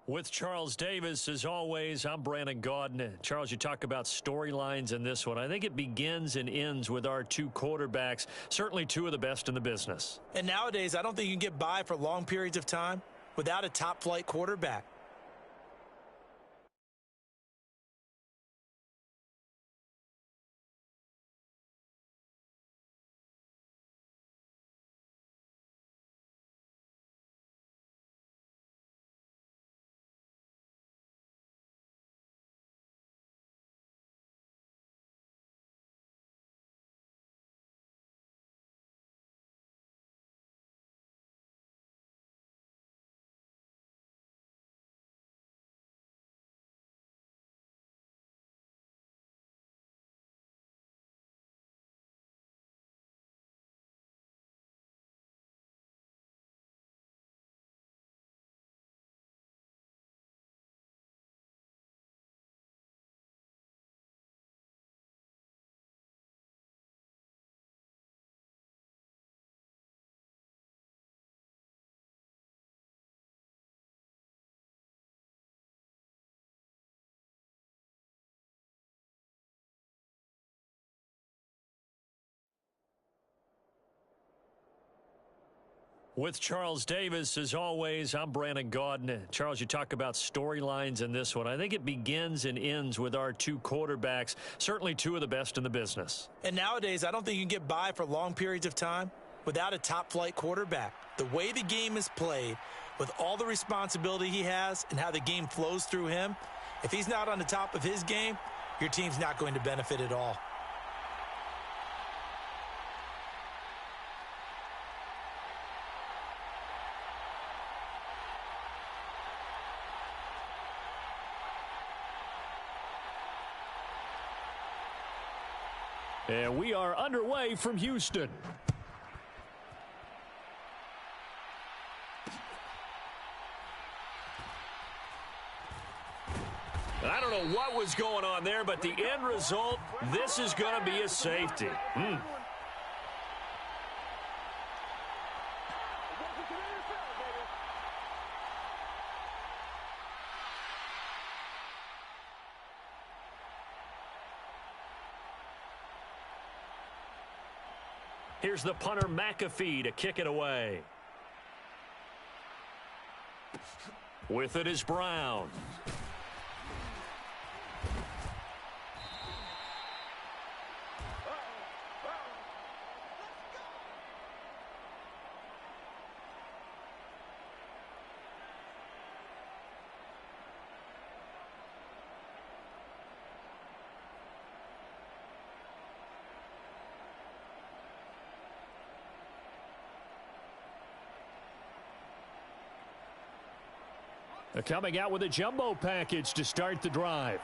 With Charles Davis, as always, I'm Brandon Gaudin. Charles, you talk about storylines in this one. I think it begins and ends with our two quarterbacks, certainly two of the best in the business. And nowadays, I don't think you can get by for long periods of time without a top-flight quarterback. With Charles Davis, as always, I'm Brandon Gaudin. Charles, you talk about storylines in this one. I think it begins and ends with our two quarterbacks, certainly two of the best in the business. And nowadays, I don't think you can get by for long periods of time without a top-flight quarterback. The way the game is played, with all the responsibility he has and how the game flows through him, if he's not on the top of his game, your team's not going to benefit at all. And we are underway from Houston. I don't know what was going on there, but the end result, this is going to be a safety. Here's the punter, McAfee, to kick it away. With it is Brown. They're coming out with a jumbo package to start the drive.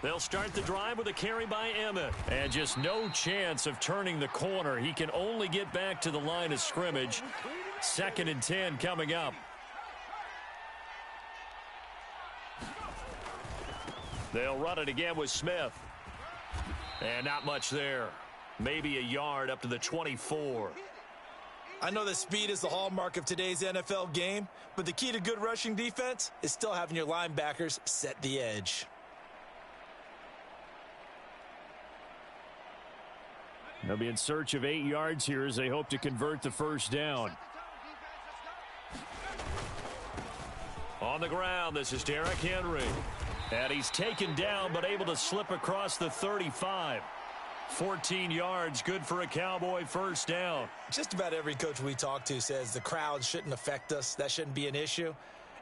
They'll start the drive with a carry by Emmett. And just no chance of turning the corner. He can only get back to the line of scrimmage. 2nd and 10 coming up. They'll run it again with Smith. And not much there. Maybe a yard up to the 24. I know that speed is the hallmark of today's NFL game, but the key to good rushing defense is still having your linebackers set the edge. They'll be in search of 8 yards here as they hope to convert the first down. On the ground, this is Derrick Henry. And he's taken down but able to slip across the 35. 14 yards, good for a Cowboy first down. Just about every coach we talk to says the crowd shouldn't affect us. That shouldn't be an issue.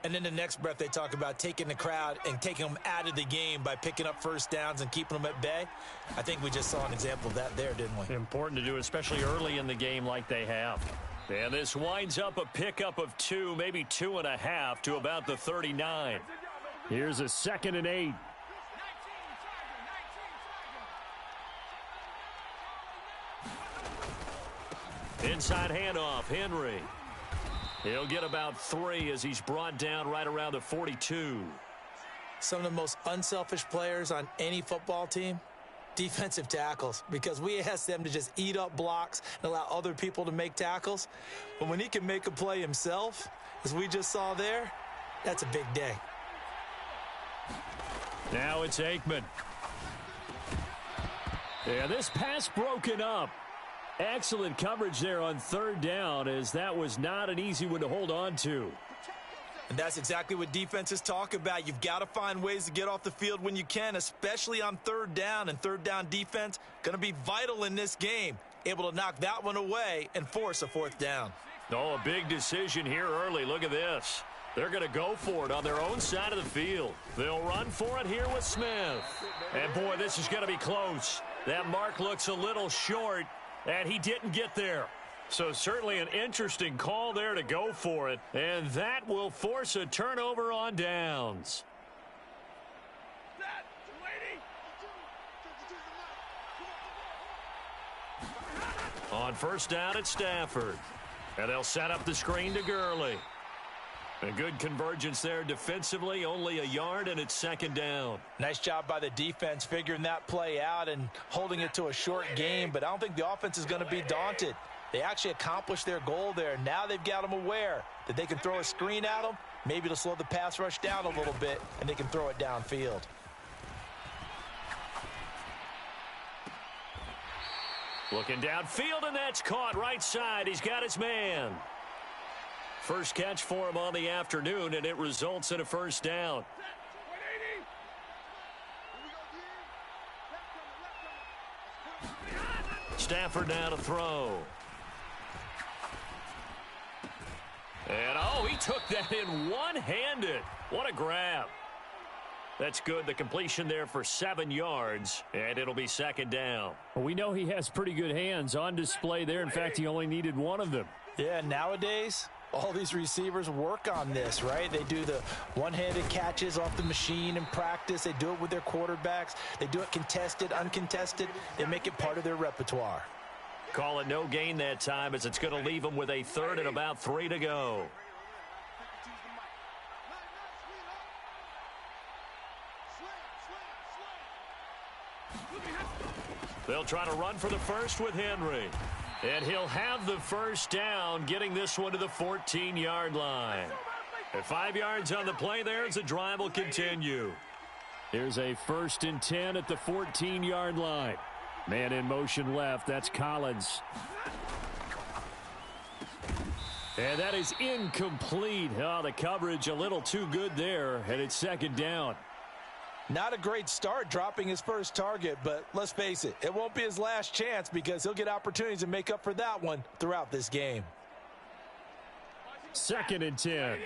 And then the next breath they talk about taking the crowd and taking them out of the game by picking up first downs and keeping them at bay. I think we just saw an example of that there, didn't we? Important to do, especially early in the game like they have. And this winds up a pickup of 2, maybe 2.5 to about the 39. Here's a 2nd and 8. Inside handoff, Henry. He'll get about 3 as he's brought down right around the 42. Some of the most unselfish players on any football team defensive tackles, because we ask them to just eat up blocks and allow other people to make tackles. But when he can make a play himself, as we just saw there, that's a big day. Now it's Aikman. Yeah, this pass broken up. Excellent coverage there on third down, as that was not an easy one to hold on to. And that's exactly what defenses talk about. You've got to find ways to get off the field when you can, especially on third down. And third down defense going to be vital in this game. Able to knock that one away and force a fourth down. Oh, a big decision here early. Look at this. They're going to go for it on their own side of the field. They'll run for it here with Smith. And, boy, this is going to be close. That mark looks a little short, and he didn't get there. So certainly an interesting call there to go for it, and that will force a turnover on downs. On first down, it's Stafford. And they'll set up the screen to Gurley. A good convergence there defensively, only a yard, and it's second down. Nice job by the defense figuring that play out and holding it to a short game, but I don't think the offense is going to be daunted. They actually accomplished their goal there. Now they've got them aware that they can throw a screen at them, maybe to slow the pass rush down a little bit, and they can throw it downfield. Looking downfield, and that's caught right side. He's got his man. First catch for him on the afternoon, and it results in a first down. Stafford now to throw. And, oh, he took that in one-handed. What a grab. That's good. The completion there for 7 yards, and it'll be second down. Well, we know he has pretty good hands on display there. In fact, he only needed one of them. Yeah, nowadays, all these receivers work on this, right? They do the one-handed catches off the machine in practice. They do it with their quarterbacks. They do it contested, uncontested. They make it part of their repertoire. Call it no gain that time, as it's going to leave them with a third and about 3 to go. They'll try to run for the first with Henry. And he'll have the first down, getting this one to the 14-yard line. At 5 yards on the play there as the drive will continue. Here's a 1st and 10 at the 14-yard line. Man in motion left. That's Collins. And that is incomplete. Oh, the coverage a little too good there, and it's second down. Not a great start dropping his first target, but let's face it, it won't be his last chance because he'll get opportunities to make up for that one throughout this game. 2nd and 10.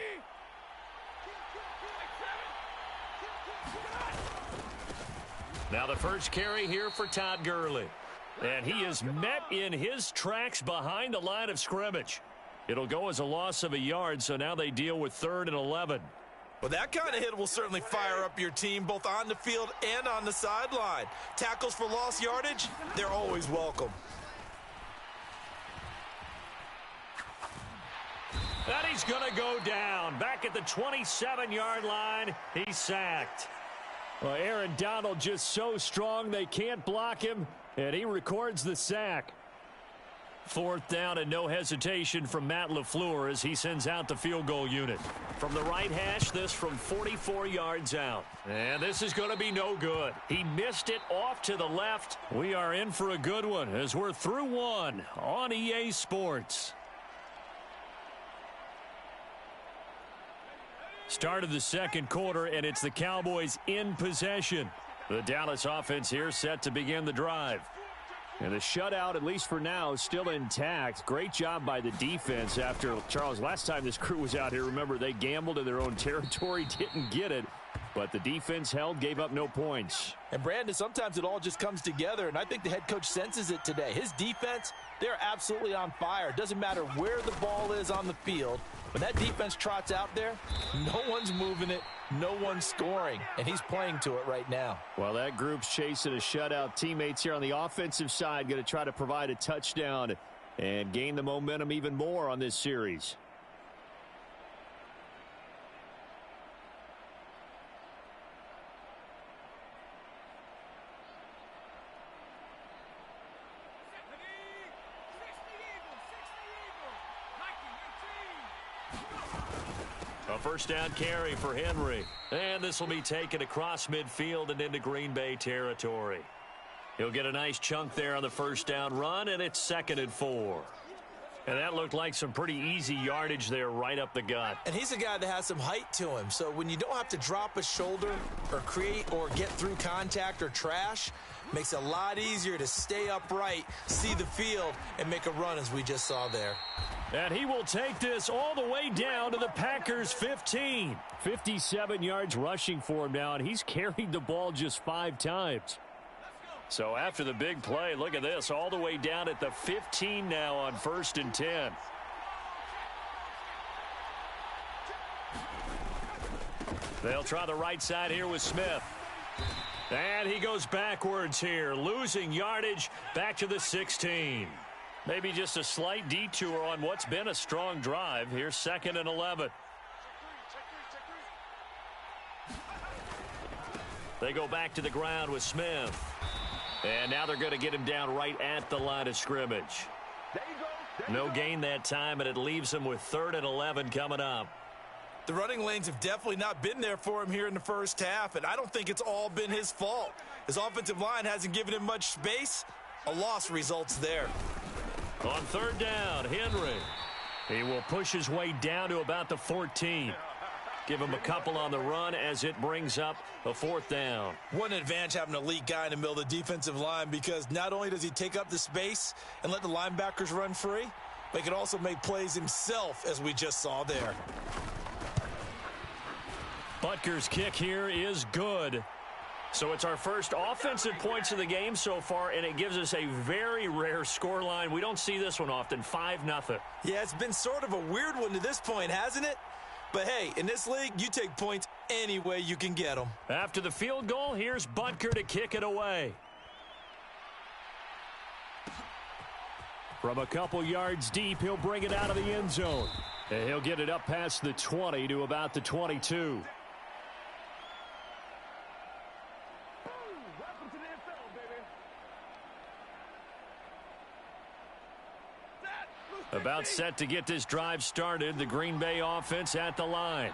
Now the first carry here for Todd Gurley. And he is met in his tracks behind the line of scrimmage. It'll go as a loss of a yard, so now they deal with 3rd and 11. Well, that kind of hit will certainly fire up your team both on the field and on the sideline. Tackles for lost yardage, they're always welcome. And he's going to go down. Back at the 27-yard line, he's sacked. Well, Aaron Donald just so strong they can't block him, and he records the sack. 4th down and no hesitation from Matt LaFleur as he sends out the field goal unit. From the right hash, this from 44 yards out. And this is going to be no good. He missed it off to the left. We are in for a good one as we're through one on EA Sports. Start of the second quarter, and it's the Cowboys in possession. The Dallas offense here set to begin the drive. And the shutout, at least for now, is still intact. Great job by the defense after, Charles, last time this crew was out here, remember, they gambled in their own territory, didn't get it. But the defense held, gave up no points. And, Brandon, sometimes it all just comes together, and I think the head coach senses it today. His defense, they're absolutely on fire. It doesn't matter where the ball is on the field. When that defense trots out there, no one's moving it, no one's scoring, and he's playing to it right now. Well, that group's chasing a shutout. Teammates here on the offensive side going to try to provide a touchdown and gain the momentum even more on this series. A first down carry for Henry. And this will be taken across midfield and into Green Bay territory. He'll get a nice chunk there on the first down run, and it's 2nd and 4. And that looked like some pretty easy yardage there right up the gut. And he's a guy that has some height to him. So when you don't have to drop a shoulder or create or get through contact or trash, makes it a lot easier to stay upright, see the field, and make a run as we just saw there. And he will take this all the way down to the Packers' 15. 57 yards rushing for him now, and he's carried the ball just 5 times. So after the big play, look at this, all the way down at the 15 now on 1st and 10. They'll try the right side here with Smith. And he goes backwards here, losing yardage back to the 16. Maybe just a slight detour on what's been a strong drive. Here's 2nd and 11. They go back to the ground with Smith. And now they're going to get him down right at the line of scrimmage. No gain that time, and it leaves him with 3rd and 11 coming up. The running lanes have definitely not been there for him here in the first half, and I don't think it's all been his fault. His offensive line hasn't given him much space. A loss results there. On 3rd down, Henry. He will push his way down to about the 14. Give him a couple on the run as it brings up a 4th down. One advantage having an elite guy in the middle of the defensive line, because not only does he take up the space and let the linebackers run free, but he can also make plays himself, as we just saw there. Butker's kick here is good. So it's our first offensive points of the game so far, and it gives us a very rare scoreline. We don't see this one often, 5-0. Yeah, it's been sort of a weird one to this point, hasn't it? But hey, in this league, you take points any way you can get them. After the field goal, here's Butker to kick it away. From a couple yards deep, he'll bring it out of the end zone. And he'll get it up past the 20 to about the 22. About set to get this drive started, the Green Bay offense at the line.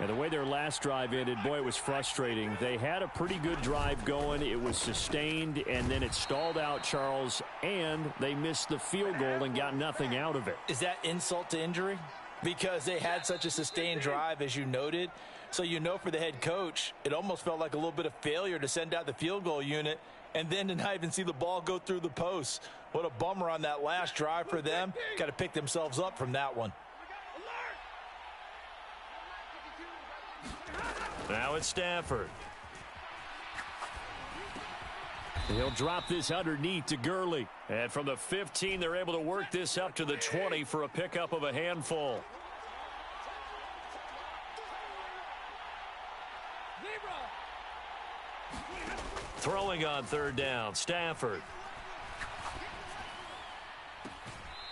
And the way their last drive ended, boy, it was frustrating. They had a pretty good drive going. It was sustained, and then it stalled out, Charles, and they missed the field goal and got nothing out of it. Is that insult to injury? Because they had such a sustained drive, as you noted. So you know, for the head coach, it almost felt like a little bit of failure to send out the field goal unit and then to not even see the ball go through the post. What a bummer on that last drive for them. Got to pick themselves up from that one. Now it's Stafford. He'll drop this underneath to Gurley. And from the 15, they're able to work this up to the 20 for a pickup of a handful. Throwing on 3rd down, Stafford.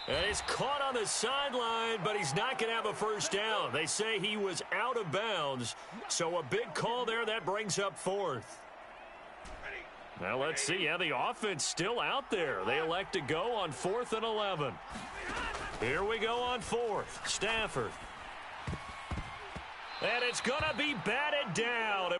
And he's caught on the sideline, but he's not going to have a first down. They say he was out of bounds, so a big call there. That brings up 4th. Now let's see. Yeah, the offense still out there. They elect to go on 4th and 11. Here we go on 4th. Stafford. And it's going to be batted down.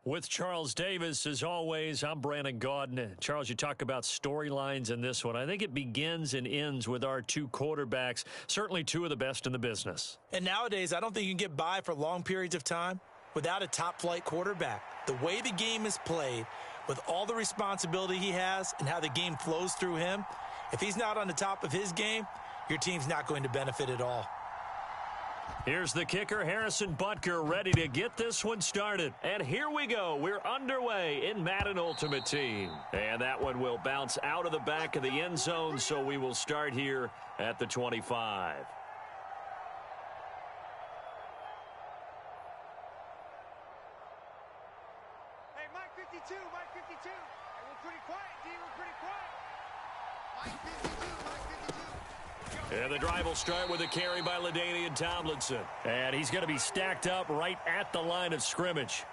With Charles Davis, as always, I'm Brandon Gaudin. Charles, you talk about storylines in this one. I think it begins and ends with our two quarterbacks, certainly two of the best in the business. And nowadays, I don't think you can get by for long periods of time without a top-flight quarterback. The way the game is played, with all the responsibility he has and how the game flows through him, if he's not on the top of his game, your team's not going to benefit at all. Here's the kicker, Harrison Butker, ready to get this one started. And here we go. We're underway in Madden Ultimate Team. And that one will bounce out of the back of the end zone, so we will start here at the 25. Hey, Mike 52, Mike 52. Hey, we're pretty quiet, D. We're pretty quiet. Mike 52, Mike 52. And the drive will start with a carry by LaDainian Tomlinson. And he's going to be stacked up right at the line of scrimmage.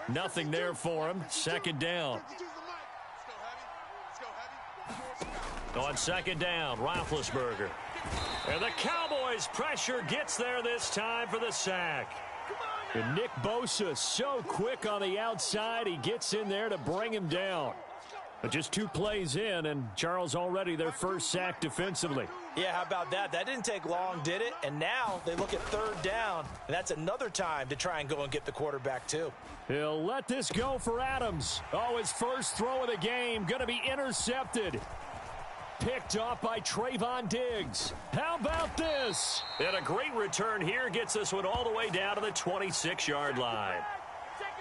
Nothing there for him. Second down. On second down, Roethlisberger. And the Cowboys' pressure gets there this time for the sack. And Nick Bosa so quick on the outside. He gets in there to bring him down. But just 2 plays in, and Charles already their first sack defensively. Yeah, how about that? That didn't take long, did it? And now they look at third down, and that's another time to try and go and get the quarterback, too. He'll let this go for Adams. Oh, his first throw of the game, going to be intercepted. Picked off by Trayvon Diggs. How about this? And a great return here gets this one all the way down to the 26-yard line.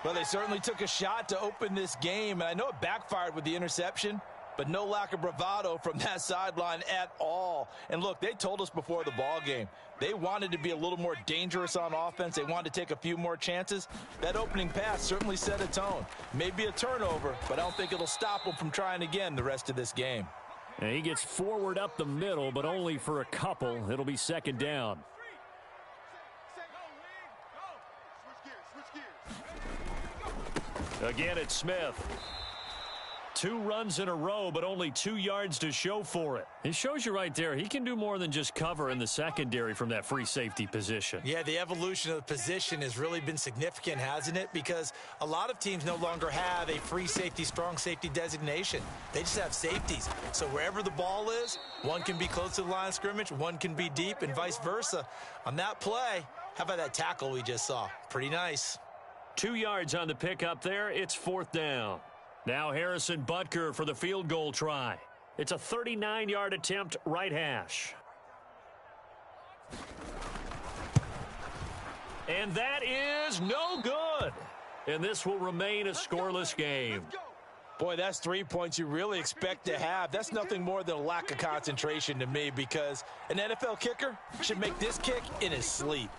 Well, they certainly took a shot to open this game, and I know it backfired with the interception, but no lack of bravado from that sideline at all. And look, they told us before the ball game, they wanted to be a little more dangerous on offense. They wanted to take a few more chances. That opening pass certainly set a tone. Maybe a turnover, but I don't think it'll stop them from trying again the rest of this game. And he gets forward up the middle, but only for a couple. It'll be second down. Again, it's Smith. 2 runs in a row, but only 2 yards to show for it. It shows you right there, he can do more than just cover in the secondary from that free safety position. Yeah, the evolution of the position has really been significant, hasn't it? Because a lot of teams no longer have a free safety, strong safety designation. They just have safeties. So wherever the ball is, one can be close to the line of scrimmage, one can be deep, and vice versa. On that play, how about that tackle we just saw? Pretty nice. 2 yards on the pickup there. It's fourth down. Now Harrison Butker for the field goal try. It's a 39-yard attempt, right hash. And that is no good. And this will remain a scoreless game. Boy, that's 3 points you really expect to have. That's nothing more than a lack of concentration to me, because an NFL kicker should make this kick in his sleep.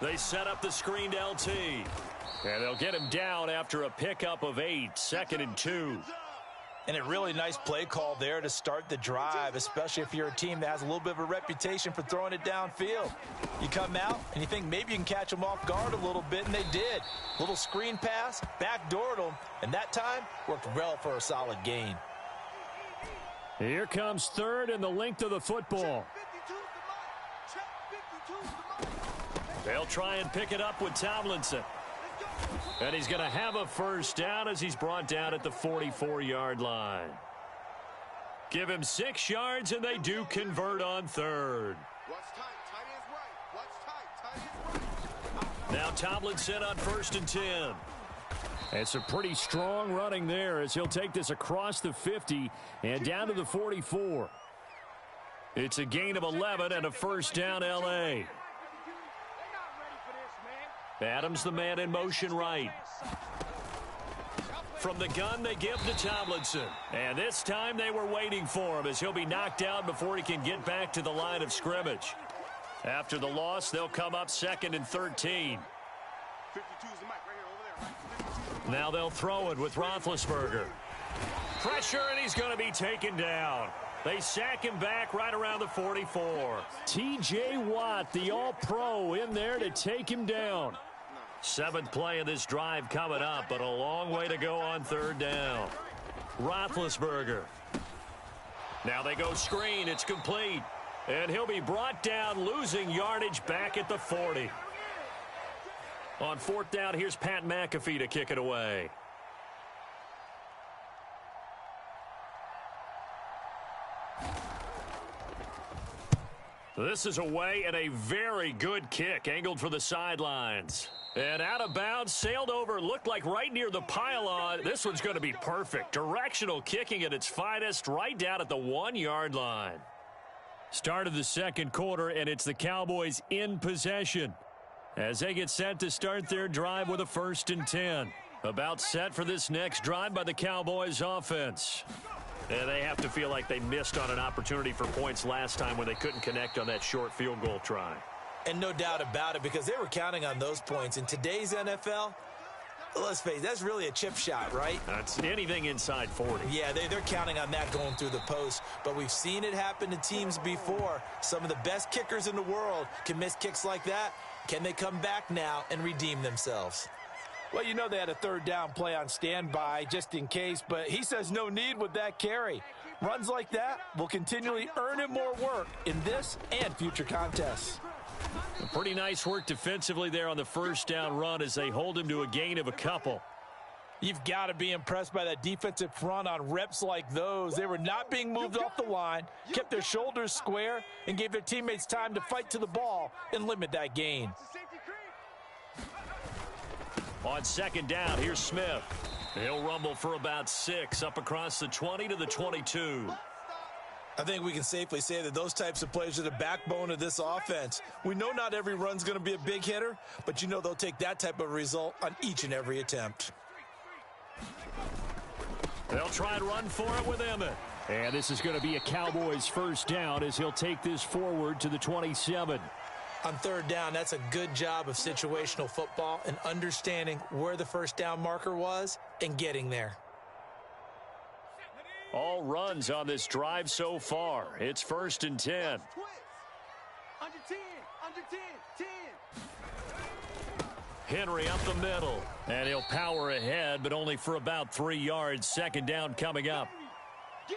They set up the screened LT. And they'll get him down after a pickup of 8, 2nd and 2. And a really nice play call there to start the drive, especially if you're a team that has a little bit of a reputation for throwing it downfield. You come out and you think maybe you can catch them off guard a little bit, and they did. Little screen pass, backdoored them, and that time worked well for a solid gain. Here comes third and the length of the football. They'll try and pick it up with Tomlinson. And he's going to have a first down as he's brought down at the 44-yard line. Give him 6 yards, and they do convert on third. Now Tomlinson on 1st and 10. It's a pretty strong running there as he'll take this across the 50 and down to the 44. It's a gain of 11 and a first down, L.A. Adams, the man in motion right. From the gun, they give to Tomlinson. And this time they were waiting for him as he'll be knocked down before he can get back to the line of scrimmage. After the loss, they'll come up 2nd and 13. Now they'll throw it with Roethlisberger. Pressure, and he's going to be taken down. They sack him back right around the 44. T.J. Watt, the all-pro, in there to take him down. 7th play of this drive coming up, but a long way to go on third down. Roethlisberger. Now they go screen. It's complete. And he'll be brought down, losing yardage back at the 40. On fourth down, here's Pat McAfee to kick it away. This is away and a very good kick, angled for the sidelines. And out of bounds, sailed over, looked like right near the pylon. This one's going to be perfect. Directional kicking at its finest, right down at the 1-yard line. Start of the second quarter, and it's the Cowboys in possession as they get set to start their drive with a 1st and 10. About set for this next drive by the Cowboys offense. And they have to feel like they missed on an opportunity for points last time when they couldn't connect on that short field goal try. And no doubt about it, because they were counting on those points. In today's NFL, let's face it, that's really a chip shot, right? That's anything inside 40. Yeah, they're counting on that going through the post. But we've seen it happen to teams before. Some of the best kickers in the world can miss kicks like that. Can they come back now and redeem themselves? Well, you know they had a 3rd down play on standby just in case, but he says no need with that carry. Runs like that will continually earn him more work in this and future contests. Pretty nice work defensively there on the 1st down run as they hold him to a gain of a couple. You've got to be impressed by that defensive front on reps like those. They were not being moved off the line, kept their shoulders square, and gave their teammates time to fight to the ball and limit that gain. On 2nd down, here's Smith. He'll rumble for about 6 up across the 20 to the 22. I think we can safely say that those types of plays are the backbone of this offense. We know not every run's going to be a big hitter, but you know they'll take that type of result on each and every attempt. They'll try and run for it with Emmett. And this is going to be a Cowboys 1st down as he'll take this forward to the 27. On 3rd down, that's a good job of situational football and understanding where the 1st down marker was and getting there. All runs on this drive so far. It's 1st and 10. Under 10, under 10, 10. Henry up the middle. And he'll power ahead, but only for about 3 yards. 2nd down coming up.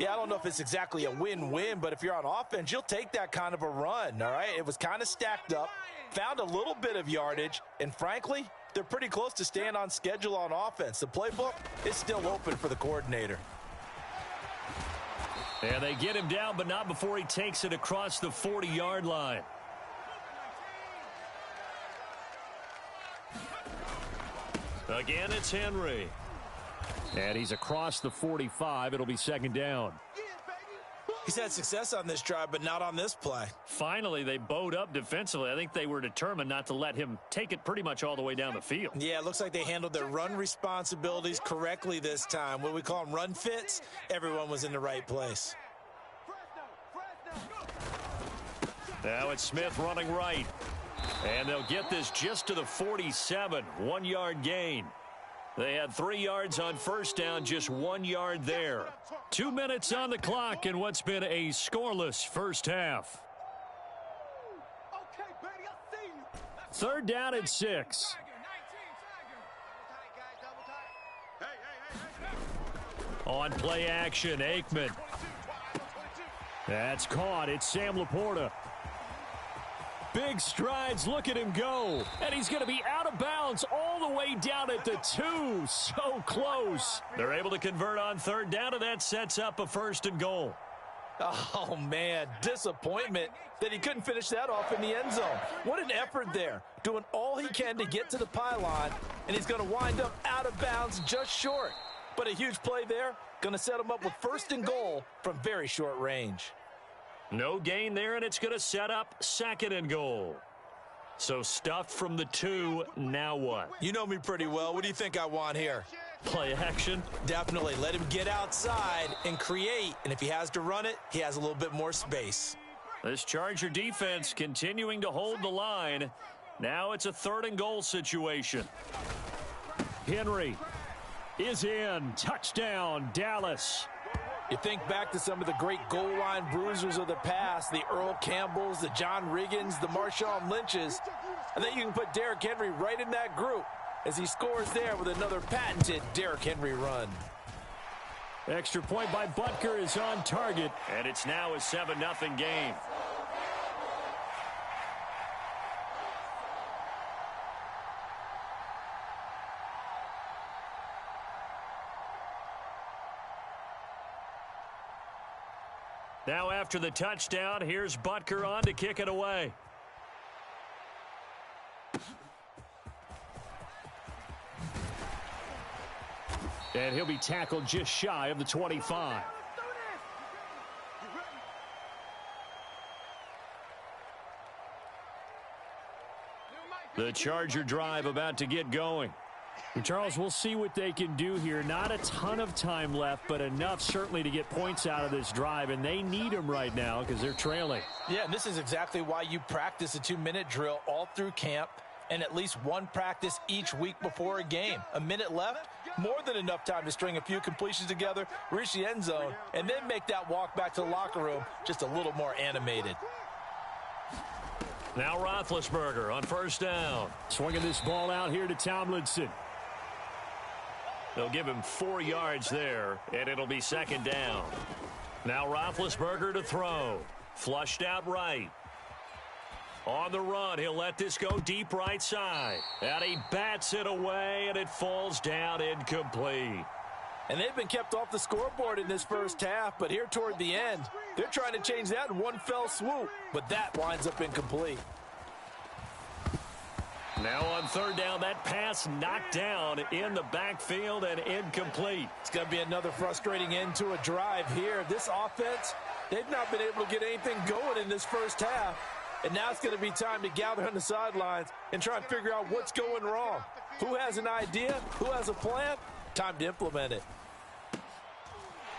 Yeah, I don't know if it's exactly a win-win, but if you're on offense, you'll take that kind of a run, all right? It was kind of stacked up, found a little bit of yardage, and frankly, they're pretty close to staying on schedule on offense. The playbook is still open for the coordinator. And they get him down, but not before he takes it across the 40-yard line. Again, it's Henry. And he's across the 45. It'll be 2nd down. He's had success on this drive, but not on this play. Finally, they bowed up defensively. I think they were determined not to let him take it pretty much all the way down the field. Yeah, it looks like they handled their run responsibilities correctly this time. What we call them run fits, everyone was in the right place. Now it's Smith running right. And they'll get this just to the 47. 1-yard gain. They had 3 yards on 1st down, just 1 yard there. 2 minutes on the clock in what's been a scoreless 1st half. 3rd down and 6. On play action, Aikman. That's caught. It's Sam Laporta. Big strides. Look at him go. And he's going to be out of bounds all the way down at the 2. So close. They're able to convert on 3rd down, and that sets up a 1st and goal. Oh, man, disappointment that he couldn't finish that off in the end zone. What an effort there, doing all he can to get to the pylon, and he's going to wind up out of bounds just short. But a huge play there, going to set him up with 1st and goal from very short range. No gain there, and it's going to set up 2nd and goal. So stuffed from the 2, now what? You know me pretty well. What do you think I want here? Play action? Definitely. Let him get outside and create. And if he has to run it, he has a little bit more space. This Charger defense continuing to hold the line. Now it's a 3rd and goal situation. Henry is in. Touchdown, Dallas. You think back to some of the great goal line bruisers of the past, the Earl Campbells, the John Riggins, the Marshawn Lynches. I think you can put Derrick Henry right in that group as he scores there with another patented Derrick Henry run. Extra point by Butker is on target, and it's now a 7-0 game. Now after the touchdown, here's Butker on to kick it away. And he'll be tackled just shy of the 25. The Charger drive about to get going. And Charles, we'll see what they can do here. Not a ton of time left, but enough certainly to get points out of this drive, and they need them right now because they're trailing. Yeah, and this is exactly why you practice a 2-minute drill all through camp and at least one practice each week before a game. A minute left, more than enough time to string a few completions together, reach the end zone, and then make that walk back to the locker room just a little more animated. Now Roethlisberger on first down. Swinging this ball out here to Tomlinson. They'll give him 4 yards there, and it'll be second down. Now Roethlisberger to throw. Flushed out right. On the run, he'll let this go deep right side. And he bats it away, and it falls down incomplete. And they've been kept off the scoreboard in this first half, but here toward the end, they're trying to change that in one fell swoop, but that winds up incomplete. Now on third down, that pass knocked down in the backfield and incomplete. It's going to be another frustrating end to a drive here. This offense, they've not been able to get anything going in this first half. And now it's going to be time to gather on the sidelines and try and figure out what's going wrong. Who has an idea? Who has a plan? Time to implement it.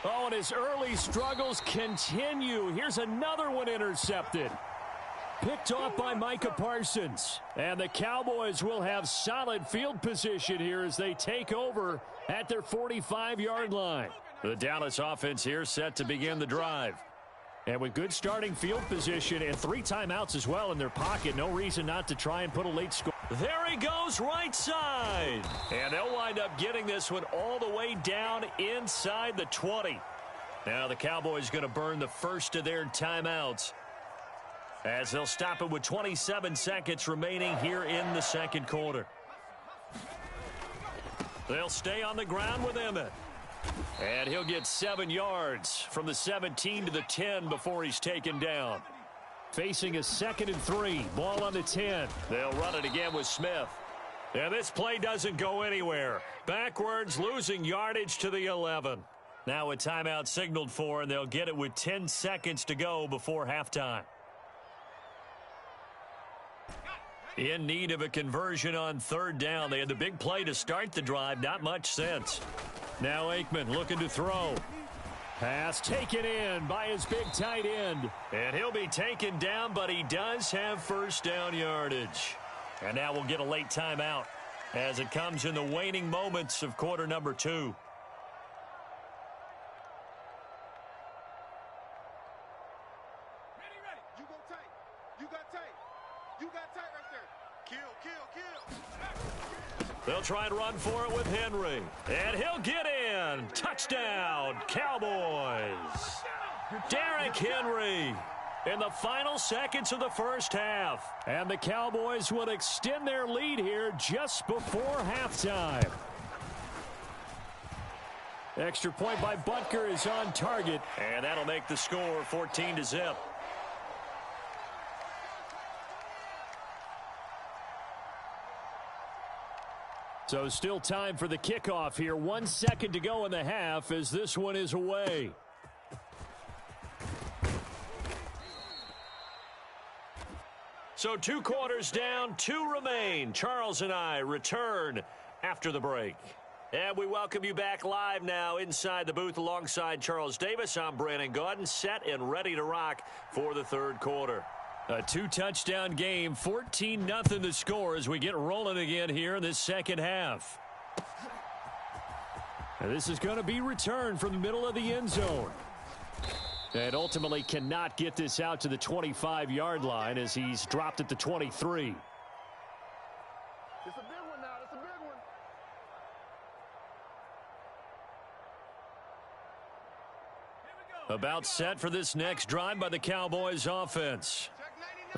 Oh, and his early struggles continue. Here's another one intercepted. Picked off by Micah Parsons. And the Cowboys will have solid field position here as they take over at their 45-yard line. The Dallas offense here set to begin the drive. And with good starting field position and 3 timeouts as well in their pocket, no reason not to try and put a late score. There he goes right side. And they'll wind up getting this one all the way down inside the 20. Now the Cowboys going to burn the first of their timeouts, as they'll stop it with 27 seconds remaining here in the second quarter. They'll stay on the ground with Emmett. And he'll get 7 yards from the 17 to the 10 before he's taken down. Facing a 2nd and 3. Ball on the 10. They'll run it again with Smith. And this play doesn't go anywhere. Backwards, losing yardage to the 11. Now a timeout signaled for, and they'll get it with 10 seconds to go before halftime. In need of a conversion on third down. They had the big play to start the drive. Not much sense. Now Aikman looking to throw. Pass taken in by his big tight end. And he'll be taken down, but he does have first down yardage. And now we'll get a late timeout as it comes in the waning moments of quarter number 2. Ready, ready. You go tight. You got tight. You got tight right there. Kill, kill, kill. They'll try and run for it with Henry. And he'll get in. Touchdown, Cowboys. Derrick Henry in the final seconds of the first half. And the Cowboys will extend their lead here just before halftime. Extra point by Butker is on target. And that'll make the score 14-0. So still time for the kickoff here. 1 second to go in the half as this one is away. So 2 quarters down, 2 remain. Charles and I return after the break. And we welcome you back live now inside the booth alongside Charles Davis. I'm Brandon Gaudin, set and ready to rock for the third quarter. A 2-touchdown game, 14-0 the score as we get rolling again here in this second half. And this is going to be returned from the middle of the end zone. And ultimately cannot get this out to the 25-yard line as he's dropped at the 23. It's a big one now. It's a big one. About set for this next drive by the Cowboys offense.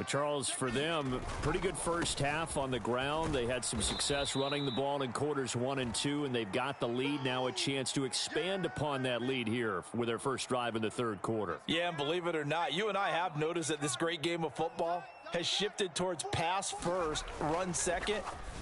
Charles, for them, pretty good first half on the ground. They had some success running the ball in quarters 1 and 2, and they've got the lead. Now a chance to expand upon that lead here with their first drive in the third quarter. Yeah, and believe it or not, you and I have noticed that this great game of football has shifted towards pass first, run second.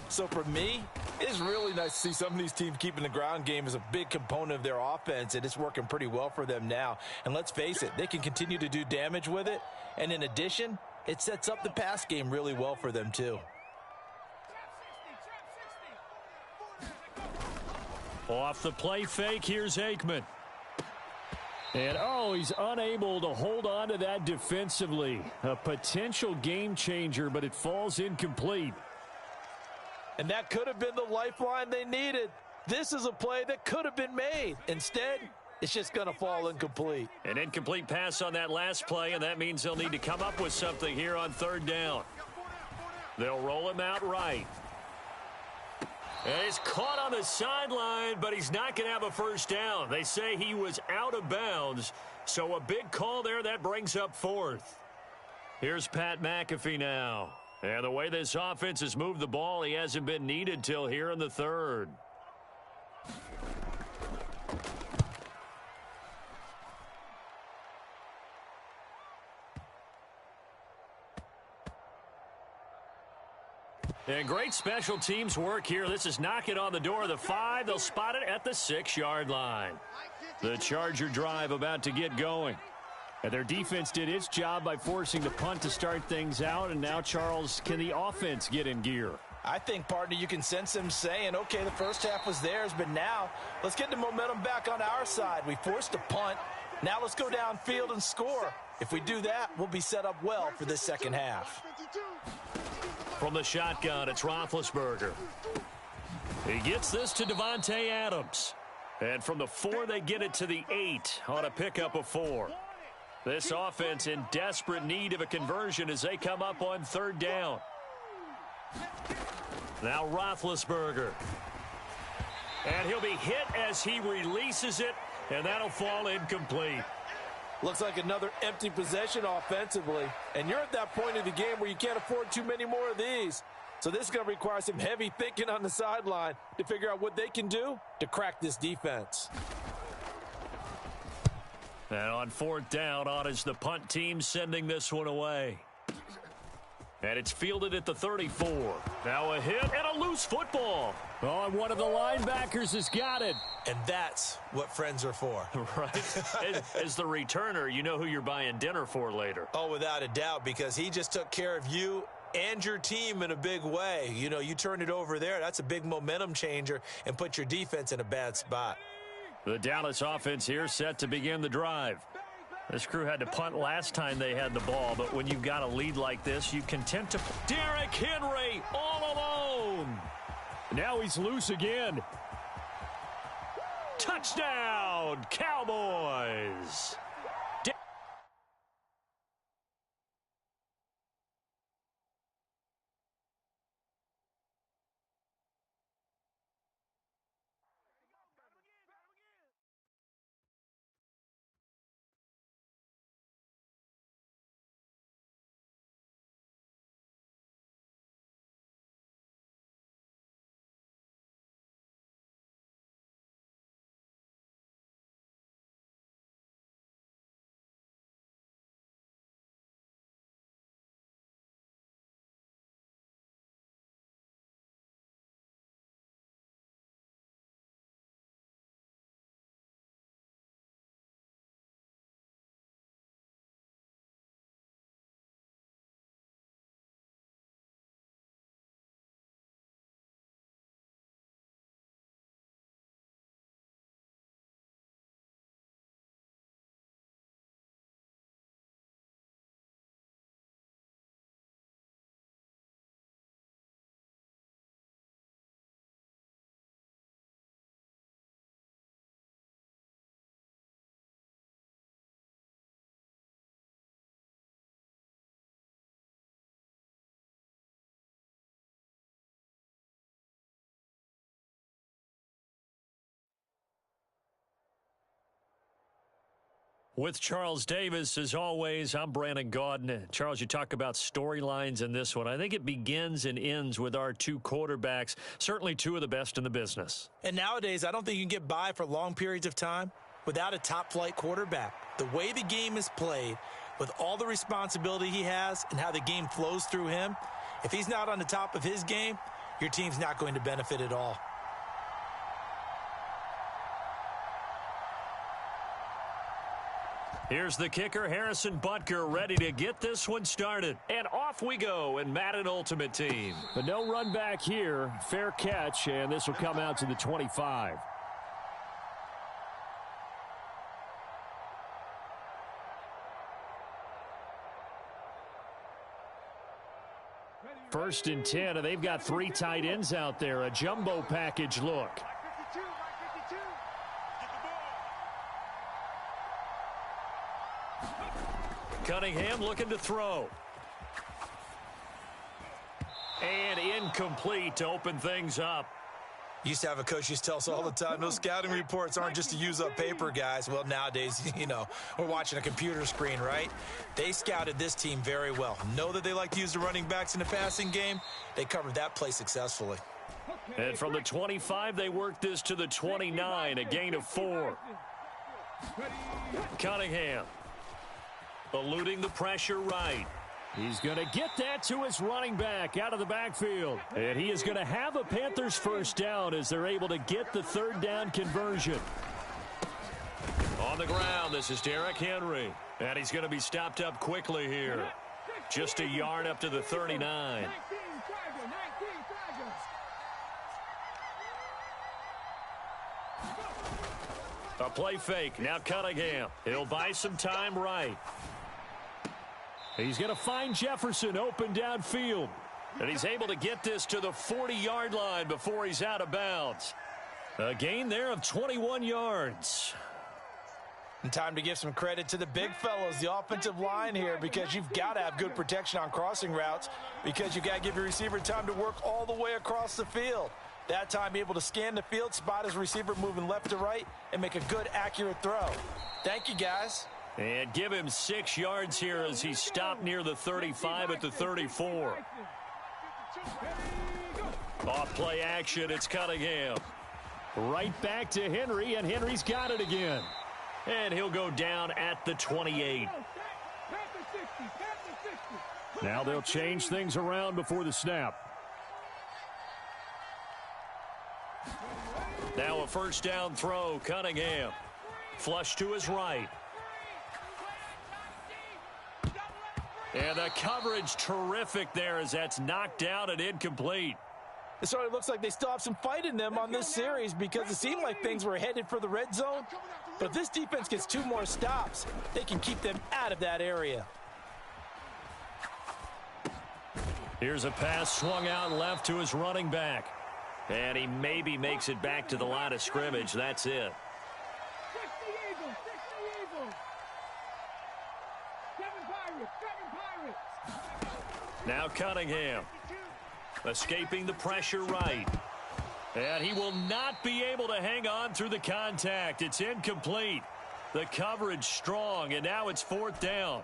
So for me, it's really nice to see some of these teams keeping the ground game as a big component of their offense, and it's working pretty well for them now. And let's face it, they can continue to do damage with it. And in addition, it sets up the pass game really well for them too. Off the play fake, here's Aikman. And, oh, he's unable to hold on to that defensively. A potential game changer, but it falls incomplete. And that could have been the lifeline they needed. This is a play that could have been made. Instead, it's just going to fall incomplete. An incomplete pass on that last play, and that means they'll need to come up with something here on third down. They'll roll him out right. And he's caught on the sideline, but he's not going to have a first down. They say he was out of bounds, so a big call there that brings up fourth. Here's Pat McAfee now. And the way this offense has moved the ball, he hasn't been needed till here in the third. And great special teams work here. This is knocking on the door of the 5. They'll spot it at the 6-yard line. The Charger drive about to get going. And their defense did its job by forcing the punt to start things out. And now, Charles, can the offense get in gear? I think, partner, you can sense them saying, okay, the first half was theirs, but now let's get the momentum back on our side. We forced a punt. Now let's go downfield and score. If we do that, we'll be set up well for this second half. From the shotgun, it's Roethlisberger. He gets this to Devontae Adams. And from the 4, they get it to the 8 on a pickup of 4. This offense in desperate need of a conversion as they come up on third down. Now Roethlisberger. And he'll be hit as he releases it, and that'll fall incomplete. Looks like another empty possession offensively. And you're at that point of the game where you can't afford too many more of these. So this is going to require some heavy thinking on the sideline to figure out what they can do to crack this defense. And on fourth down, on is the punt team sending this one away. And it's fielded at the 34. Now a hit and a loose football. Oh, and one of the linebackers has got it. And that's what friends are for. Right? As the returner, you know who you're buying dinner for later. Oh, without a doubt, because he just took care of you and your team in a big way. You know, you turned it over there. That's a big momentum changer and put your defense in a bad spot. The Dallas offense here set to begin the drive. This crew had to punt last time they had the ball, but when you've got a lead like this, you content to... Derrick Henry all alone. Now he's loose again. Touchdown, Cowboys. With Charles Davis, as always, I'm Brandon Gaudin. Charles, you talk about storylines in this one. I think it begins and ends with our two quarterbacks, certainly two of the best in the business. And nowadays, I don't think you can get by for long periods of time without a top-flight quarterback. The way the game is played, with all the responsibility he has and how the game flows through him, if he's not on the top of his game, your team's not going to benefit at all. Here's the kicker, Harrison Butker, ready to get this one started. And off we go in Madden Ultimate Team. But no run back here. Fair catch, and this will come out to the 25. First and 10, and they've got three tight ends out there. A jumbo package look. Cunningham looking to throw. And incomplete to open things up. Used to have a coach used to tell us all the time, those scouting reports aren't just to use up paper, guys. Well, nowadays, we're watching a computer screen, right? They scouted this team very well. Know that they like to use the running backs in the passing game. They covered that play successfully. And from the 25, they worked this to the 29, a gain of 4. Cunningham eluding the pressure right. He's going to get that to his running back out of the backfield. And he is going to have a Panthers first down as they're able to get the third down conversion. On the ground, this is Derrick Henry. And he's going to be stopped up quickly here. Just a yard up to the 39. A play fake. Now Cunningham. He'll buy some time right. He's going to find Jefferson open downfield. And he's able to get this to the 40-yard line before he's out of bounds. A gain there of 21 yards. And time to give some credit to the big fellows, the offensive line here, because you've got to have good protection on crossing routes, because you've got to give your receiver time to work all the way across the field. That time, be able to scan the field, spot his receiver moving left to right, and make a good, accurate throw. Thank you, guys. And give him 6 yards here as he stopped near the 35 at the 34. Off play action, it's Cunningham. Right back to Henry, and Henry's got it again. And he'll go down at the 28. Now they'll change things around before the snap. Now a first down throw, Cunningham. Flush to his right. And the coverage terrific there as that's knocked down and incomplete. It sort of looks like they still have some fight in them on this series because it seemed like things were headed for the red zone. But if this defense gets 2 more stops, they can keep them out of that area. Here's a pass swung out left to his running back. And he maybe makes it back to the line of scrimmage. That's it. Now Cunningham escaping the pressure right. And he will not be able to hang on through the contact. It's incomplete. The coverage strong, and now it's 4th down.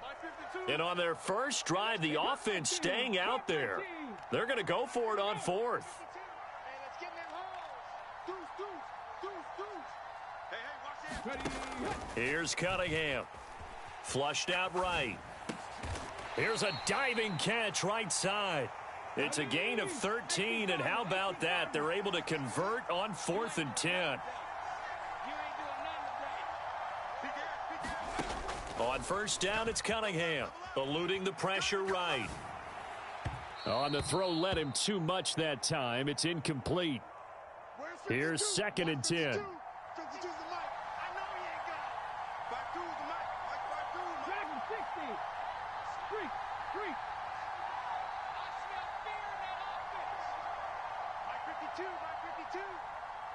And on their first drive, the offense staying out there. They're going to go for it on 4th. Here's Cunningham. Flushed out right. Here's a diving catch right side. It's a gain of 13, and how about that? They're able to convert on 4th and 10. On first down, it's Cunningham, eluding the pressure right. On the throw, let him too much that time. It's incomplete. Here's 2nd and 10.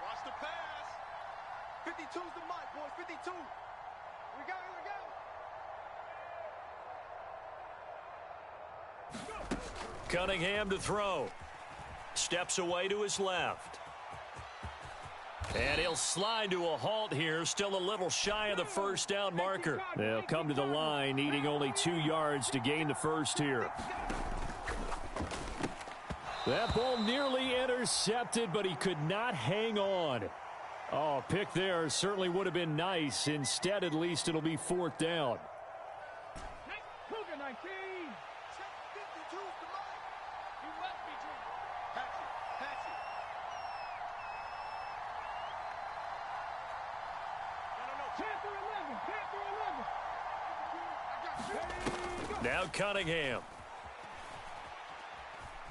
Watch the pass. 52's the mic, boys. 52. Here we go, here we go. Cunningham to throw. Steps away to his left. And he'll slide to a halt here, still a little shy of the first down marker. They'll come to the line, needing only 2 yards to gain the first here. That ball nearly intercepted, but he could not hang on. Oh, pick there certainly would have been nice. Instead, at least it'll be 4th down. Now Cunningham.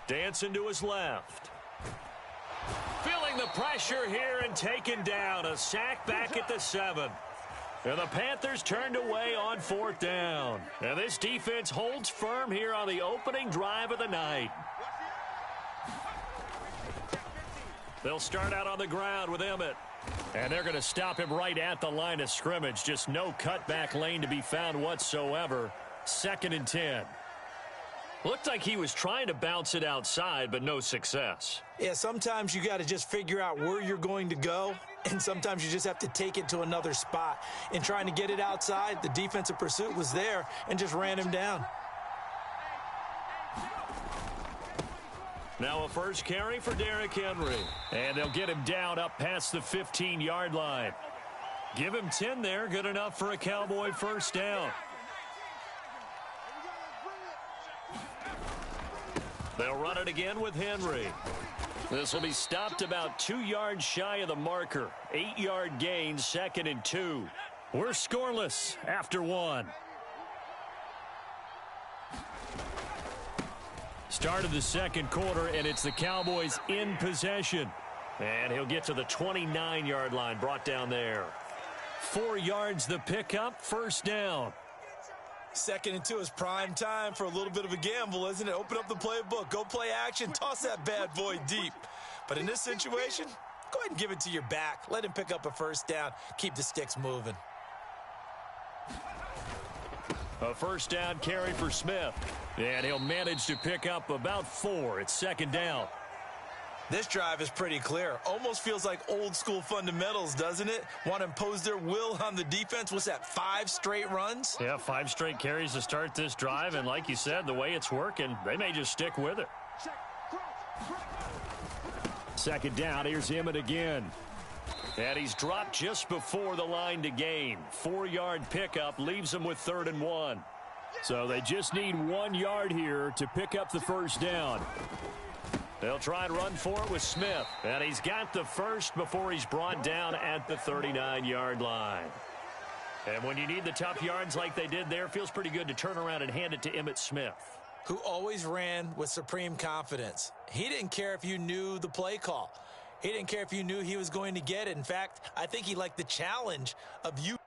Dancing to his left. Feeling the pressure here and taken down. A sack back at the 7. And the Panthers turned away on 4th down. And this defense holds firm here on the opening drive of the night. They'll start out on the ground with Emmett. And they're going to stop him right at the line of scrimmage. Just no cutback lane to be found whatsoever. 2nd and 10. Looked like he was trying to bounce it outside, but no success. Yeah, sometimes you got to just figure out where you're going to go, and sometimes you just have to take it to another spot. In trying to get it outside, the defensive pursuit was there and just ran him down. Now a first carry for Derrick Henry. And they'll get him down up past the 15-yard line. Give him 10 there, good enough for a Cowboy first down. They'll run it again with Henry. This will be stopped about 2 yards shy of the marker. 8-yard gain, 2nd and 2. We're scoreless after 1. Start of the 2nd quarter, and it's the Cowboys in possession. And he'll get to the 29-yard line, brought down there. 4 yards the pickup, first down. 2nd and 2 is prime time for a little bit of a gamble, isn't it? Open up the playbook, go play action, toss that bad boy deep. But in this situation, go ahead and give it to your back. Let him pick up a first down. Keep the sticks moving. A first down carry for Smith. And he'll manage to pick up about 4. It's 2nd down. This drive is pretty clear. Almost feels like old school fundamentals, doesn't it? Want to impose their will on the defense. What's that, 5 straight runs? Yeah, 5 straight carries to start this drive. And like you said, the way it's working, they may just stick with it. 2nd down, here's Emmett again. And he's dropped just before the line to gain. 4-yard pickup leaves him with 3rd and 1. So they just need 1 yard here to pick up the first down. They'll try and run for it with Smith. And he's got the first before he's brought down at the 39-yard line. And when you need the tough yards like they did there, it feels pretty good to turn around and hand it to Emmitt Smith, who always ran with supreme confidence. He didn't care if you knew the play call. He didn't care if you knew he was going to get it. In fact, I think he liked the challenge of you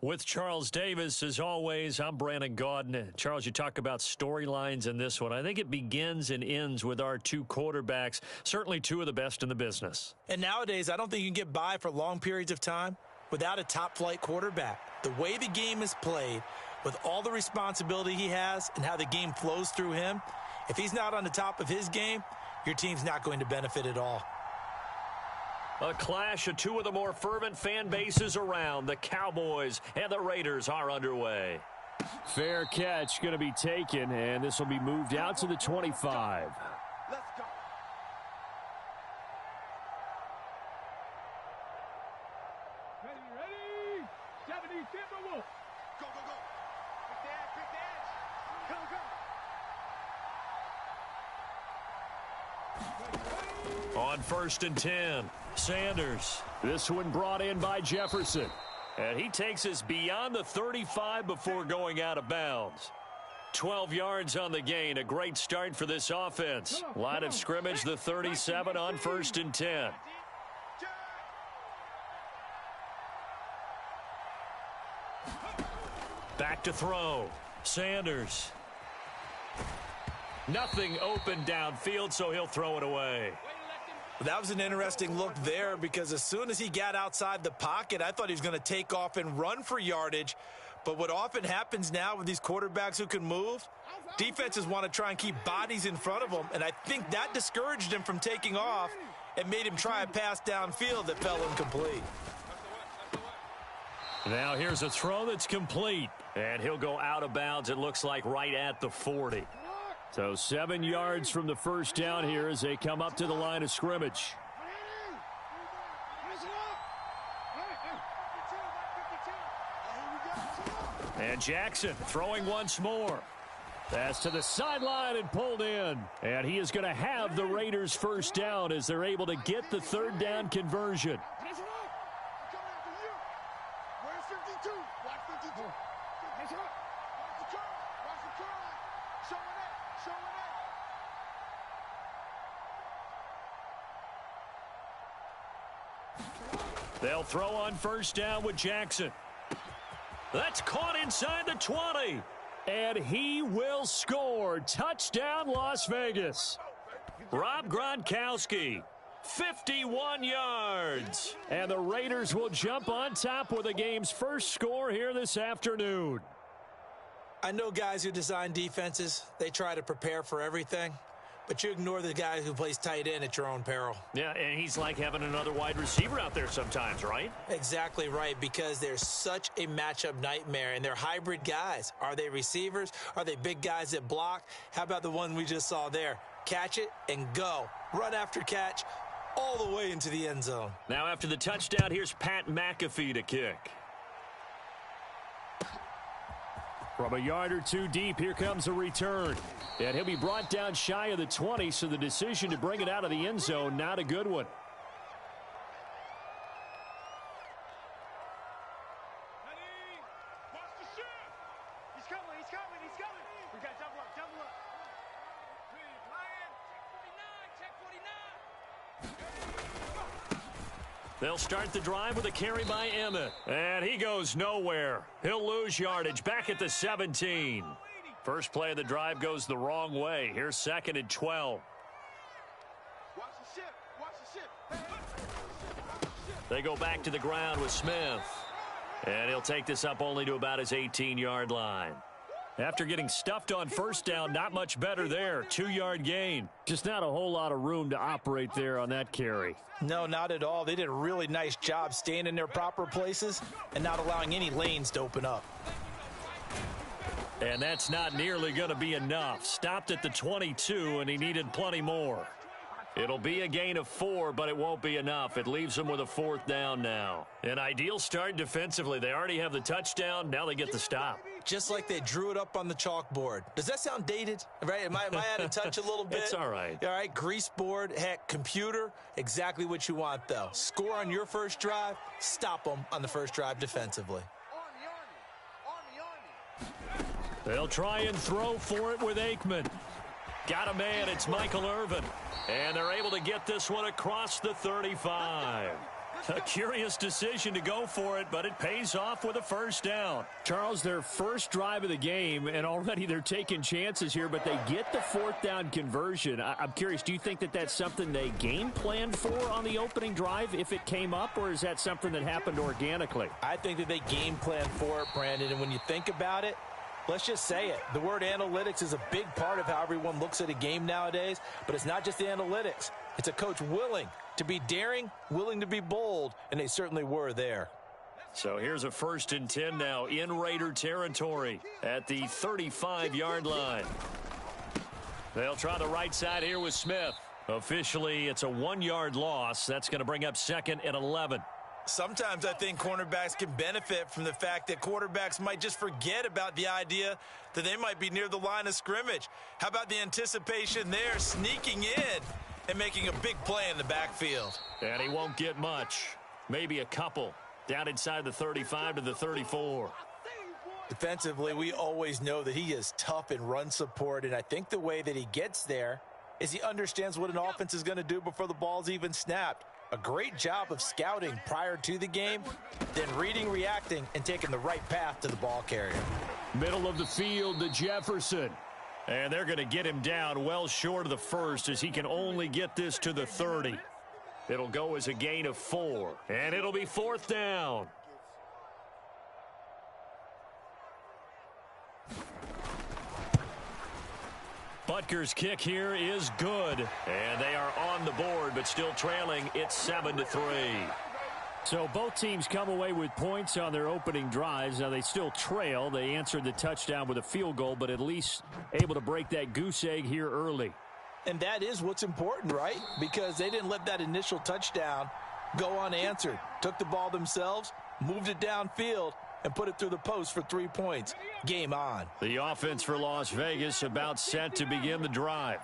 With Charles Davis, as always, I'm Brandon Gaudin. Charles, you talk about storylines in this one. I think it begins and ends with our two quarterbacks, certainly two of the best in the business. And nowadays, I don't think you can get by for long periods of time without a top-flight quarterback. The way the game is played, with all the responsibility he has and how the game flows through him, if he's not on the top of his game, your team's not going to benefit at all. A clash of two of the more fervent fan bases around. The Cowboys and the Raiders are underway. Fair catch going to be taken, and this will be moved out to the 25. Let's go. Ready. 70, Timberwolves. Go. Quick dash. Go. On 1st and 10, Sanders. This one brought in by Jefferson. And he takes us beyond the 35 before going out of bounds. 12 yards on the gain. A great start for this offense. Line of scrimmage, the 37 on 1st and 10. Back to throw. Sanders. Nothing open downfield, so he'll throw it away. That was an interesting look there because as soon as he got outside the pocket, I thought he was going to take off and run for yardage. But what often happens now with these quarterbacks who can move, defenses want to try and keep bodies in front of them, and I think that discouraged him from taking off and made him try a pass downfield that fell incomplete. Now here's a throw that's complete, and he'll go out of bounds, it looks like, right at the 40. So 7 yards from the first down here as they come up to the line of scrimmage. And Jackson throwing once more. Pass to the sideline and pulled in. And he is going to have the Raiders first down as they're able to get the third down conversion. They'll throw on first down with Jackson. That's caught inside the 20. And he will score. Touchdown, Las Vegas. Rob Gronkowski, 51 yards. And the Raiders will jump on top with the game's first score here this afternoon. I know guys who design defenses, they try to prepare for everything. But you ignore the guy who plays tight end at your own peril. Yeah, and he's like having another wide receiver out there sometimes, right? Exactly right, because they're such a matchup nightmare, and they're hybrid guys. Are they receivers? Are they big guys that block? How about the one we just saw there? Catch it and go. Run after catch all the way into the end zone. Now after the touchdown, here's Pat McAfee to kick. From a yard or two deep, here comes a return. And he'll be brought down shy of the 20, so the decision to bring it out of the end zone, not a good one. He's coming. We got double up. Check 49. They'll start the drive with a carry by Emmett. And he goes nowhere. He'll lose yardage back at the 17. First play of the drive goes the wrong way. Here's 2nd and 12. Watch the ship. They go back to the ground with Smith. And he'll take this up only to about his 18-yard line. After getting stuffed on first down, not much better there. 2-yard gain. Just not a whole lot of room to operate there on that carry. No, not at all. They did a really nice job staying in their proper places and not allowing any lanes to open up. And that's not nearly going to be enough. Stopped at the 22, and he needed plenty more. It'll be a gain of 4, but it won't be enough. It leaves them with a 4th down now. An ideal start defensively. They already have the touchdown. Now they get the stop. Just like they drew it up on the chalkboard. Does that sound dated? Right? Am I out of touch a little bit? It's all right. All right, grease board, heck, computer, exactly what you want, though. Score on your first drive, stop them on the first drive defensively. They'll try and throw for it with Aikman. Got a man. It's Michael Irvin. And they're able to get this one across the 35. A curious decision to go for it, but it pays off with a first down. Charles, their first drive of the game, and already they're taking chances here, but they get the fourth down conversion. I'm curious, do you think that that's something they game planned for on the opening drive if it came up, or is that something that happened organically? I think that they game planned for it, Brandon, and when you think about it, let's just say it. The word analytics is a big part of how everyone looks at a game nowadays, but it's not just the analytics. It's a coach willing to be daring, willing to be bold, and they certainly were there. So here's a 1st and 10 now in Raider territory at the 35-yard line. They'll try the right side here with Smith. Officially, it's a 1-yard loss. That's going to bring up 2nd and 11. Sometimes I think cornerbacks can benefit from the fact that quarterbacks might just forget about the idea that they might be near the line of scrimmage. How about the anticipation there, sneaking in and making a big play in the backfield? And he won't get much. Maybe a couple. Down inside the 35 to the 34. Defensively, we always know that he is tough in run support, and I think the way that he gets there is he understands what an offense is going to do before the ball's even snapped. A great job of scouting prior to the game, then reading, reacting, and taking the right path to the ball carrier. Middle of the field to Jefferson. And they're going to get him down well short of the first as he can only get this to the 30. It'll go as a gain of 4, and it'll be 4th down. Butker's kick here is good, and they are on the board, but still trailing. It's 7-3. So both teams come away with points on their opening drives. Now they still trail. They answered the touchdown with a field goal, but at least able to break that goose egg here early. And that is what's important, right? Because they didn't let that initial touchdown go unanswered. Took the ball themselves, moved it downfield, and put it through the post for 3 points. Game on. The offense for Las Vegas about set to begin the drive.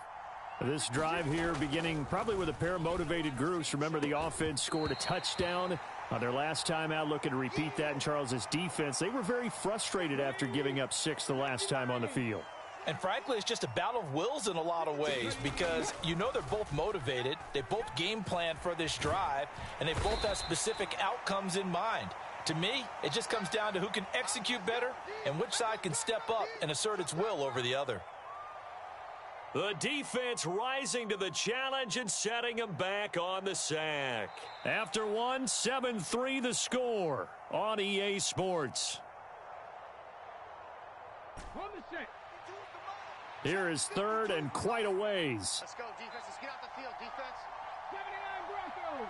This drive here beginning probably with a pair of motivated groups. Remember, the offense scored a touchdown on their last time out. Looking to repeat that in Charles's defense. They were very frustrated after giving up 6 the last time on the field. And frankly, it's just a battle of wills in a lot of ways because you know they're both motivated. They both game plan for this drive, and they both have specific outcomes in mind. To me, it just comes down to who can execute better and which side can step up and assert its will over the other. The defense rising to the challenge and setting them back on the sack. After one, 7-3 the score on EA Sports. Here is 3rd and quite a ways. Let's go, defense. Let's get out the field, defense. 79 Broncos.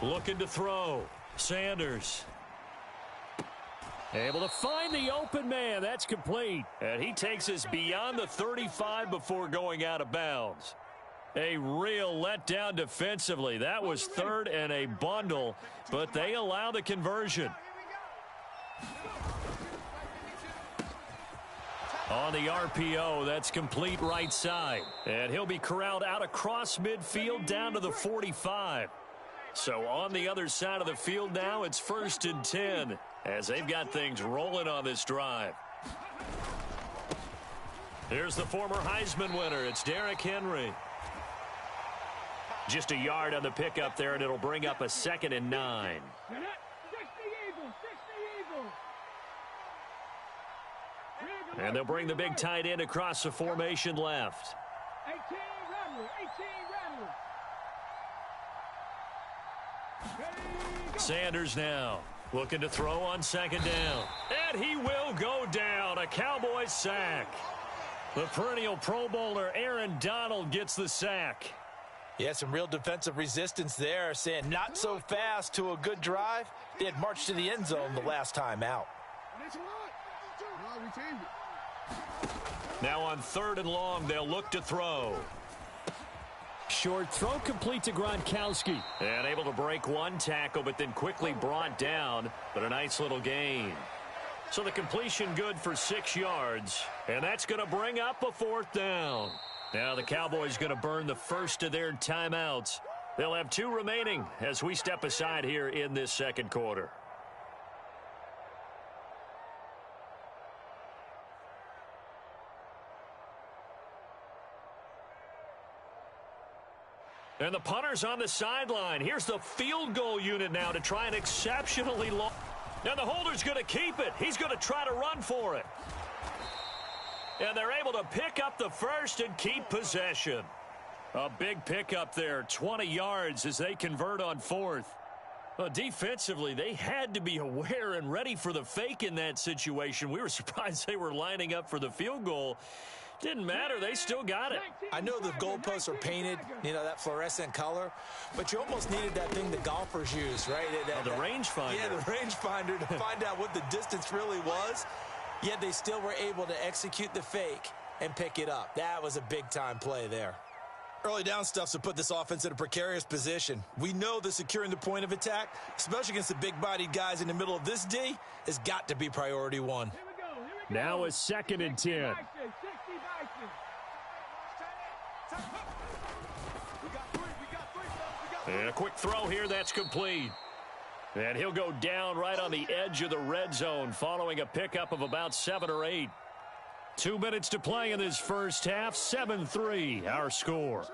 Looking to throw. Sanders. Able to find the open man. That's complete. And he takes us beyond the 35 before going out of bounds. A real letdown defensively. That was 3rd and a bundle, but they allow the conversion. On the RPO, that's complete right side. And he'll be corralled out across midfield down to the 45. So on the other side of the field now, it's 1st and 10 as they've got things rolling on this drive. Here's the former Heisman winner. It's Derrick Henry. Just a yard on the pickup there, and it'll bring up a 2nd and 9. And they'll bring the big tight end across the formation left. 18 Rattler. Sanders now looking to throw on 2nd down. And he will go down. A Cowboys sack. The perennial Pro Bowler Aaron Donald gets the sack. Yeah, some real defensive resistance there, saying not so fast to a good drive. They had marched to the end zone the last time out. Now on 3rd and long, they'll look to throw. Short throw complete to Gronkowski. And able to break one tackle, but then quickly brought down. But a nice little gain. So the completion good for 6 yards. And that's going to bring up a 4th down. Now the Cowboys going to burn the first of their timeouts. They'll have 2 remaining as we step aside here in this 2nd quarter. And the punter's on the sideline. Here's the field goal unit now to try an exceptionally long. Now the holder's going to keep it. He's going to try to run for it. And they're able to pick up the first and keep possession. A big pickup there, 20 yards as they convert on fourth. Well, defensively, they had to be aware and ready for the fake in that situation. We were surprised they were lining up for the field goal. Didn't matter. They still got it. I know the goalposts are painted, that fluorescent color, but you almost needed that thing the golfers use, right? The rangefinder. Yeah, the rangefinder to find out what the distance really was. Yet they still were able to execute the fake and pick it up. That was a big-time play there. Early down stuff's to put this offense in a precarious position. We know that securing the point of attack, especially against the big-bodied guys in the middle of this D, has got to be priority one. Now a 2nd and 10. And a quick throw here, that's complete. And he'll go down right on the edge of the red zone following a pickup of about 7 or 8. 2 minutes to play in this first half, 7-3 our score.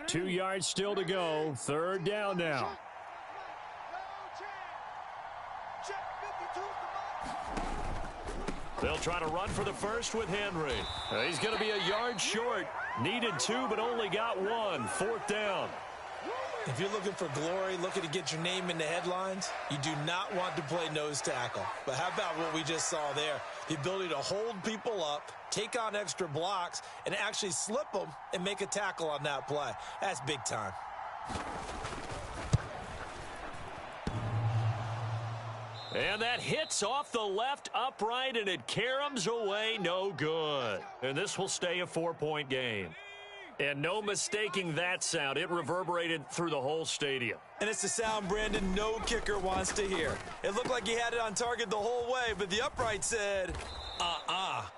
Two yards still to go. 3rd down now. They'll try to run for the first with Henry. He's going to be a yard short. Needed 2, but only got 1. 4th down. If you're looking for glory, looking to get your name in the headlines, you do not want to play nose tackle. But how about what we just saw there? The ability to hold people up, take on extra blocks, and actually slip them and make a tackle on that play. That's big time. And that hits off the left upright, and it caroms away, no good. And this will stay a 4-point game. And no mistaking that sound. It reverberated through the whole stadium. And it's the sound Brandon no kicker wants to hear. It looked like he had it on target the whole way, but the upright said,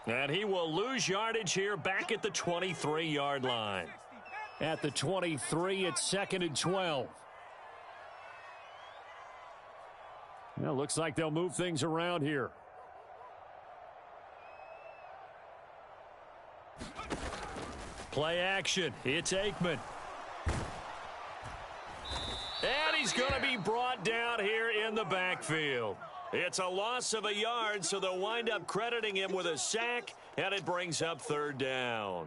And he will lose yardage here back at the 23-yard line. At the 23, it's 2nd and 12. Well, looks like they'll move things around here. Play action. It's Aikman. And he's going to be brought down here in the backfield. It's a loss of a yard, so they'll wind up crediting him with a sack, and it brings up 3rd down.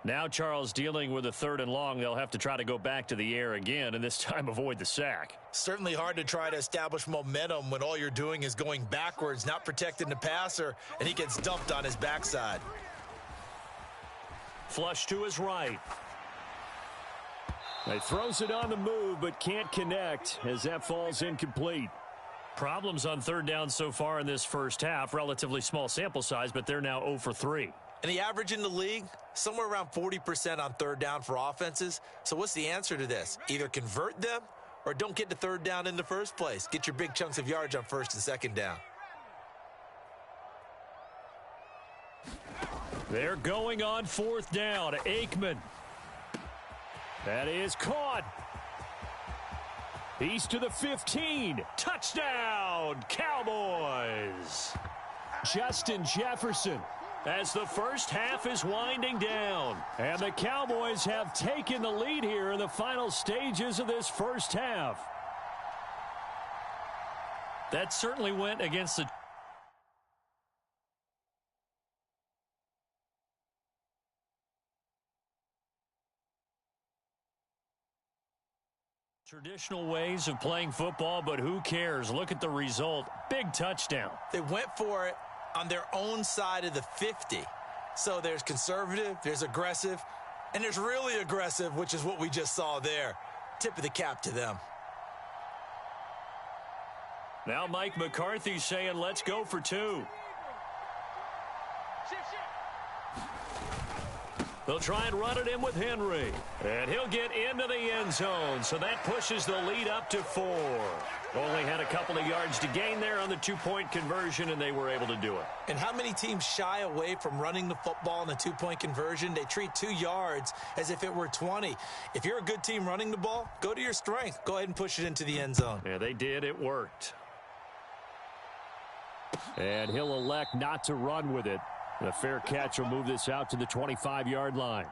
Now, Charles, dealing with a 3rd and long, they'll have to try to go back to the air again, and this time avoid the sack. Certainly hard to try to establish momentum when all you're doing is going backwards, not protecting the passer, and he gets dumped on his backside. Flush to his right. He throws it on the move, but can't connect as that falls incomplete. Problems on 3rd down so far in this first half. Relatively small sample size, but they're now 0 for 3. And the average in the league, somewhere around 40% on 3rd down for offenses. So what's the answer to this? Either convert them or don't get to 3rd down in the first place. Get your big chunks of yards on 1st and 2nd down. They're going on 4th down. Aikman. That is caught. He's to the 15. Touchdown, Cowboys. Justin Jefferson. As the first half is winding down. And the Cowboys have taken the lead here in the final stages of this first half. That certainly went against the traditional ways of playing football, but who cares? Look at the result. Big touchdown. They went for it on their own side of the 50. So there's conservative, there's aggressive, and there's really aggressive, which is what we just saw there. Tip of the cap to them. Now Mike McCarthy saying, let's go for 2. They'll try and run it in with Henry. And he'll get into the end zone. So that pushes the lead up to 4. Only had a couple of yards to gain there on the 2-point conversion, and they were able to do it. And how many teams shy away from running the football in a 2-point conversion? They treat 2 yards as if it were 20. If you're a good team running the ball, go to your strength. Go ahead and push it into the end zone. Yeah, they did. It worked. And he'll elect not to run with it. The fair catch will move this out to the 25-yard line.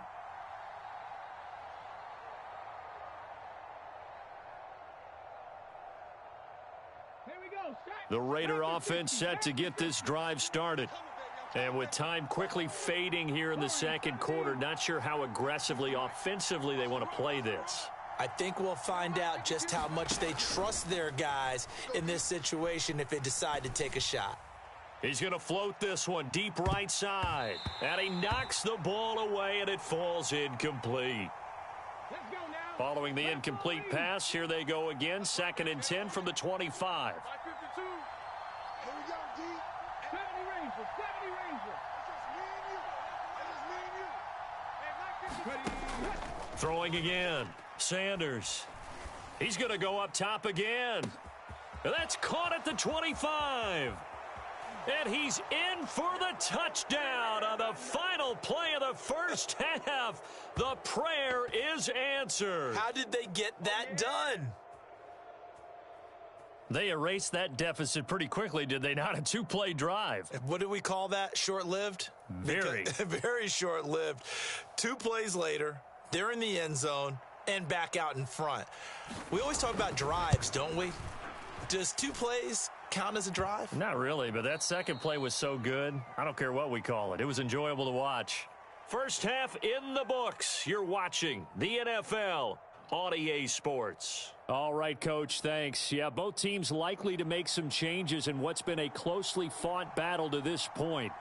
The Raider offense set to get this drive started. And with time quickly fading here in the second quarter, not sure how aggressively, offensively they want to play this. I think we'll find out just how much they trust their guys in this situation if they decide to take a shot. He's going to float this one deep right side. And he knocks the ball away, and it falls incomplete. Following the incomplete pass, here they go again. 2nd and 10 from the 25. Throwing again. Sanders. He's going to go up top again. That's caught at the 25. And he's in for the touchdown on the final play of the first half. The prayer is answered. How did they get that done? They erased that deficit pretty quickly, did they not? A 2-play drive. What do we call that? Short-lived? Very. Very short-lived. 2 plays later, they're in the end zone and back out in front. We always talk about drives, don't we? Does 2 plays count as a drive? Not really, but that second play was so good. I don't care what we call it. It was enjoyable to watch. First half in the books. You're watching the NFL on EA Sports. All right, Coach, thanks. Yeah, both teams likely to make some changes in what's been a closely fought battle to this point.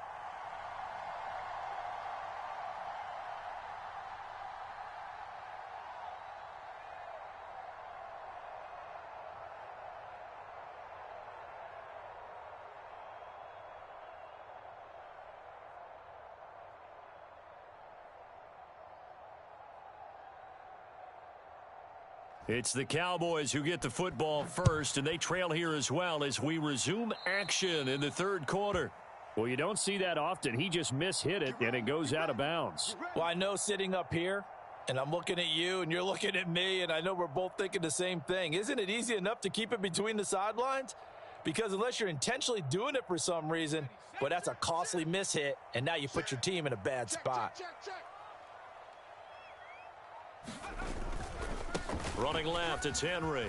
It's the Cowboys who get the football first, and they trail here as well as we resume action in the third quarter. Well, you don't see that often. He just mishit it, and it goes out of bounds. Well, I know sitting up here, and I'm looking at you, and you're looking at me, and I know we're both thinking the same thing. Isn't it easy enough to keep it between the sidelines? Because unless you're intentionally doing it for some reason, well, that's a costly mishit, and now you put your team in a bad spot. Running left, it's Henry.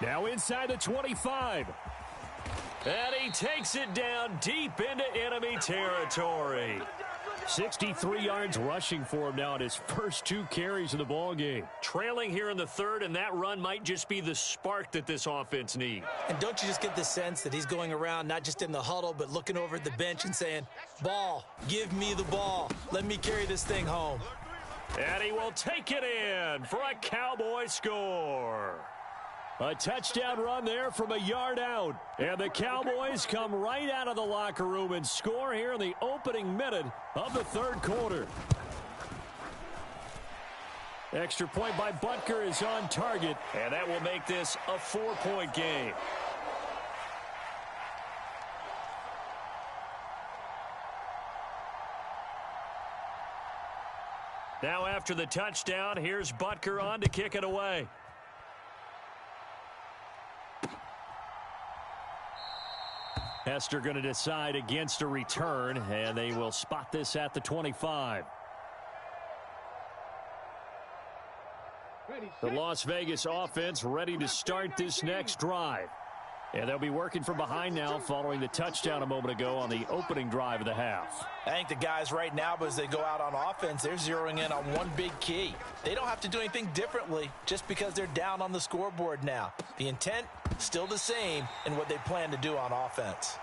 Now inside the 25. And he takes it down deep into enemy territory. 63 yards rushing for him now in his first 2 carries of the ball game. Trailing here in the third, and that run might just be the spark that this offense needs. And don't you just get the sense that he's going around not just in the huddle, but looking over at the bench and saying, ball, give me the ball. Let me carry this thing home. And he will take it in for a Cowboy score. A touchdown run there from a yard out. And the Cowboys come right out of the locker room and score here in the opening minute of the third quarter. Extra point by Butker is on target. And that will make this a 4-point game. Now after the touchdown, here's Butker on to kick it away. Hester going to decide against a return, and they will spot this at the 25. The Las Vegas offense ready to start this next drive. And they'll be working from behind now following the touchdown a moment ago on the opening drive of the half. I think the guys right now, as they go out on offense, they're zeroing in on one big key. They don't have to do anything differently just because they're down on the scoreboard now. The intent, still the same in what they plan to do on offense.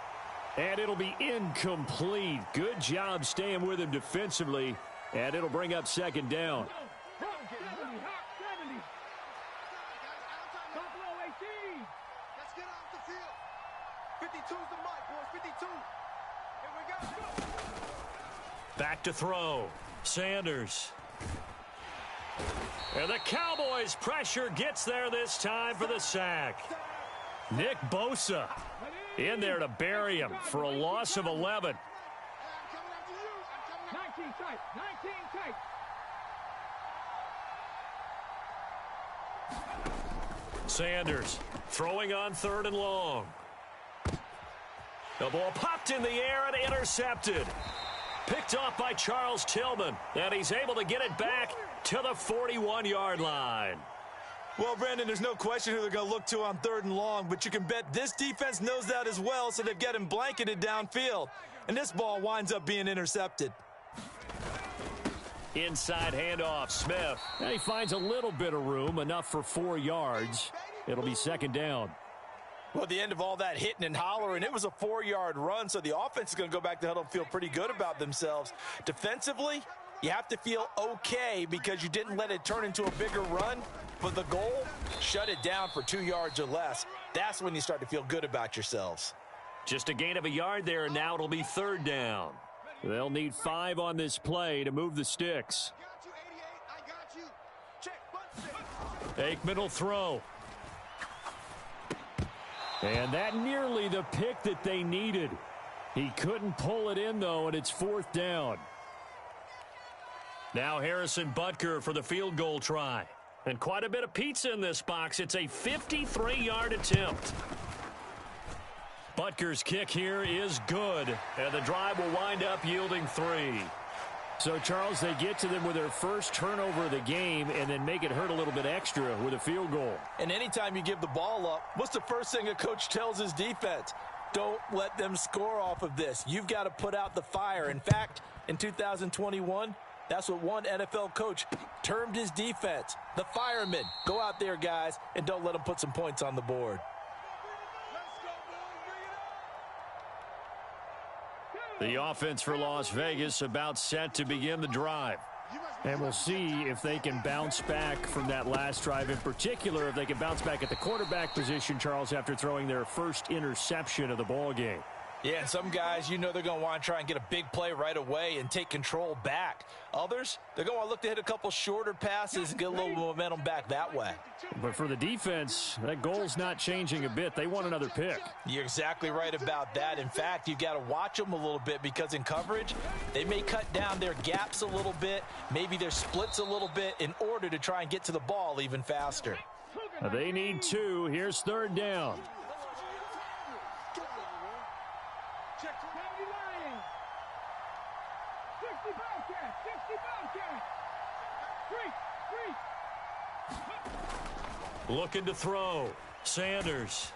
And it'll be incomplete. Good job staying with him defensively, and it'll bring up second down. Back to throw. Sanders. And the Cowboys' pressure gets there this time for the sack. Nick Bosa in there to bury him for a loss of 11. 19 tight. 19 tight. Sanders throwing on 3rd and long. The ball popped in the air and intercepted. Picked off by Charles Tillman, and he's able to get it back to the 41-yard line. Well, Brandon, there's no question who they're going to look to on 3rd and long, but you can bet this defense knows that as well, so they've got him blanketed downfield. And this ball winds up being intercepted. Inside handoff, Smith. And he finds a little bit of room, enough for 4 yards. It'll be 2nd down. Well, at the end of all that hitting and hollering, it was a 4-yard run, so the offense is going to go back to huddle and feel pretty good about themselves. Defensively, you have to feel okay because you didn't let it turn into a bigger run. But the goal, shut it down for 2 yards or less. That's when you start to feel good about yourselves. Just a gain of a yard there, and now it'll be 3rd down. They'll need 5 on this play to move the sticks. Aikman will throw. And that nearly the pick that they needed. He couldn't pull it in, though, and it's 4th down. Now Harrison Butker for the field goal try. And quite a bit of pizza in this box. It's a 53-yard attempt. Butker's kick here is good, and the drive will wind up yielding 3. So, Charles, they get to them with their first turnover of the game and then make it hurt a little bit extra with a field goal. And anytime you give the ball up, what's the first thing a coach tells his defense? Don't let them score off of this. You've got to put out the fire. In fact, in 2021, that's what one NFL coach termed his defense, the firemen. Go out there, guys, and don't let them put some points on the board. The offense for Las Vegas about set to begin the drive. And we'll see if they can bounce back from that last drive. In particular, if they can bounce back at the quarterback position, Charles, after throwing their first interception of the ball game. Yeah, and some guys, you know they're going to want to try and get a big play right away and take control back. Others, they're going to want to look to hit a couple shorter passes and get a little momentum back that way. But for the defense, that goal's not changing a bit. They want another pick. You're exactly right about that. In fact, you've got to watch them a little bit because in coverage, they may cut down their gaps a little bit, maybe their splits a little bit in order to try and get to the ball even faster. They need 2. Here's 3rd down. Looking to throw. Sanders.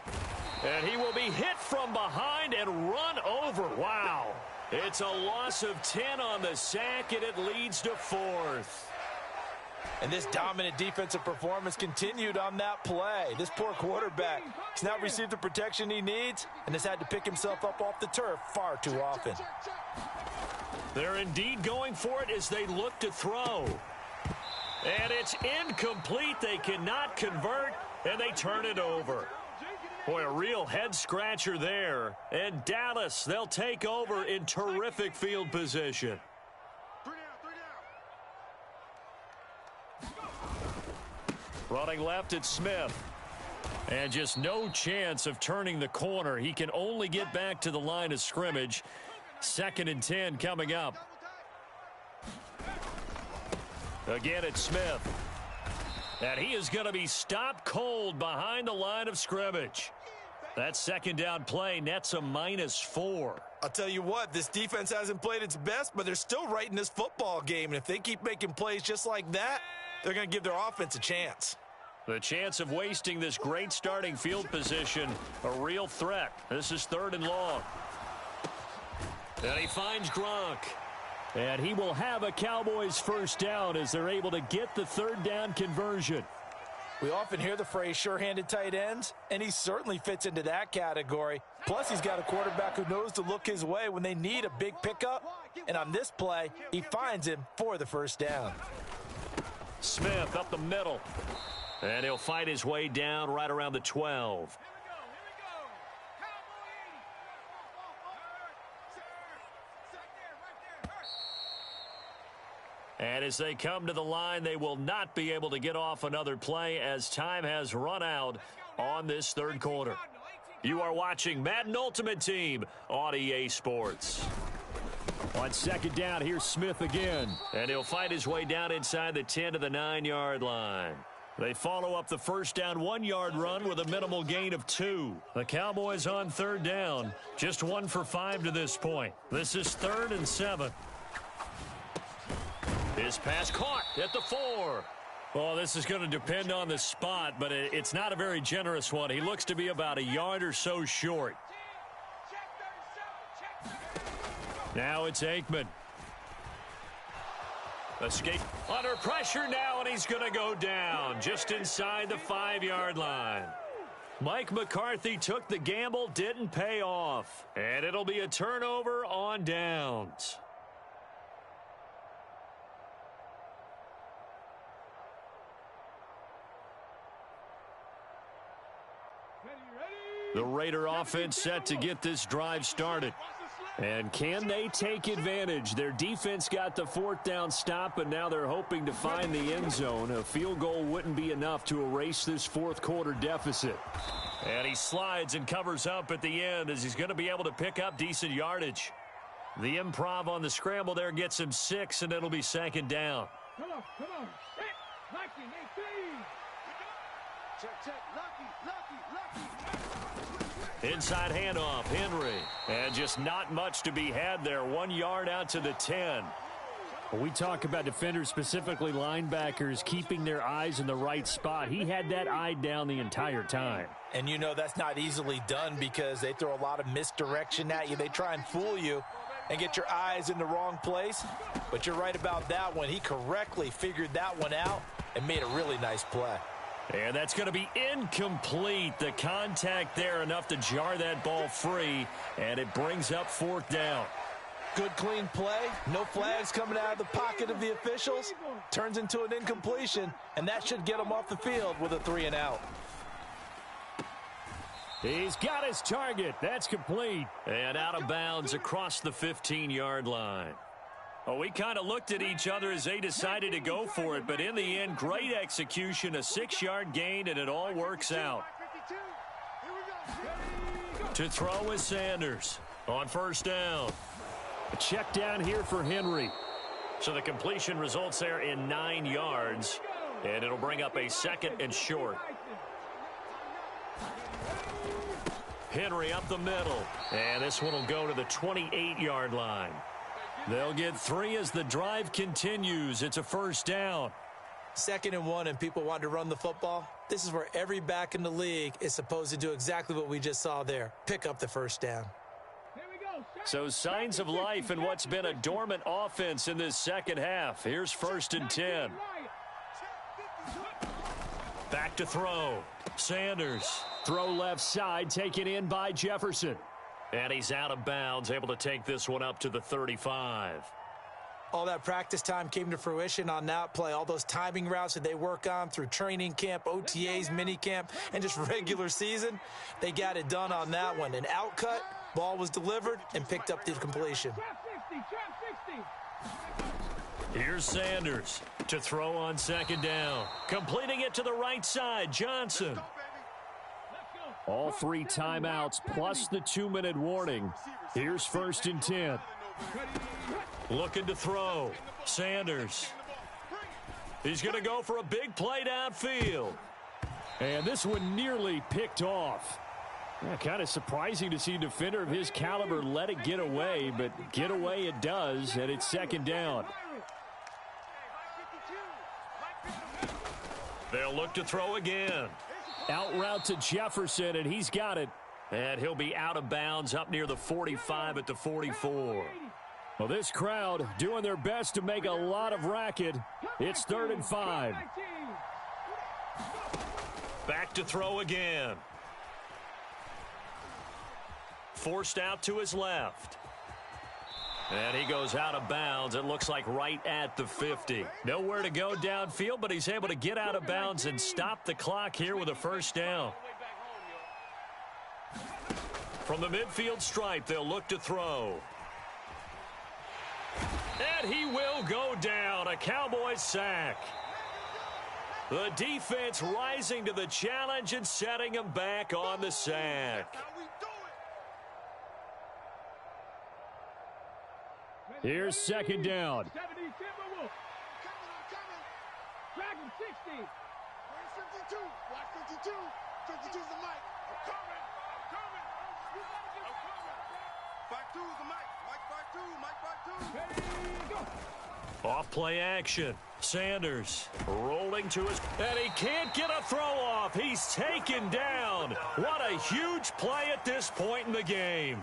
And he will be hit from behind and run over. Wow. It's a loss of 10 on the sack, and it leads to 4th. And this dominant defensive performance continued on that play. This poor quarterback has now received the protection he needs and has had to pick himself up off the turf far too often. They're indeed going for it as they look to throw. And it's incomplete. They cannot convert, and they turn it over. Boy, a real head-scratcher there. And Dallas, they'll take over in terrific field position. Running left, it's Smith. And just no chance of turning the corner. He can only get back to the line of scrimmage. 2nd and 10 coming up. Again, it's Smith. And he is going to be stopped cold behind the line of scrimmage. That 2nd down play nets a -4. I'll tell you what, this defense hasn't played its best, but they're still right in this football game. And if they keep making plays just like that, they're going to give their offense a chance. The chance of wasting this great starting field position, a real threat. This is 3rd and long. And he finds Gronk. And he will have a Cowboys first down as they're able to get the 3rd down conversion. We often hear the phrase sure-handed tight ends, and he certainly fits into that category. Plus, he's got a quarterback who knows to look his way when they need a big pickup. And on this play, he finds him for the first down. Smith up the middle. And he'll fight his way down right around the 12. And as they come to the line, they will not be able to get off another play as time has run out on this 3rd quarter. You are watching Madden Ultimate Team on EA Sports. On 2nd down, here's Smith again. And he'll fight his way down inside the 10 to the 9-yard line. They follow up the first down 1-yard run with a minimal gain of 2. The Cowboys on third down. Just 1 for 5 to this point. This is 3rd and 7. His pass caught at the 4. Well, this is going to depend on the spot, but it's not a very generous one. He looks to be about a yard or so short. Now it's Aikman. Escape under pressure now, and he's going to go down just inside the 5-yard line. Mike McCarthy took the gamble, didn't pay off, and it'll be a turnover on downs. The Raider offense set to get this drive started. And can they take advantage? Their defense got the 4th down stop, and now they're hoping to find the end zone. A field goal wouldn't be enough to erase this 4th quarter deficit. And he slides and covers up at the end as he's going to be able to pick up decent yardage. The improv on the scramble there gets him 6, and it'll be 2nd down. Come on. Lucky, 18. Check. Lucky. Inside handoff, Henry. And just not much to be had there. 1 yard out to the 10. When we talk about defenders, specifically linebackers, keeping their eyes in the right spot, he had that eye down the entire time. And you know that's not easily done because they throw a lot of misdirection at you. They try and fool you and get your eyes in the wrong place. But you're right about that one. He correctly figured that one out and made a really nice play. And that's going to be incomplete. The contact there enough to jar that ball free, and it brings up 4th down. Good clean play. No flags coming out of the pocket of the officials. Turns into an incompletion, and that should get him off the field with a 3-and-out. He's got his target. That's complete. And out of bounds across the 15-yard line. Well, we kind of looked at each other as they decided to go for it, but in the end, great execution, a 6-yard gain, and it all works out. To throw is Sanders on 1st down. A check down here for Henry. So the completion results there in 9 yards, and it'll bring up a 2nd and short. Henry up the middle, and this one will go to the 28-yard line. They'll get 3 as the drive continues. It's a 1st down. 2nd and 1, and people want to run the football. This is where every back in the league is supposed to do exactly what we just saw there. Pick up the 1st down. So signs of life in what's been a dormant offense in this 2nd half. Here's 1st and 10. Back to throw. Sanders. Throw left side, taken in by Jefferson. And he's out of bounds, able to take this one up to the 35. All that practice time came to fruition on that play. All those timing routes that they work on through training camp, OTAs, minicamp, and just regular season, they got it done on that one. An outcut, ball was delivered, and picked up the completion. Here's Sanders to throw on 2nd down. Completing it to the right side, Johnson. All 3 timeouts plus the 2-minute warning. Here's 1st and 10. Looking to throw. Sanders. He's going to go for a big play downfield. And this one nearly picked off. Yeah, kind of surprising to see a defender of his caliber let it get away, but get away it does, and it's 2nd down. They'll look to throw again. Out route to Jefferson, and he's got it. And he'll be out of bounds up near the 45 at the 44. Well, this crowd doing their best to make a lot of racket. It's 3rd and 5. Back to throw again. Forced out to his left. And he goes out of bounds. It looks like right at the 50. Nowhere to go downfield, but he's able to get out of bounds and stop the clock here with a 1st down. From the midfield stripe, they'll look to throw. And he will go down. A Cowboys sack. The defense rising to the challenge and setting him back on the sack. Here's 2nd down. Where's 52? Watch 52. 52's the mic. I'm coming. I'm coming. I'm coming. 52's the mic. Mike 52. Mike 52. Ready, go. Off play action. Sanders rolling to his, and he can't get a throw off. He's taken down. What a huge play at this point in the game.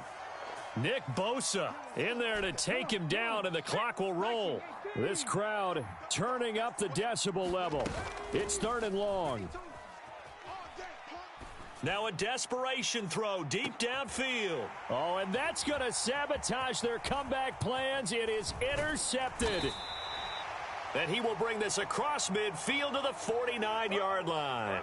Nick Bosa in there to take him down, and the clock will roll. This crowd turning up the decibel level. It's 3rd and long. Now a desperation throw deep downfield. Oh, and that's going to sabotage their comeback plans. It is intercepted. And he will bring this across midfield to the 49-yard line.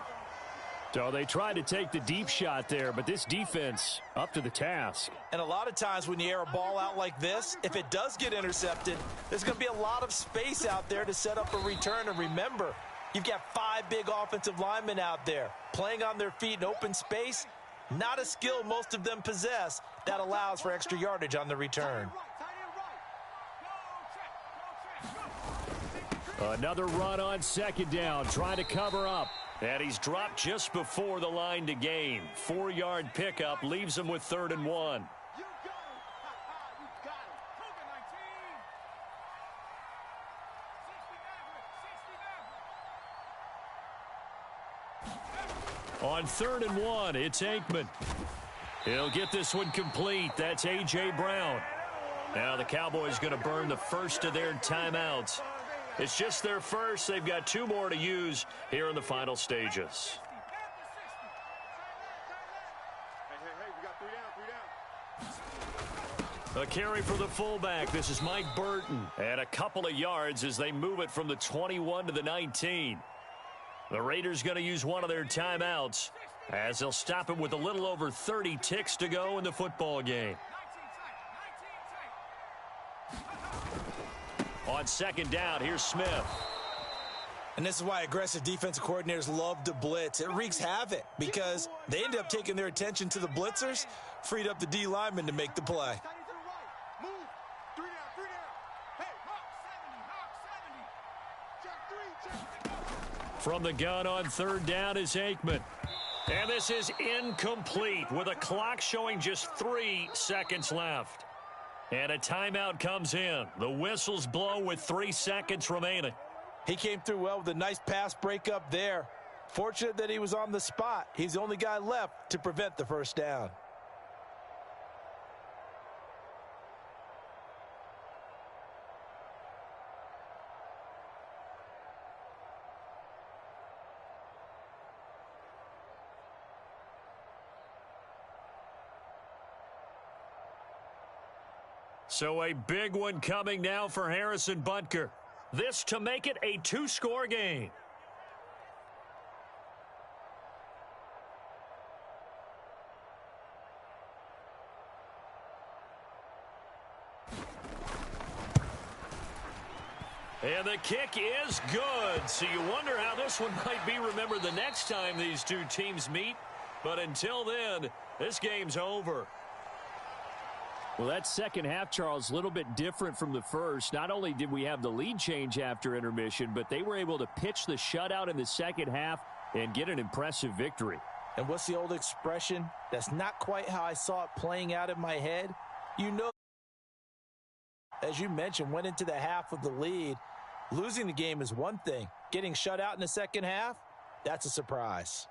So they tried to take the deep shot there, but this defense up to the task. And a lot of times when you air a ball out like this, if it does get intercepted, there's going to be a lot of space out there to set up a return. And remember, you've got 5 big offensive linemen out there playing on their feet in open space. Not a skill most of them possess that allows for extra yardage on the return. Another run on 2nd down, trying to cover up. And he's dropped just before the line to gain. 4-yard pickup leaves him with 3rd and 1. You got him. You got him. Cougar 19. 60 On 3rd and 1, it's Aikman. He'll get this one complete. That's A.J. Brown. Now the Cowboys going to burn the first of their timeouts. It's just their first. They've got 2 more to use here in the final stages. Hey, we got 3 down. A carry for the fullback. This is Mike Burton. And a couple of yards as they move it from the 21 to the 19. The Raiders going to use one of their timeouts as they'll stop it with a little over 30 ticks to go in the football game. On 2nd down, here's Smith. And this is why aggressive defensive coordinators love to blitz. It wreaks havoc because they end up taking their attention to the blitzers, freed up the D lineman to make the play. Move. 3 down. Hey, Hawk 70. Check 3. From the gun on 3rd down is Aikman. And this is incomplete with a clock showing just 3 seconds left. And a timeout comes in. The whistles blow with 3 seconds remaining. He came through well with a nice pass breakup there. Fortunate that he was on the spot. He's the only guy left to prevent the first down. So a big one coming now for Harrison Butker. This to make it a 2-score game. And the kick is good. So you wonder how this one might be remembered the next time these 2 teams meet. But until then, this game's over. Well, that second half, Charles, a little bit different from the first. Not only did we have the lead change after intermission, but they were able to pitch the shutout in the second half and get an impressive victory. And what's the old expression? That's not quite how I saw it playing out in my head. You know, as you mentioned, went into the half with the lead. Losing the game is one thing. Getting shut out in the second half, that's a surprise.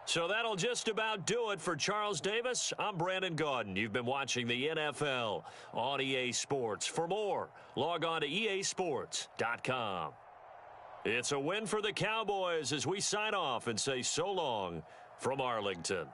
So that'll just about do it for Charles Davis. I'm Brandon Gaudin. You've been watching the NFL on EA Sports. For more, log on to easports.com. It's a win for the Cowboys as we sign off and say so long from Arlington.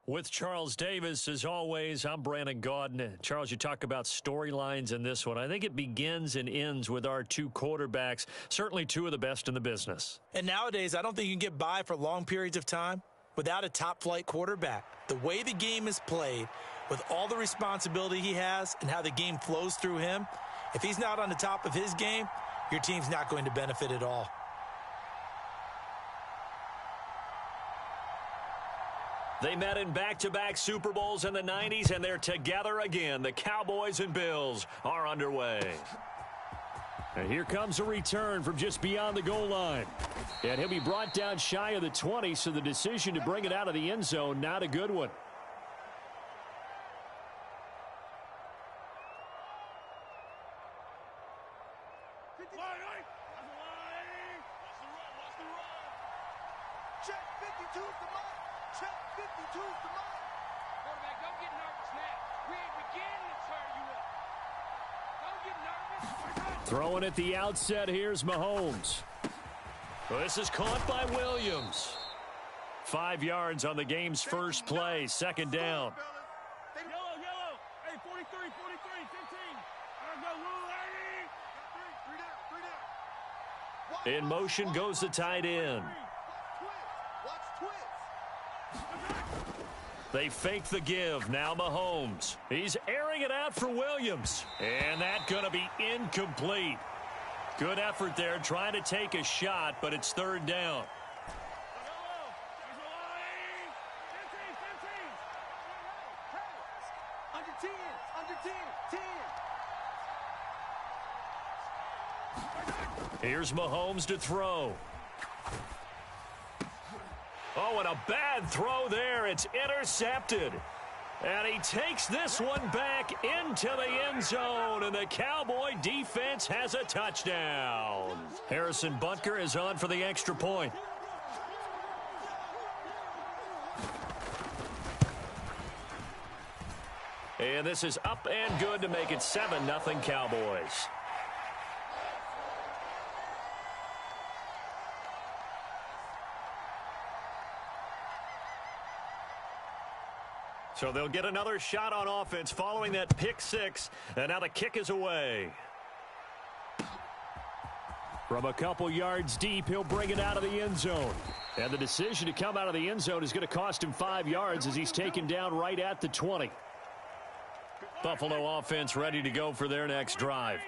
With Charles Davis, as always, I'm Brandon Gaudin. Charles, you talk about storylines in this one. I think it begins and ends with our two quarterbacks, certainly two of the best in the business. And nowadays, I don't think you can get by for long periods of time without a top-flight quarterback. The way the game is played, with all the responsibility he has and how the game flows through him, if he's not on the top of his game, your team's not going to benefit at all. They met in back-to-back Super Bowls in the 90s, and they're together again. The Cowboys and Bills are underway. And here comes a return from just beyond the goal line. And he'll be brought down shy of the 20, so the decision to bring it out of the end zone, not a good one. Check 52's the mark. Check 52's the mark. Quarterback, don't get nervous now. We ain't beginning to turn you up. Don't get nervous. Throwing at the outset, here's Mahomes. Well, this is caught by Williams. 5 yards on the game's first play, second down. Yellow. Hey, 43, 15. I go, lady. Three down. In motion goes the tight end. Watch twist. They fake the give. Now Mahomes. He's airing it out for Williams. And that's going to be incomplete. Good effort there trying to take a shot, but it's third down. Under 10. Here's Mahomes to throw. Oh, and a bad throw there. It's intercepted. And he takes this one back into the end zone, and the Cowboy defense has a touchdown. Harrison Butker is on for the extra point. And this is up and good to make it 7-0 Cowboys. So they'll get another shot on offense following that pick six, and now the kick is away. From a couple yards deep, he'll bring it out of the end zone. And the decision to come out of the end zone is going to cost him 5 yards as he's taken down right at the 20. Buffalo offense ready to go for their next drive.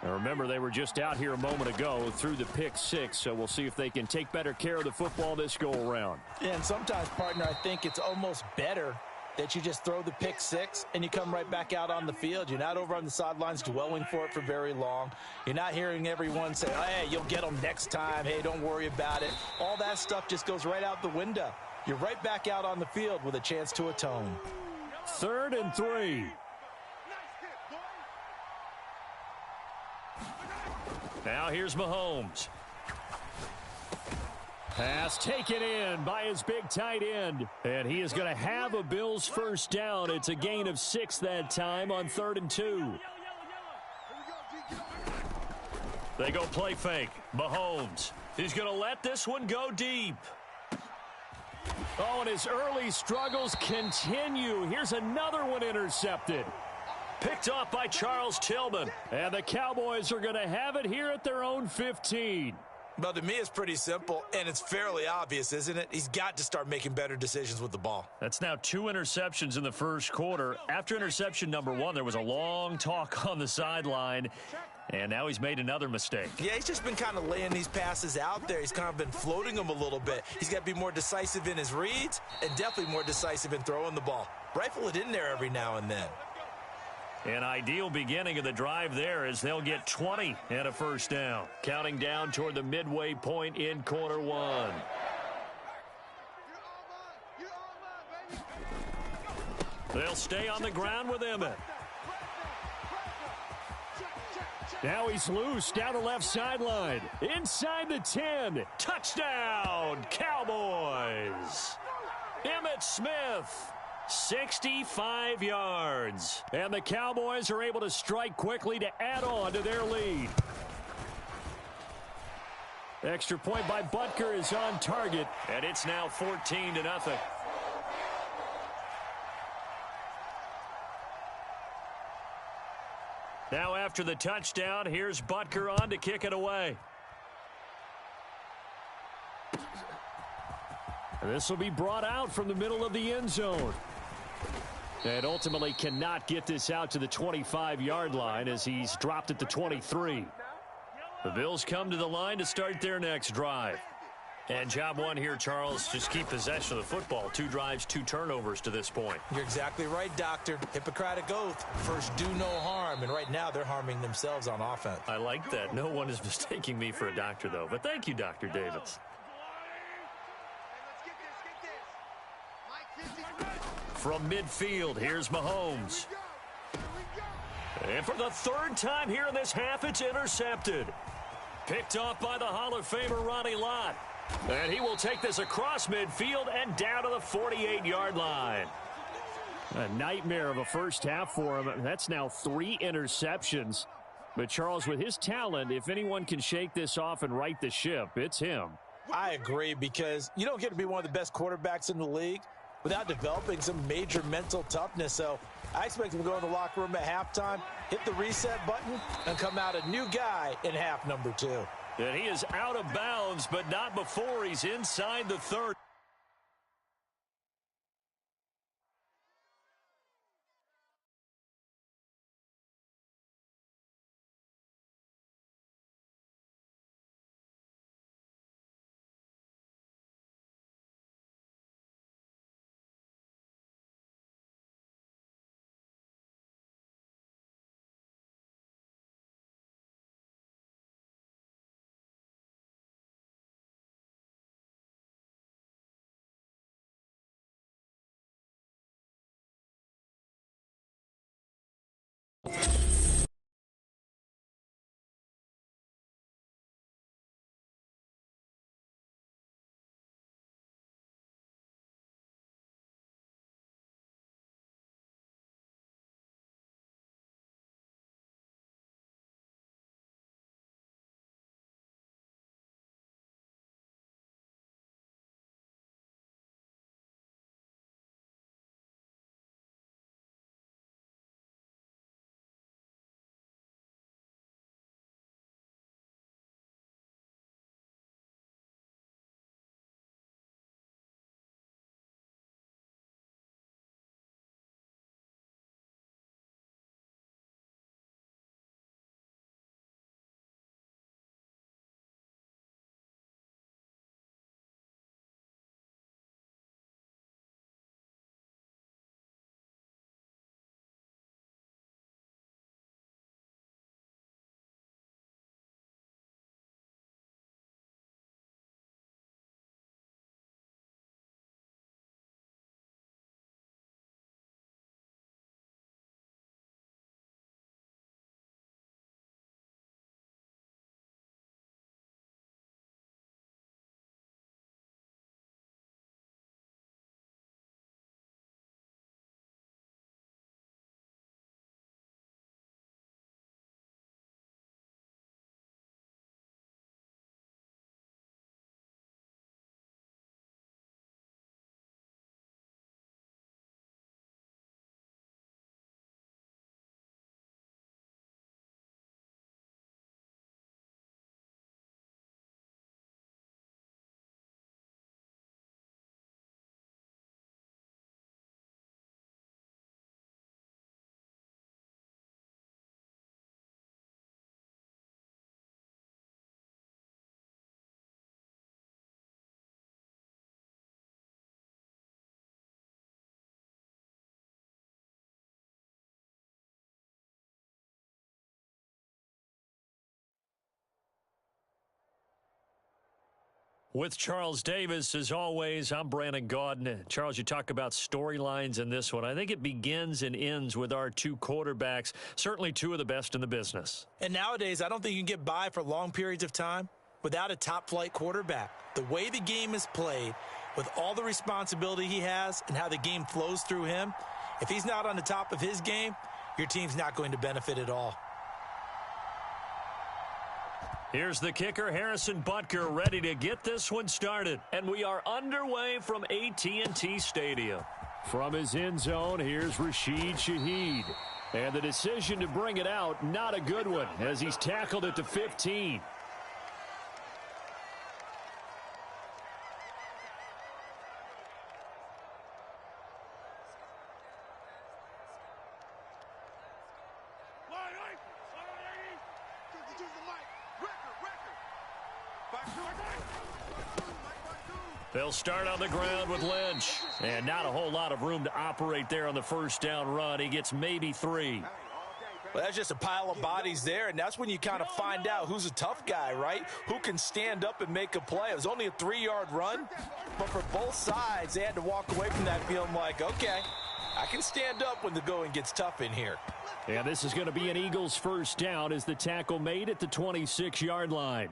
Now remember, they were just out here a moment ago through the pick six, so we'll see if they can take better care of the football this go-around. Yeah, and sometimes, partner, I think it's almost better that you just throw the pick six and you come right back out on the field. You're not over on the sidelines dwelling for it for very long. You're not hearing everyone say, hey, you'll get them next time. Hey, don't worry about it. All that stuff just goes right out the window. You're right back out on the field with a chance to atone. 3rd and 3. Now here's Mahomes. Pass taken in by his big tight end. And he is going to have a Bills first down. It's a gain of 6 that time on 3rd and 2. They go play fake. Mahomes. He's going to let this one go deep. Oh, and his early struggles continue. Here's another one intercepted. Picked off by Charles Tillman. And the Cowboys are going to have it here at their own 15. Well, to me, it's pretty simple, and it's fairly obvious, isn't it? He's got to start making better decisions with the ball. That's now 2 interceptions in the first quarter. After interception number 1, there was a long talk on the sideline, and now he's made another mistake. Yeah, he's just been kind of laying these passes out there. He's kind of been floating them a little bit. He's got to be more decisive in his reads and definitely more decisive in throwing the ball. Rifle it in there every now and then. An ideal beginning of the drive there as they'll get 20 and a first down. Counting down toward the midway point in quarter 1. They'll stay on the ground with Emmett. Now he's loose down the left sideline. Inside the 10. Touchdown, Cowboys. Emmitt Smith. 65 yards. And the Cowboys are able to strike quickly to add on to their lead. Extra point by Butker is on target. And it's now 14-0. Now after the touchdown, here's Butker on to kick it away. This will be brought out from the middle of the end zone. And ultimately cannot get this out to the 25-yard line as he's dropped at the 23. The Bills come to the line to start their next drive. And job one here, Charles, just keep possession of the football. 2 drives, 2 turnovers to this point. You're exactly right, Doctor. Hippocratic oath. First, do no harm. And right now, they're harming themselves on offense. I like that. No one is mistaking me for a doctor, though. But thank you, Dr. Davis. From midfield, here's Mahomes. And for the 3rd time here in this half, it's intercepted. Picked off by the Hall of Famer Ronnie Lott. And he will take this across midfield and down to the 48-yard line. A nightmare of a first half for him. That's now 3 interceptions. But Charles, with his talent, if anyone can shake this off and right the ship, it's him. I agree, because you don't get to be one of the best quarterbacks in the league without developing some major mental toughness. So I expect him to go in the locker room at halftime, hit the reset button, and come out a new guy in half number 2. And he is out of bounds, but not before he's inside the 30. With Charles Davis, as always, I'm Brandon Gaudin. Charles, you talk about storylines in this one. I think it begins and ends with our 2 quarterbacks, certainly 2 of the best in the business. And nowadays, I don't think you can get by for long periods of time without a top-flight quarterback. The way the game is played, with all the responsibility he has and how the game flows through him, if he's not on the top of his game, your team's not going to benefit at all. Here's the kicker, Harrison Butker, ready to get this one started. And we are underway from AT&T Stadium. From his end zone, here's Rashid Shaheed. And the decision to bring it out, not a good one, as he's tackled at the 15. They'll start on the ground with Lynch. And not a whole lot of room to operate there on the first down run. He gets maybe 3. Well, that's just a pile of bodies there, and that's when you kind of find out who's a tough guy, right? Who can stand up and make a play. It was only a 3-yard run, but for both sides, they had to walk away from that feeling like, okay, I can stand up when the going gets tough in here. And this is going to be an Eagles first down as the tackle made at the 26-yard line.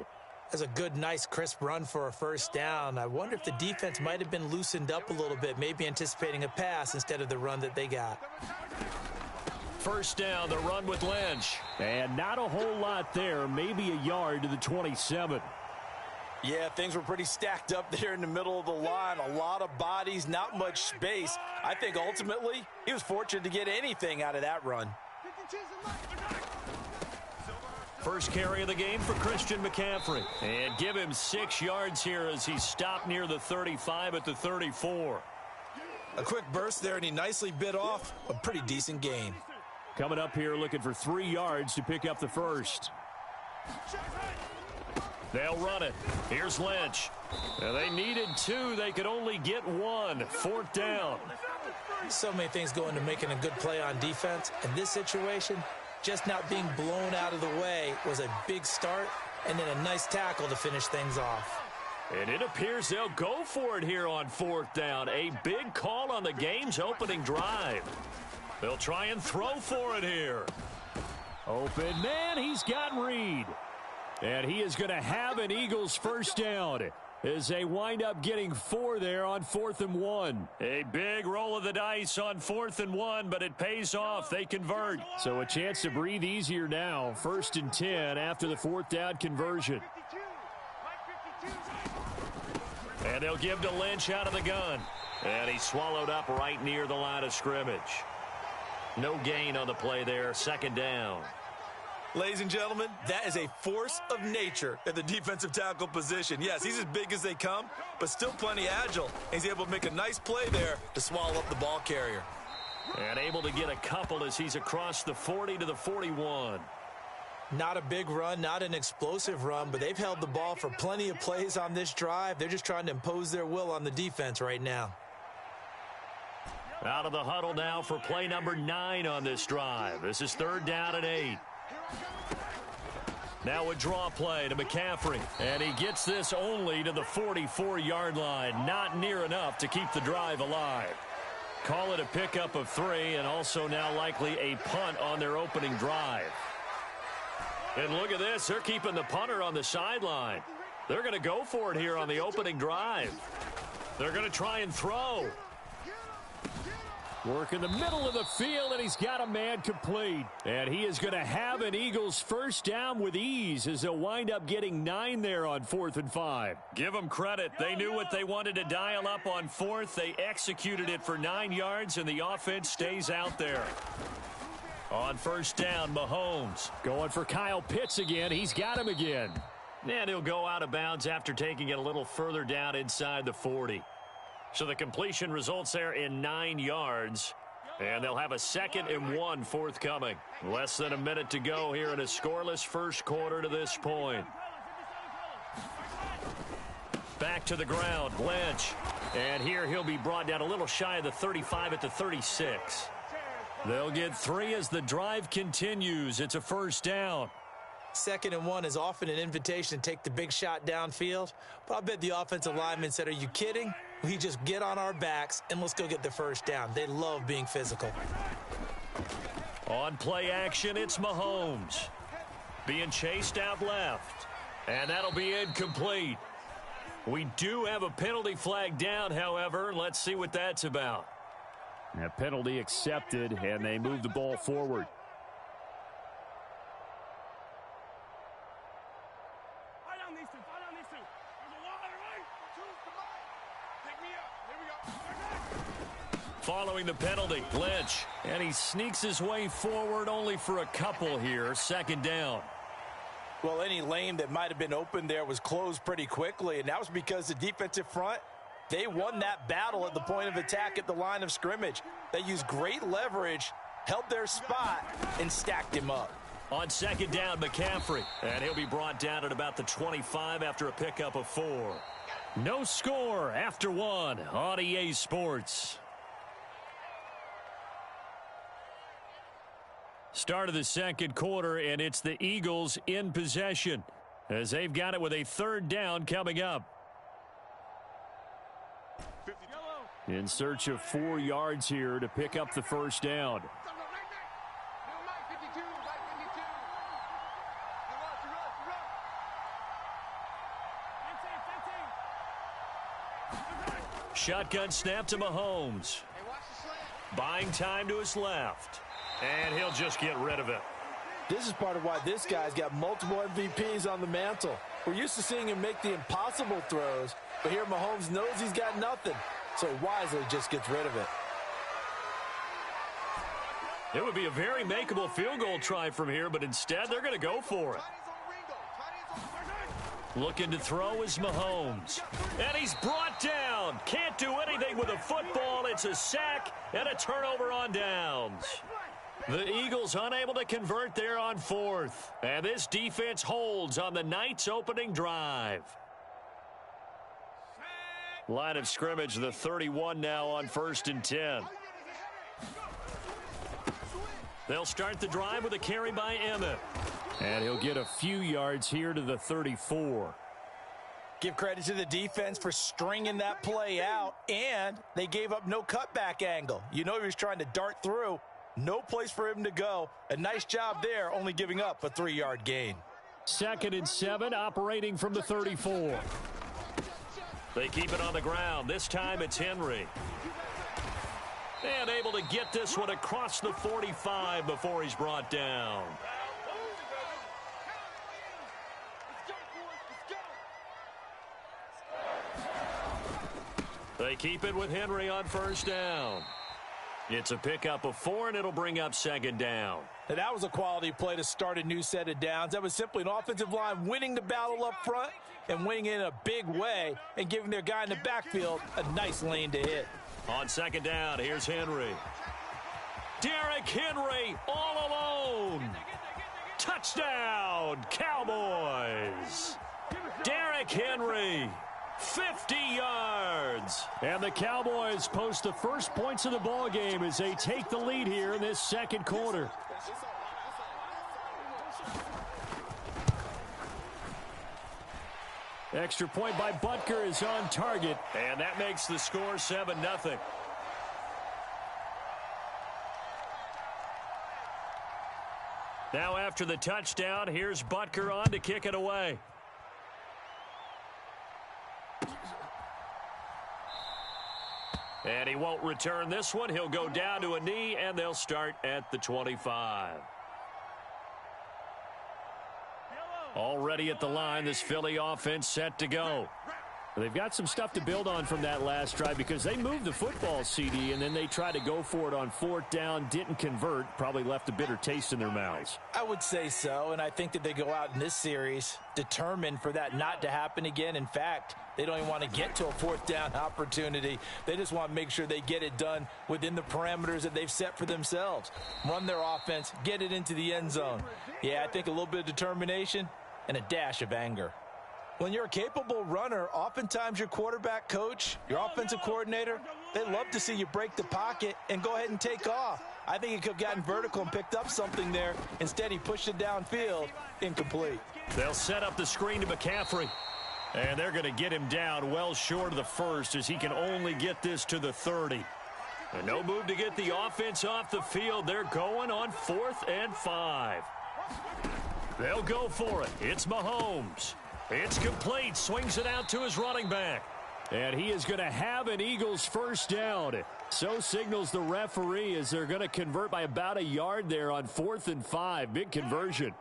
That's a good, nice, crisp run for a first down. I wonder if the defense might have been loosened up a little bit, maybe anticipating a pass instead of the run that they got. First down, the run with Lynch. And not a whole lot there, maybe a yard to the 27. Yeah, things were pretty stacked up there in the middle of the line. A lot of bodies, not much space. I think ultimately he was fortunate to get anything out of that run. First carry of the game for Christian McCaffrey. And give him 6 yards here as he stopped near the 35 at the 34. A quick burst there, and he nicely bit off a pretty decent gain. Coming up here looking for 3 yards to pick up the first. They'll run it. Here's Lynch. Now they needed 2. They could only get 1. 4th down. So many things go into making a good play on defense. In this situation, just not being blown out of the way was a big start, and then a nice tackle to finish things off. And it appears they'll go for it here on 4th down. A big call on the game's opening drive. They'll try and throw for it here. Open man, he's got Reed. And he is going to have an Eagles first down as they wind up getting 4 there on 4th and 1. A big roll of the dice on 4th and 1, but it pays off. They convert. So a chance to breathe easier now. 1st and 10 after the 4th down conversion. And they'll give to Lynch out of the gun. And he's swallowed up right near the line of scrimmage. No gain on the play there. 2nd down. Ladies and gentlemen, that is a force of nature at the defensive tackle position. Yes, he's as big as they come, but still plenty agile. He's able to make a nice play there to swallow up the ball carrier. And able to get a couple as he's across the 40 to the 41. Not a big run, not an explosive run, but they've held the ball for plenty of plays on this drive. They're just trying to impose their will on the defense right now. Out of the huddle now for play number 9 on this drive. This is 3rd down and 8. Now a draw play to McCaffrey. And he gets this only to the 44-yard line. Not near enough to keep the drive alive. Call it a pickup of 3, and also now likely a punt on their opening drive. And look at this. They're keeping the punter on the sideline. They're going to go for it here on the opening drive. They're going to try and throw. Work in the middle of the field, and he's got a man complete. And he is going to have an Eagles first down with ease as they'll wind up getting 9 there on 4th and 5. Give them credit. They knew what they wanted to dial up on 4th. They executed it for 9 yards, and the offense stays out there. On 1st down, Mahomes. Going for Kyle Pitts again. He's got him again. And he'll go out of bounds after taking it a little further down inside the 40. So the completion results there in 9 yards. And they'll have a 2nd and 1 forthcoming. Less than a minute to go here in a scoreless first quarter to this point. Back to the ground, Lynch. And here he'll be brought down a little shy of the 35 at the 36. They'll get 3 as the drive continues. It's a first down. 2nd and 1 is often an invitation to take the big shot downfield. But I bet the offensive lineman said, are you kidding? We just get on our backs and let's go get the first down. They love being physical. On play action, it's Mahomes. Being chased out left. And that'll be incomplete. We do have a penalty flag down, however. Let's see what that's about. A penalty accepted, and they move the ball forward. Following the penalty, Lynch. And he sneaks his way forward only for a couple here. Second down. Well, any lane that might have been open there was closed pretty quickly, and that was because the defensive front, they won that battle at the point of attack at the line of scrimmage. They used great leverage, held their spot, and stacked him up. On second down, McCaffrey. And he'll be brought down at about the 25 after a pickup of 4. No score after 1 on EA Sports. Start of the second quarter, and it's the Eagles in possession as they've got it with a third down coming up. In search of 4 yards here to pick up the first down. Shotgun snap to Mahomes. Buying time to his left. And he'll just get rid of it. This is part of why this guy's got multiple MVPs on the mantle. We're used to seeing him make the impossible throws, but here Mahomes knows he's got nothing, so wisely just gets rid of it. It would be a very makeable field goal try from here, but instead they're going to go for it. Looking to throw is Mahomes. And he's brought down. Can't do anything with a football. It's a sack and a turnover on downs. The Eagles unable to convert there on 4th. And this defense holds on the night's opening drive. Line of scrimmage, the 31 now on 1st and 10. They'll start the drive with a carry by Emmett. And he'll get a few yards here to the 34. Give credit to the defense for stringing that play out, and they gave up no cutback angle. You know he was trying to dart through. No place for him to go. A nice job there, only giving up a 3-yard gain. 2nd and 7, operating from the 34. They keep it on the ground. This time it's Henry. And able to get this one across the 45 before he's brought down. They keep it with Henry on 1st down. It's a pickup of 4, and it'll bring up 2nd down. And that was a quality play to start a new set of downs. That was simply an offensive line winning the battle up front and winning in a big way and giving their guy in the backfield a nice lane to hit. On 2nd down, here's Henry. Derrick Henry all alone. Touchdown, Cowboys. Derrick Henry. 50 yards. And the Cowboys post the first points of the ball game as they take the lead here in this second quarter. Extra point by Butker is on target. And that makes the score 7-0. Now after the touchdown, here's Butker on to kick it away. And he won't return this one. He'll go down to a knee, and they'll start at the 25. Already at the line, this Philly offense set to go. They've got some stuff to build on from that last drive because they moved the football, CD, and then they tried to go for it on 4th down, didn't convert, probably left a bitter taste in their mouths. I would say so, and I think that they go out in this series determined for that not to happen again. In fact, they don't even want to get to a 4th down opportunity. They just want to make sure they get it done within the parameters that they've set for themselves. Run their offense, get it into the end zone. Yeah, I think a little bit of determination and a dash of anger. When you're a capable runner, oftentimes your quarterback coach, your offensive coordinator, they love to see you break the pocket and go ahead and take off. I think he could have gotten vertical and picked up something there. Instead, he pushed it downfield, incomplete. They'll set up the screen to McCaffrey. And they're going to get him down well short of the first as he can only get this to the 30. And no move to get the offense off the field. They're going on 4th and 5. They'll go for it. It's Mahomes. It's complete. Swings it out to his running back. And he is going to have an Eagles first down. So signals the referee as they're going to convert by about a yard there on 4th and 5. Big conversion.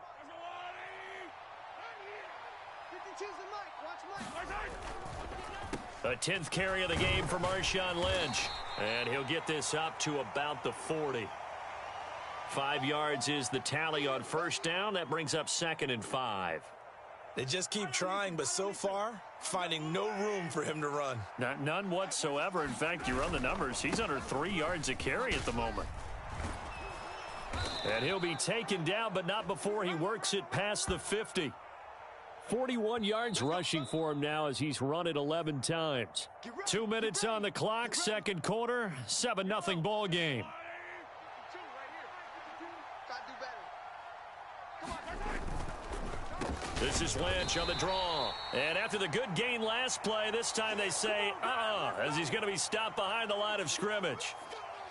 A 10th carry of the game for Marshawn Lynch. And he'll get this up to about the 40. 5 yards is the tally on first down. That brings up 2nd and 5. They just keep trying, but so far, finding no room for him to run. None whatsoever. In fact, you run the numbers. He's under 3 yards a carry at the moment. And he'll be taken down, but not before he works it past the 50. 41 yards rushing for him now as he's run it 11 times. 2 minutes on the clock, second quarter, 7-0 ball game. This is Lynch on the draw. And after the good gain last play, this time they say, as he's going to be stopped behind the line of scrimmage.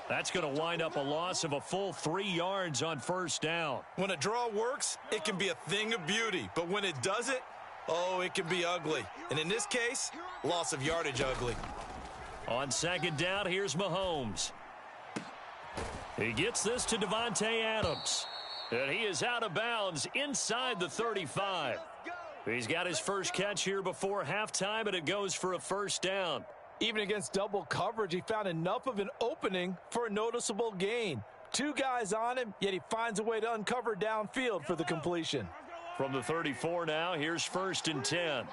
That's going to wind up a loss of a full 3 yards on first down. When a draw works, it can be a thing of beauty. But when it doesn't, oh, it can be ugly. And in this case, loss of yardage ugly. On second down, here's Mahomes. He gets this to Davante Adams. And he is out of bounds inside the 35. He's got his first catch here before halftime, and it goes for a first down. Even against double coverage, he found enough of an opening for a noticeable gain. 2 guys on him, yet he finds a way to uncover downfield for the completion. From the 34 now, here's 1st and 10.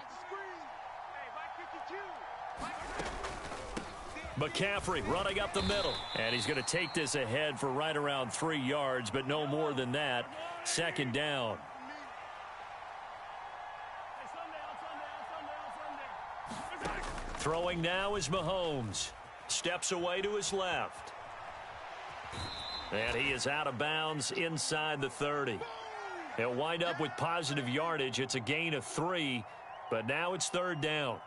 McCaffrey running up the middle. And he's going to take this ahead for right around 3 yards, but no more than that. Second down. Throwing now is Mahomes. Steps away to his left. And he is out of bounds inside the 30. He'll wind up with positive yardage. It's a gain of 3, but now it's 3rd down.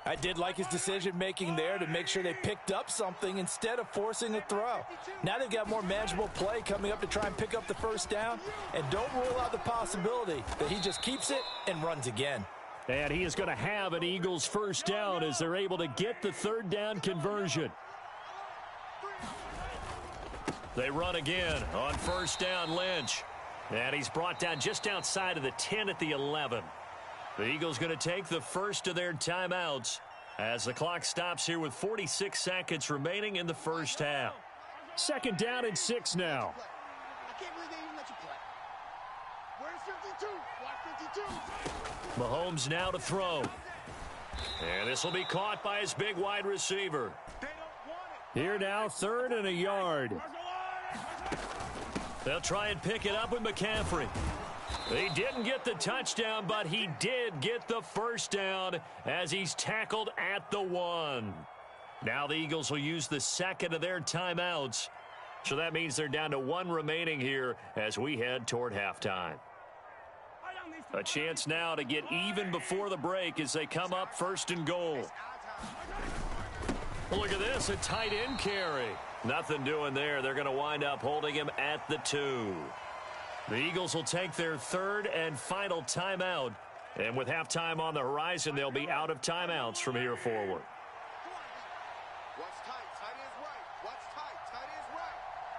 I did like his decision-making there to make sure they picked up something instead of forcing a throw. Now they've got more manageable play coming up to try and pick up the first down, and don't rule out the possibility that he just keeps it and runs again. And he is going to have an Eagles first down as they're able to get the 3rd down conversion. They run again on first down, Lynch. And he's brought down just outside of the 10 at the 11. The Eagles going to take the first of their timeouts as the clock stops here with 46 seconds remaining in the first half. 2nd down and 6 now. I can't believe they even let you play. Where's 52? Watch 52. Mahomes now to throw. And this will be caught by his big wide receiver. Here now, 3rd and a yard. They'll try and pick it up with McCaffrey. He didn't get the touchdown, but he did get the first down as he's tackled at the 1. Now the Eagles will use the second of their timeouts. So that means they're down to 1 remaining here as we head toward halftime. A chance now to get even before the break as they come up 1st and goal. Look at this, a tight end carry. Nothing doing there. They're going to wind up holding him at the 2. The Eagles will take their 3rd and final timeout. And with halftime on the horizon, they'll be out of timeouts from here forward. Watch tight. Tight is right. Watch tight. Tight is right.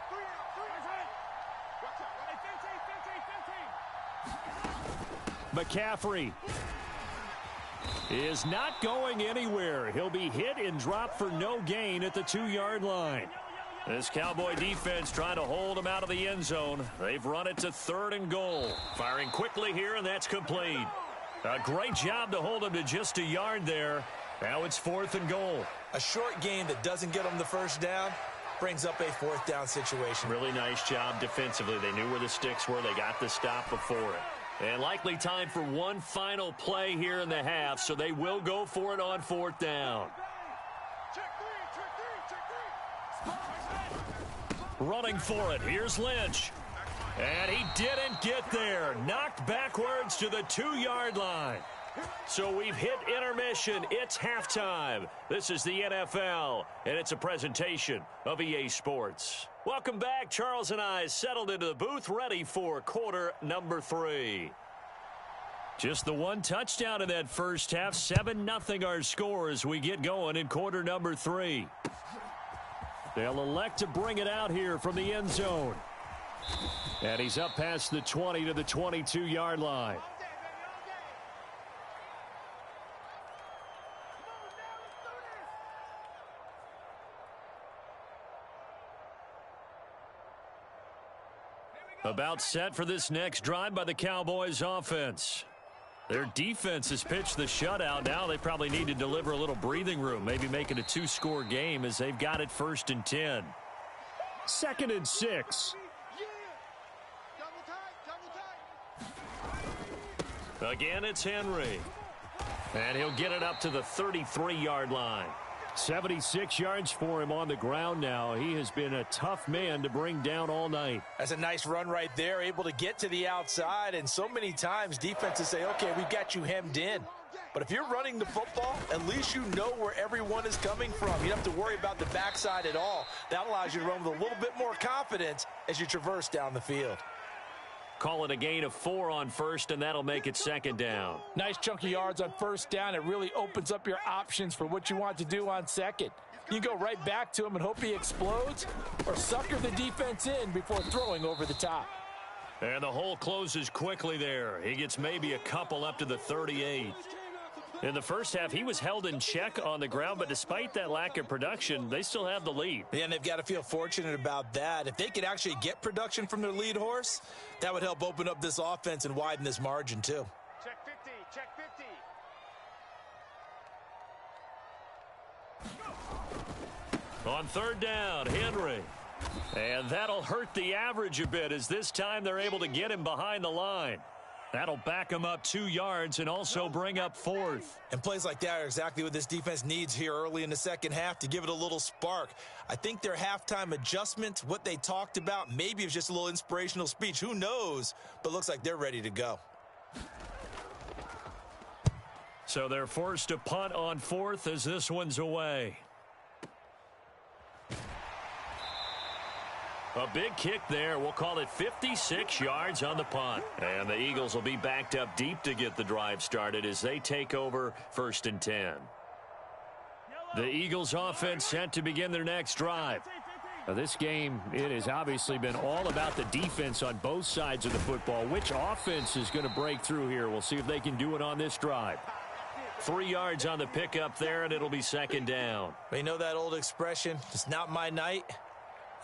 3 out. 3 out. Watch out. McCaffrey is not going anywhere. He'll be hit and dropped for no gain at the 2-yard line. This Cowboy defense trying to hold him out of the end zone. They've run it to 3rd and goal. Firing quickly here, and that's complete. A great job to hold him to just a yard there. Now it's 4th and goal. A short gain that doesn't get them the first down brings up a 4th down situation. Really nice job defensively. They knew where the sticks were. They got the stop before it. And likely time for one final play here in the half, so they will go for it on 4th down. Running for it. Here's Lynch. And he didn't get there. Knocked backwards to the 2-yard line. So we've hit intermission. It's halftime. This is the NFL, and it's a presentation of EA Sports. Welcome back. Charles and I settled into the booth, ready for quarter number 3. Just the 1 touchdown in that first half. 7-0 our score as we get going in quarter number 3. They'll elect to bring it out here from the end zone. And he's up past the 20 to the 22-yard line. About set for this next drive by the Cowboys offense. Their defense has pitched the shutout. Now they probably need to deliver a little breathing room, maybe make it a 2-score game as they've got it 1st and 10. 2nd and 6. Again, it's Henry. And he'll get it up to the 33-yard line. 76 yards for him on the ground now. He has been a tough man to bring down all night. That's a nice run right there, able to get to the outside. And so many times defenses say, okay, we've got you hemmed in. But if you're running the football, at least you know where everyone is coming from. You don't have to worry about the backside at all. That allows you to run with a little bit more confidence as you traverse down the field. Call it a gain of 4 on 1st, and that'll make it 2nd down. Nice chunky yards on 1st down. It really opens up your options for what you want to do on 2nd. You go right back to him and hope he explodes, or sucker the defense in before throwing over the top. And the hole closes quickly there. He gets maybe a couple up to the 38. In the first half, he was held in check on the ground, but despite that lack of production, they still have the lead. Yeah, and they've got to feel fortunate about that. If they could actually get production from their lead horse, that would help open up this offense and widen this margin, too. Check 50, check 50. On 3rd down, Henry. And that'll hurt the average a bit as this time they're able to get him behind the line. That'll back him up 2 yards and also bring up 4th. And plays like that are exactly what this defense needs here early in the second half to give it a little spark. I think their halftime adjustment, what they talked about, maybe it was just a little inspirational speech. Who knows? But looks like they're ready to go. So they're forced to punt on 4th as this one's away. A big kick there. We'll call it 56 yards on the punt. And the Eagles will be backed up deep to get the drive started as they take over 1st and 10. The Eagles offense set to begin their next drive. Now this game, it has obviously been all about the defense on both sides of the football. Which offense is going to break through here? We'll see if they can do it on this drive. 3 yards on the pickup there, and it'll be 2nd down. You know that old expression, it's not my night?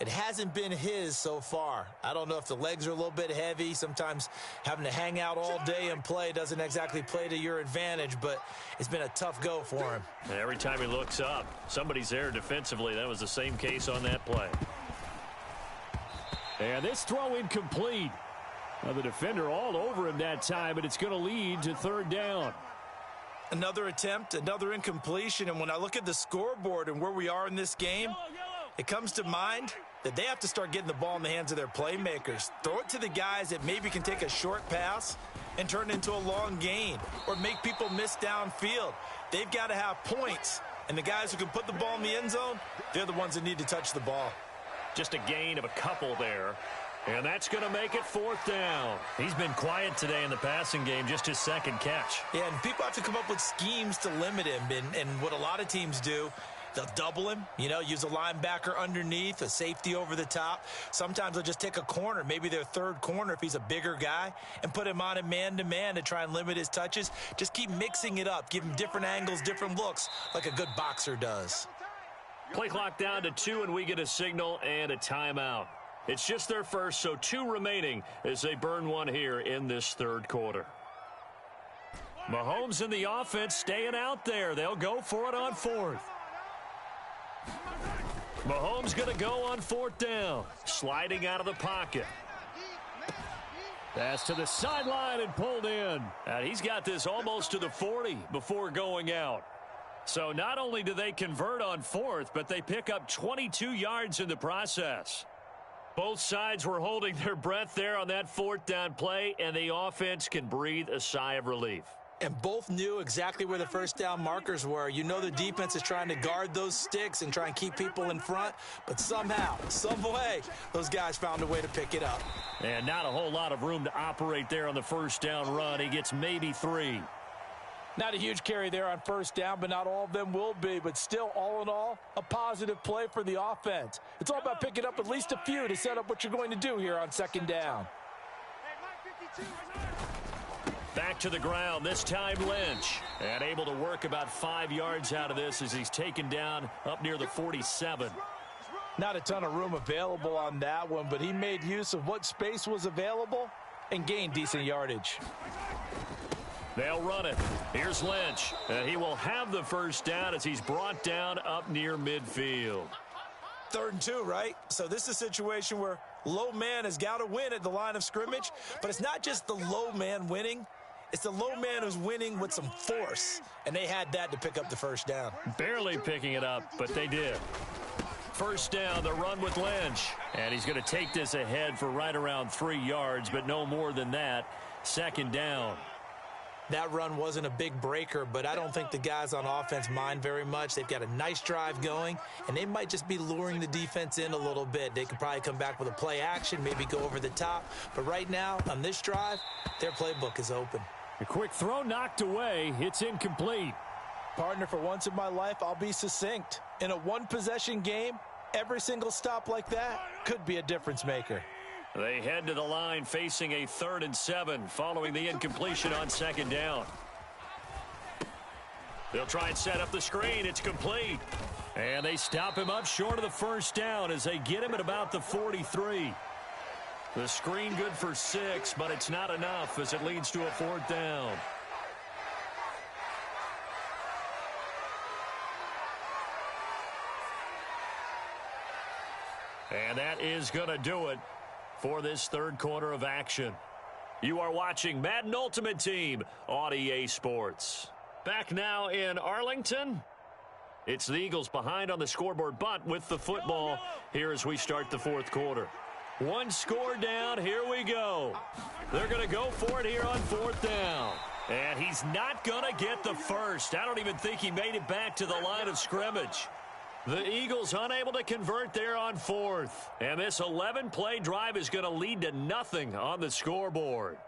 It hasn't been his so far. I don't know if the legs are a little bit heavy. Sometimes having to hang out all day and play doesn't exactly play to your advantage, but it's been a tough go for him. And every time he looks up, somebody's there defensively. That was the same case on that play. And this throw incomplete. Now the defender all over him that time, but it's going to lead to 3rd down. Another attempt, another incompletion, and when I look at the scoreboard and where we are in this game, it comes to mind that they have to start getting the ball in the hands of their playmakers. Throw it to the guys that maybe can take a short pass and turn it into a long gain or make people miss downfield. They've got to have points, and the guys who can put the ball in the end zone, they're the ones that need to touch the ball. Just a gain of a couple there. And that's going to make it 4th down. He's been quiet today in the passing game, just his 2nd catch. Yeah, and people have to come up with schemes to limit him, and what a lot of teams do, they'll double him, use a linebacker underneath, a safety over the top. Sometimes they'll just take a corner, maybe their 3rd corner if he's a bigger guy, and put him on a man-to-man to try and limit his touches. Just keep mixing it up, give him different angles, different looks, like a good boxer does. Play clock down to 2, and we get a signal and a timeout. It's just their first, so 2 remaining as they burn one here in this 3rd quarter. Mahomes and the offense staying out there. They'll go for it on 4th. Mahomes going to go on 4th down. Sliding out of the pocket. Pass to the sideline and pulled in. And he's got this almost to the 40 before going out. So not only do they convert on 4th, but they pick up 22 yards in the process. Both sides were holding their breath there on that 4th down play, and the offense can breathe a sigh of relief. And both knew exactly where the 1st down markers were. The defense is trying to guard those sticks and try and keep people in front, but somehow, some way, those guys found a way to pick it up. And not a whole lot of room to operate there on the 1st down run. He gets maybe 3. Not a huge carry there on 1st down, but not all of them will be. But still, all in all, a positive play for the offense. It's all about picking up at least a few to set up what you're going to do here on 2nd down. Back to the ground, this time Lynch. And able to work about 5 yards out of this as he's taken down up near the 47. Not a ton of room available on that one, but he made use of what space was available and gained decent yardage. They'll run it. Here's Lynch. And he will have the first down as he's brought down up near midfield. 3rd and 2, right? So this is a situation where low man has got to win at the line of scrimmage, but it's not just the low man winning. It's the low man who's winning with some force, and they had that to pick up the first down. Barely picking it up, but they did. First down, the run with Lynch. And he's going to take this ahead for right around 3 yards, but no more than that. 2nd down. That run wasn't a big breaker, but I don't think the guys on offense mind very much. They've got a nice drive going, and they might just be luring the defense in a little bit. They could probably come back with a play action, maybe go over the top. But right now, on this drive, their playbook is open. A quick throw knocked away. It's incomplete. Partner, for once in my life, I'll be succinct. In a one-possession game, every single stop like that could be a difference maker. They head to the line facing a 3rd and 7 following the incompletion on 2nd down. They'll try and set up the screen. It's complete. And they stop him up short of the first down as they get him at about the 43. The screen good for 6, but it's not enough as it leads to a 4th down. And that is going to do it for this 3rd quarter of action. You are watching Madden Ultimate Team on EA Sports. Back now in Arlington. It's the Eagles behind on the scoreboard, but with the football here as we start the 4th quarter. 1 score down. Here we go. They're going to go for it here on 4th down. And he's not going to get the first. I don't even think he made it back to the line of scrimmage. The Eagles unable to convert there on 4th. And this 11-play drive is going to lead to nothing on the scoreboard.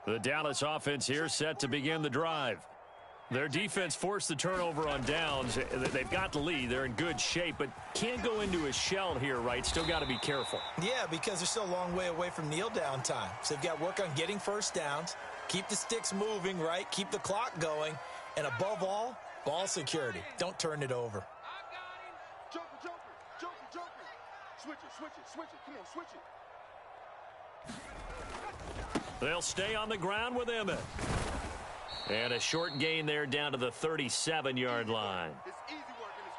The Dallas offense here set to begin the drive. Their defense forced the turnover on downs. They've got the lead. They're in good shape, but can't go into a shell here, right? Still got to be careful. Yeah, because they're still a long way away from kneel down time. So they've got to work on getting first downs, keep the sticks moving, right? Keep the clock going, and above all, ball security. Don't turn it over. Joker. Switch it. Come on, switch it. They'll stay on the ground with Emmett. And a short gain there down to the 37-yard line.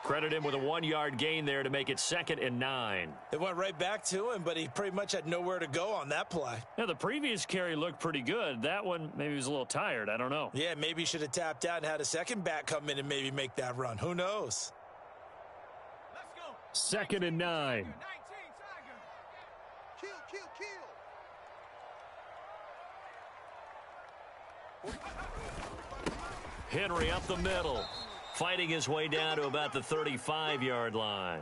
Credit him with a 1-yard gain there to make it 2nd and 9. It went right back to him, but he pretty much had nowhere to go on that play. Now, the previous carry looked pretty good. That one, maybe he was a little tired. I don't know. Yeah, maybe he should have tapped out and had a second back come in and maybe make that run. Who knows? Let's go. 2nd and 9. 19, Tiger. Kill. Henry up the middle, fighting his way down to about the 35-yard line.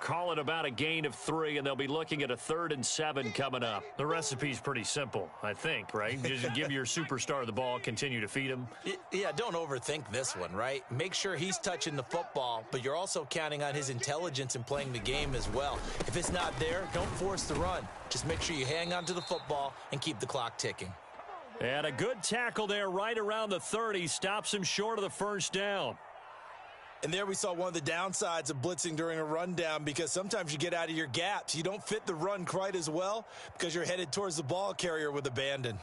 Call it about a gain of 3, and they'll be looking at a 3rd and 7 coming up. The recipe's pretty simple, I think, right? Just give your superstar the ball, continue to feed him. Yeah, don't overthink this one, right? Make sure he's touching the football, but you're also counting on his intelligence in playing the game as well. If it's not there, don't force the run. Just make sure you hang on to the football and keep the clock ticking. And a good tackle there right around the 30. Stops him short of the first down. And there we saw one of the downsides of blitzing during a rundown, because sometimes you get out of your gaps. You don't fit the run quite as well because you're headed towards the ball carrier with abandon.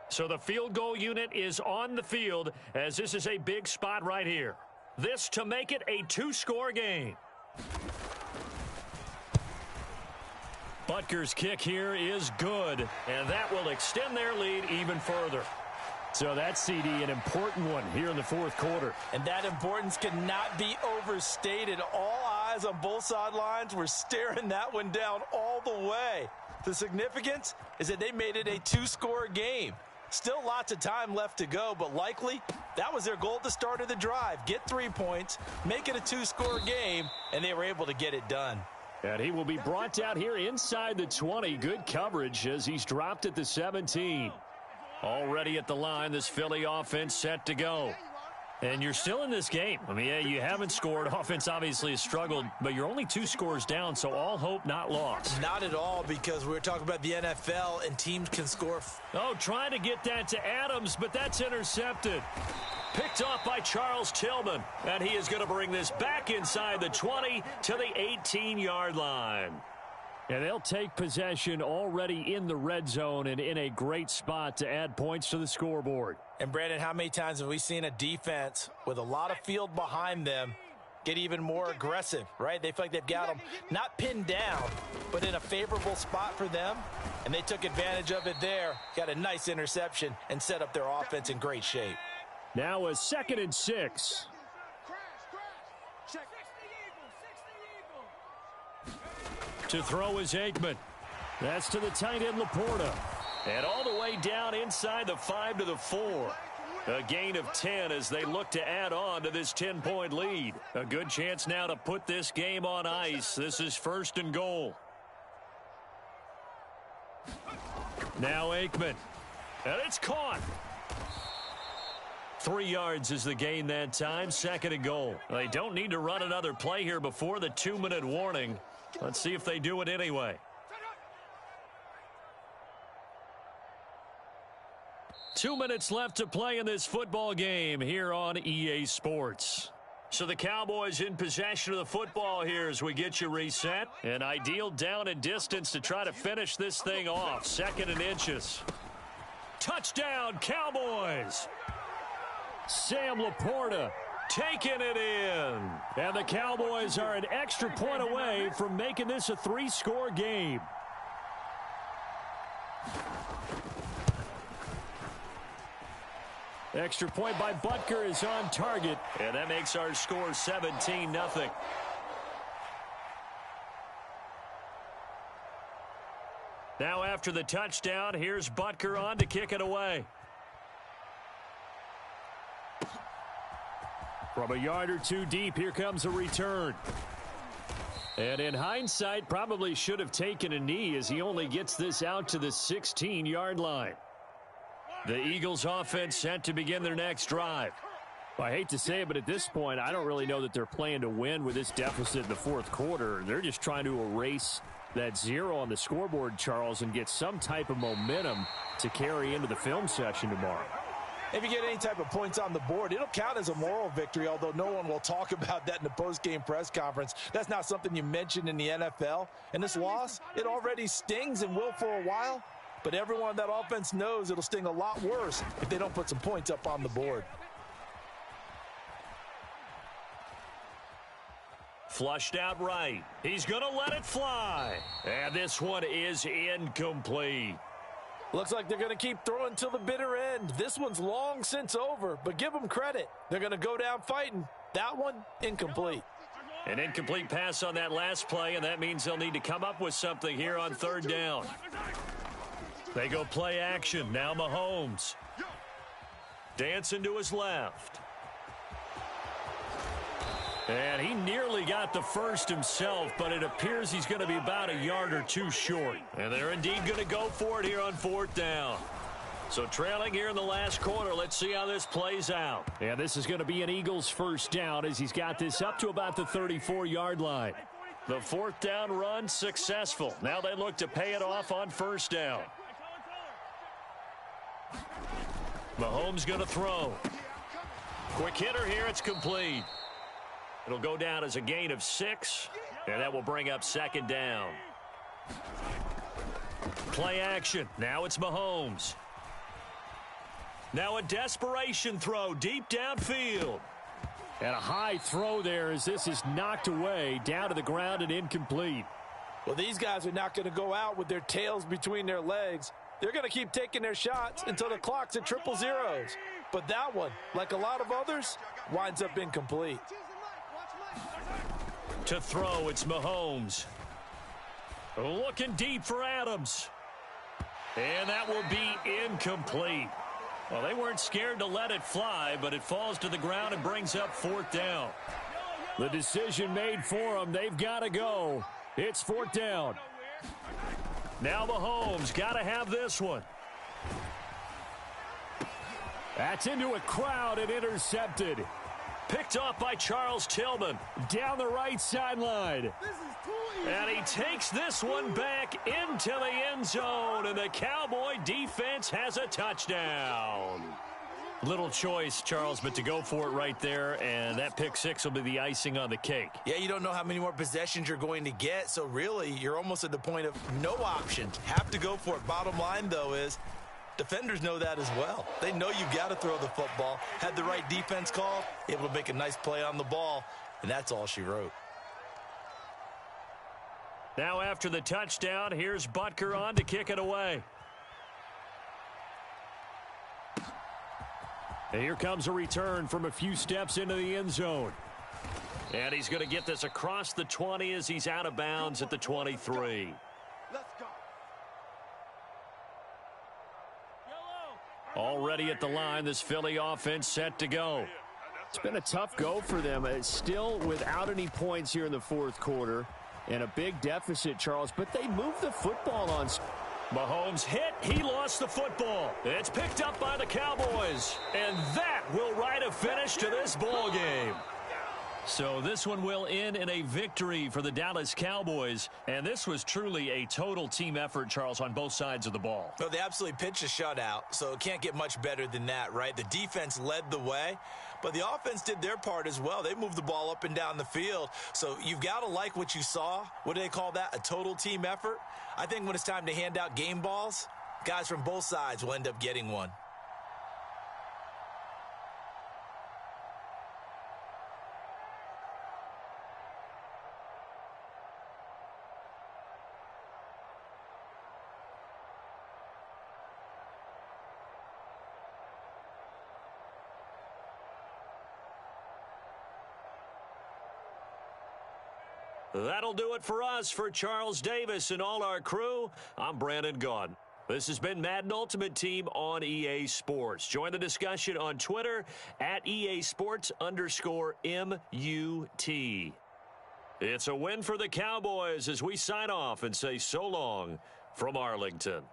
So the field goal unit is on the field as this is a big spot right here. This to make it a 2-score game. Butker's kick here is good, and that will extend their lead even further. So that's, CD, an important one here in the 4th quarter. And that importance cannot be overstated. All eyes on both sidelines were staring that one down all the way. The significance is that they made it a 2-score game. Still lots of time left to go, but likely that was their goal at the start of the drive. Get 3 points, make it a 2-score game, and they were able to get it done. And he will be brought down here inside the 20. Good coverage as he's dropped at the 17. Already at the line, this Philly offense set to go. And you're still in this game. I mean, yeah, you haven't scored. Offense obviously has struggled, but you're only 2 scores down, so all hope not lost. Not at all, because we're talking about the NFL, and teams can score. Oh, trying to get that to Adams, but that's intercepted. Picked off by Charles Tillman, and he is going to bring this back inside the 20 to the 18-yard line. And they'll take possession already in the red zone and in a great spot to add points to the scoreboard. And, Brandon, how many times have we seen a defense with a lot of field behind them get even more aggressive, right? They feel like they've got them not pinned down, but in a favorable spot for them, and they took advantage of it there, got a nice interception, and set up their offense in great shape. Now a 2nd and 6. To throw is Aikman. That's to the tight end, Laporta. And all the way down inside the 5 to the 4. A gain of 10 as they look to add on to this 10-point lead. A good chance now to put this game on ice. This is 1st and goal. Now Aikman. And it's caught. 3 yards is the gain that time. 2nd and goal. They don't need to run another play here before the 2-minute warning. Let's see if they do it anyway. 2 minutes left to play in this football game here on EA Sports. So the Cowboys in possession of the football here as we get you reset. An ideal down and distance to try to finish this thing off. 2nd and inches. Touchdown, Cowboys! Sam Laporta taking it in. And the Cowboys are an extra point away from making this a 3-score game. Extra point by Butker is on target. And that makes our score 17-0. Now after the touchdown, here's Butker on to kick it away. From a yard or 2 deep, here comes a return. And in hindsight, probably should have taken a knee as he only gets this out to the 16-yard line. The Eagles offense set to begin their next drive. Well, I hate to say it, but at this point, I don't really know that they're playing to win with this deficit in the 4th quarter. They're just trying to erase that 0 on the scoreboard, Charles, and get some type of momentum to carry into the film session tomorrow. If you get any type of points on the board, it'll count as a moral victory, although no one will talk about that in the post-game press conference. That's not something you mentioned in the NFL. And this loss, it already stings and will for a while, but everyone on that offense knows it'll sting a lot worse if they don't put some points up on the board. Flushed out right. He's going to let it fly. And this one is incomplete. Looks like they're going to keep throwing till the bitter end. This one's long since over, but give them credit. They're going to go down fighting. That one, incomplete. An incomplete pass on that last play, and that means they'll need to come up with something here on 3rd down. They go play action. Now Mahomes. Dancing to his left. And he nearly got the first himself, but it appears he's going to be about a yard or 2 short. And they're indeed going to go for it here on 4th down. So trailing here in the last quarter, let's see how this plays out. And this is going to be an Eagles 1st down as he's got this up to about the 34-yard line. The 4th down run successful. Now they look to pay it off on 1st down. Mahomes going to throw. Quick hitter here, it's complete. It'll go down as a gain of 6, and that will bring up 2nd down. Play action. Now it's Mahomes. Now a desperation throw deep downfield. And a high throw there as this is knocked away, down to the ground and incomplete. Well, these guys are not going to go out with their tails between their legs. They're going to keep taking their shots until the clock's at 000. But that one, like a lot of others, winds up incomplete. To throw, it's Mahomes. Looking deep for Adams. And that will be incomplete. Well, they weren't scared to let it fly, but it falls to the ground and brings up 4th down. The decision made for them. They've got to go. It's 4th down. Now Mahomes got to have this one. That's into a crowd and intercepted. Picked off by Charles Tillman. Down the right sideline. And he takes this one back into the end zone, and the Cowboy defense has a touchdown. Little choice, Charles, but to go for it right there, and that pick six will be the icing on the cake. Yeah, you don't know how many more possessions you're going to get, so really you're almost at the point of no option. Have to go for it. Bottom line, though, is defenders know that as well. They know you got to throw the football. Had the right defense call, able to make a nice play on the ball, and that's all she wrote. Now after the touchdown, here's Butker on to kick it away. And here comes a return from a few steps into the end zone. And he's going to get this across the 20 as he's out of bounds at the 23. Let's go. Already at the line, this Philly offense set to go. It's been a tough go for them. It's still without any points here in the fourth quarter. And a big deficit, Charles, but they moved the football on. Mahomes hit. He lost the football. It's picked up by the Cowboys. And that will write a finish to this ball game. So this one will end in a victory for the Dallas Cowboys. And this was truly a total team effort, Charles, on both sides of the ball. Well, they absolutely pitched a shutout, so it can't get much better than that, right? The defense led the way, but the offense did their part as well. They moved the ball up and down the field. So you've got to like what you saw. What do they call that? A total team effort? I think when it's time to hand out game balls, guys from both sides will end up getting one. That'll do it for us. For Charles Davis and all our crew, I'm Brandon Gaudin. This has been Madden Ultimate Team on EA Sports. Join the discussion on Twitter at EA Sports_MUT. It's a win for the Cowboys as we sign off and say so long from Arlington.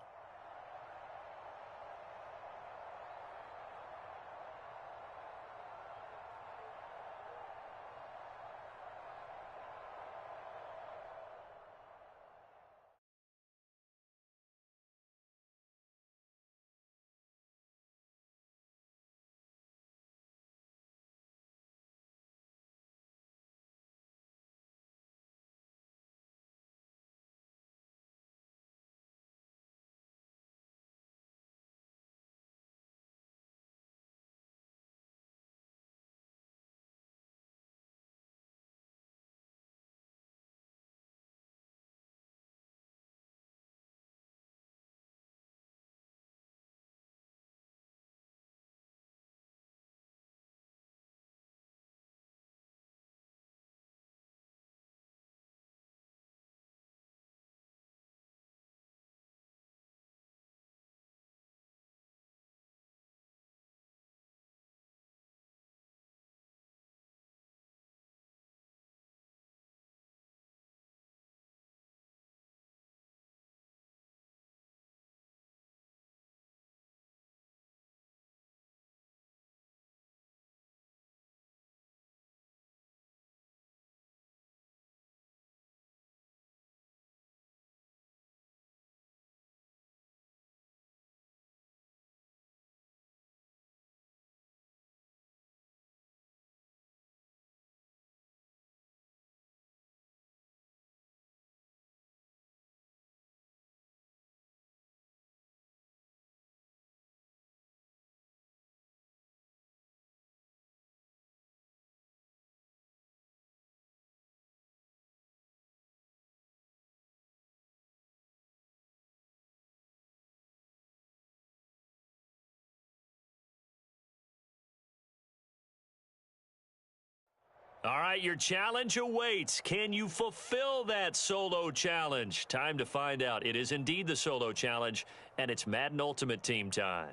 All right, your challenge awaits. Can you fulfill that solo challenge? Time to find out. It is indeed the solo challenge, and it's Madden Ultimate Team time.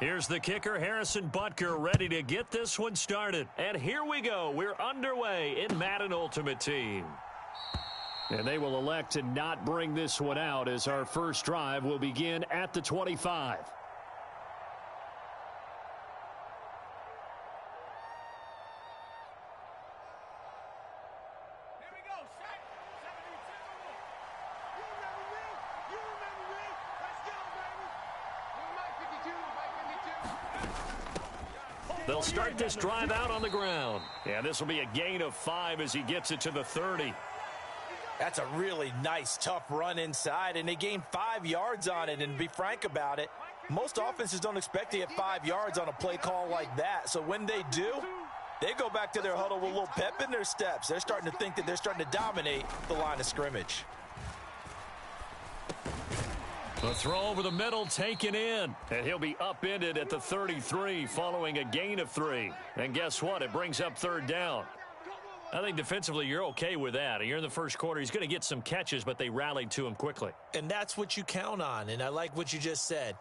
Here's the kicker, Harrison Butker, ready to get this one started. And here we go. We're underway in Madden Ultimate Team. And they will elect to not bring this one out as our first drive will begin at the 25. They'll start this drive out on the ground. And this will be a gain of 5 as he gets it to the 30. That's a really nice, tough run inside, and they gained 5 yards on it. And to be frank about it, most offenses don't expect to get 5 yards on a play call like that. So when they do, they go back to their huddle with a little pep in their steps. They're starting to think that they're starting to dominate the line of scrimmage. The throw over the middle taken in. And he'll be upended at the 33 following a gain of 3. And guess what? It brings up third down. I think defensively you're okay with that. You're in the first quarter. He's going to get some catches, but they rallied to him quickly. And that's what you count on. And I like what you just said.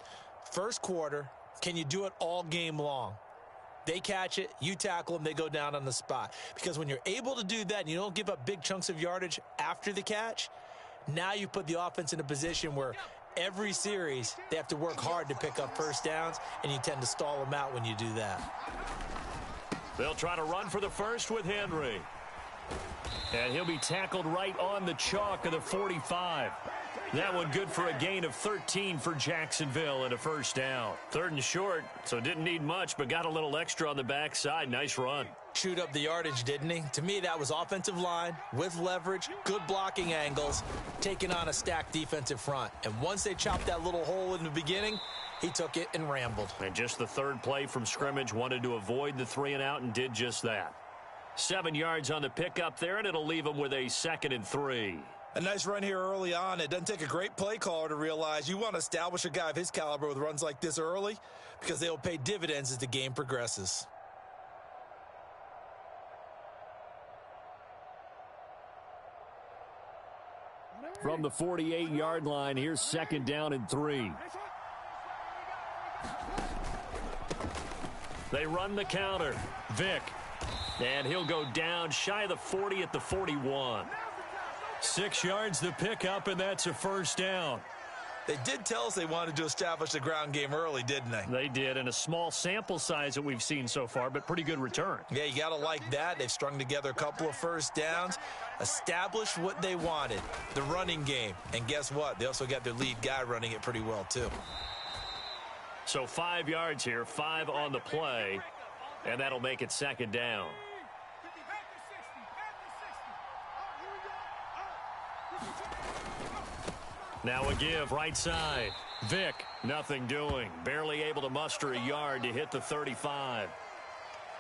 First quarter, can you do it all game long? They catch it, you tackle them, they go down on the spot. Because when you're able to do that and you don't give up big chunks of yardage after the catch, now you put the offense in a position where every series, they have to work hard to pick up first downs, and you tend to stall them out when you do that. They'll try to run for the first with Henry. And he'll be tackled right on the chalk of the 45. That one good for a gain of 13 for Jacksonville and a first down. 3rd and short, so didn't need much, but got a little extra on the backside. Nice run. Chewed up the yardage, didn't he? To me, that was offensive line with leverage, good blocking angles, taking on a stacked defensive front. And once they chopped that little hole in the beginning, he took it and rambled. And just the 3rd play from scrimmage, wanted to avoid the 3 and out and did just that. 7 yards on the pickup there, and it'll leave him with a 2nd and 3. A nice run here early on. It doesn't take a great play caller to realize you want to establish a guy of his caliber with runs like this early because they will pay dividends as the game progresses. From the 48-yard line, here's 2nd down and 3. They run the counter. Vick. And he'll go down shy of the 40 at the 41. 6 yards the pickup, and that's a first down. They did tell us they wanted to establish the ground game early, didn't they? They did, and a small sample size that we've seen so far, but pretty good return. Yeah, you got to like that. They've strung together a couple of first downs, established what they wanted, the running game. And guess what? They also got their lead guy running it pretty well, too. So 5 yards here, 5 on the play, and that'll make it 2nd down. Now a give right side. Vick, nothing doing. Barely able to muster a yard to hit the 35.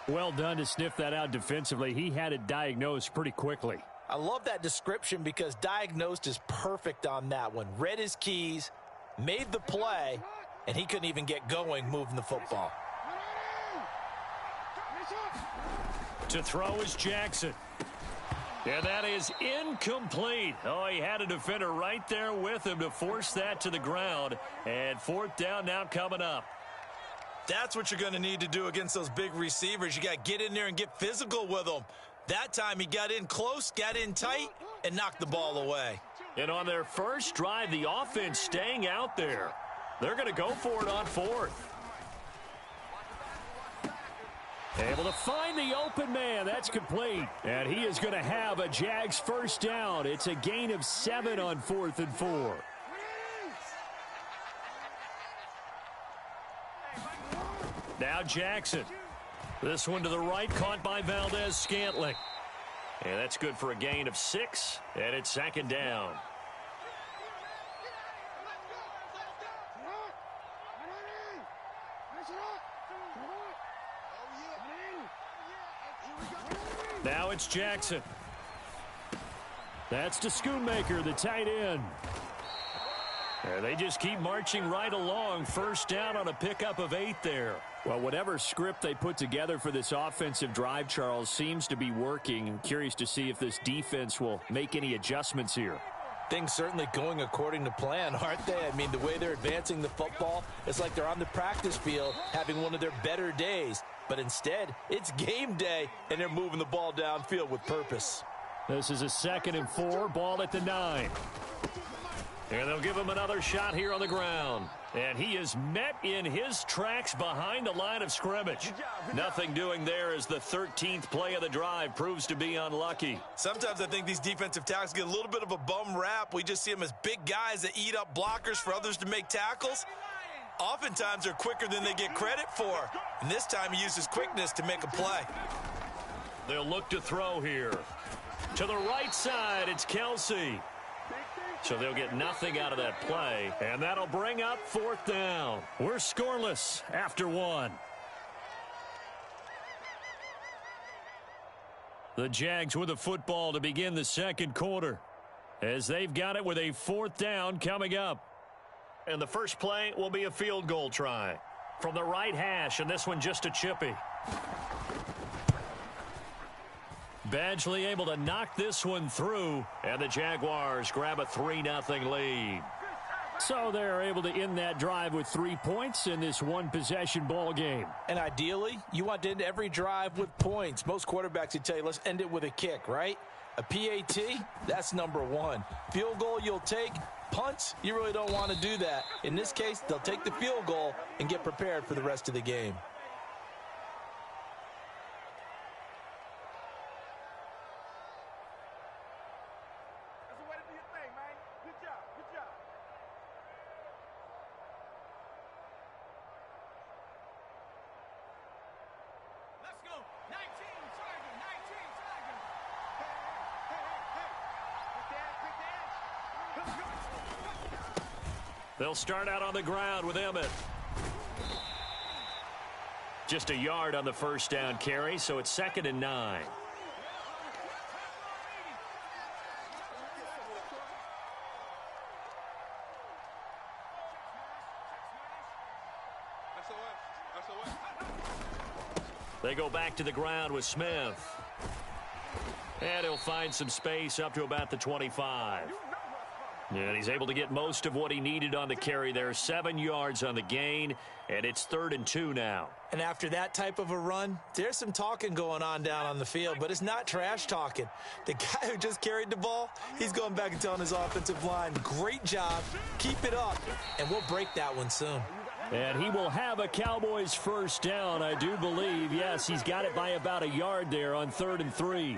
Well done to sniff that out defensively. He had it diagnosed pretty quickly. I love that description because diagnosed is perfect on that one. Read his keys, made the play, and he couldn't even get going moving the football. To throw is Jackson. And that is incomplete. Oh, he had a defender right there with him to force that to the ground. And 4th down now coming up. That's what you're going to need to do against those big receivers. You got to get in there and get physical with them. That time he got in close, got in tight, and knocked the ball away. And on their first drive, the offense staying out there. They're going to go for it on 4th. Able to find the open man. That's complete. And he is going to have a Jags first down. It's a gain of 7 on 4th and 4. Now Jackson. This one to the right, caught by Valdez-Scantling. And that's good for a gain of 6. And it's 2nd down. Now it's Jackson. That's to Schoonmaker, the tight end. And they just keep marching right along. First down on a pickup of 8 there. Well, whatever script they put together for this offensive drive, Charles, seems to be working. I'm curious to see if this defense will make any adjustments here. Things certainly going according to plan, aren't they? I mean, the way they're advancing the football, it's like they're on the practice field having one of their better days. But instead, it's game day, and they're moving the ball downfield with purpose. This is a 2nd and 4, ball at the 9. And they'll give him another shot here on the ground. And he is met in his tracks behind the line of scrimmage. Nothing doing there as the 13th play of the drive proves to be unlucky. Sometimes I think these defensive tackles get a little bit of a bum rap. We just see them as big guys that eat up blockers for others to make tackles. Oftentimes they're quicker than they get credit for. And this time he uses quickness to make a play. They'll look to throw here. To the right side, it's Kelsey. So they'll get nothing out of that play, and that'll bring up 4th down. We're scoreless after 1. The Jags with the football to begin the 2nd quarter, as they've got it with a 4th down coming up. And the first play will be a field goal try from the right hash, and this one just a chippy. Badgley able to knock this one through, and the Jaguars grab a 3-0 lead. So they're able to end that drive with 3 points in this one-possession ball game. And ideally, you want to end every drive with points. Most quarterbacks would tell you, let's end it with a kick, right? A PAT, that's number 1. Field goal you'll take. Punts, you really don't want to do that. In this case, they'll take the field goal and get prepared for the rest of the game. They'll start out on the ground with Emmett. Just a yard on the first down carry, so it's 2nd and 9. They go back to the ground with Smith. And he'll find some space up to about the 25. And he's able to get most of what he needed on the carry there. 7 yards on the gain, and it's 3rd and 2 now. And after that type of a run, there's some talking going on down on the field, but it's not trash talking. The guy who just carried the ball, he's going back and telling his offensive line, great job, keep it up, and we'll break that one soon. And he will have a Cowboys first down, I do believe. Yes, he's got it by about a yard there on 3rd and 3.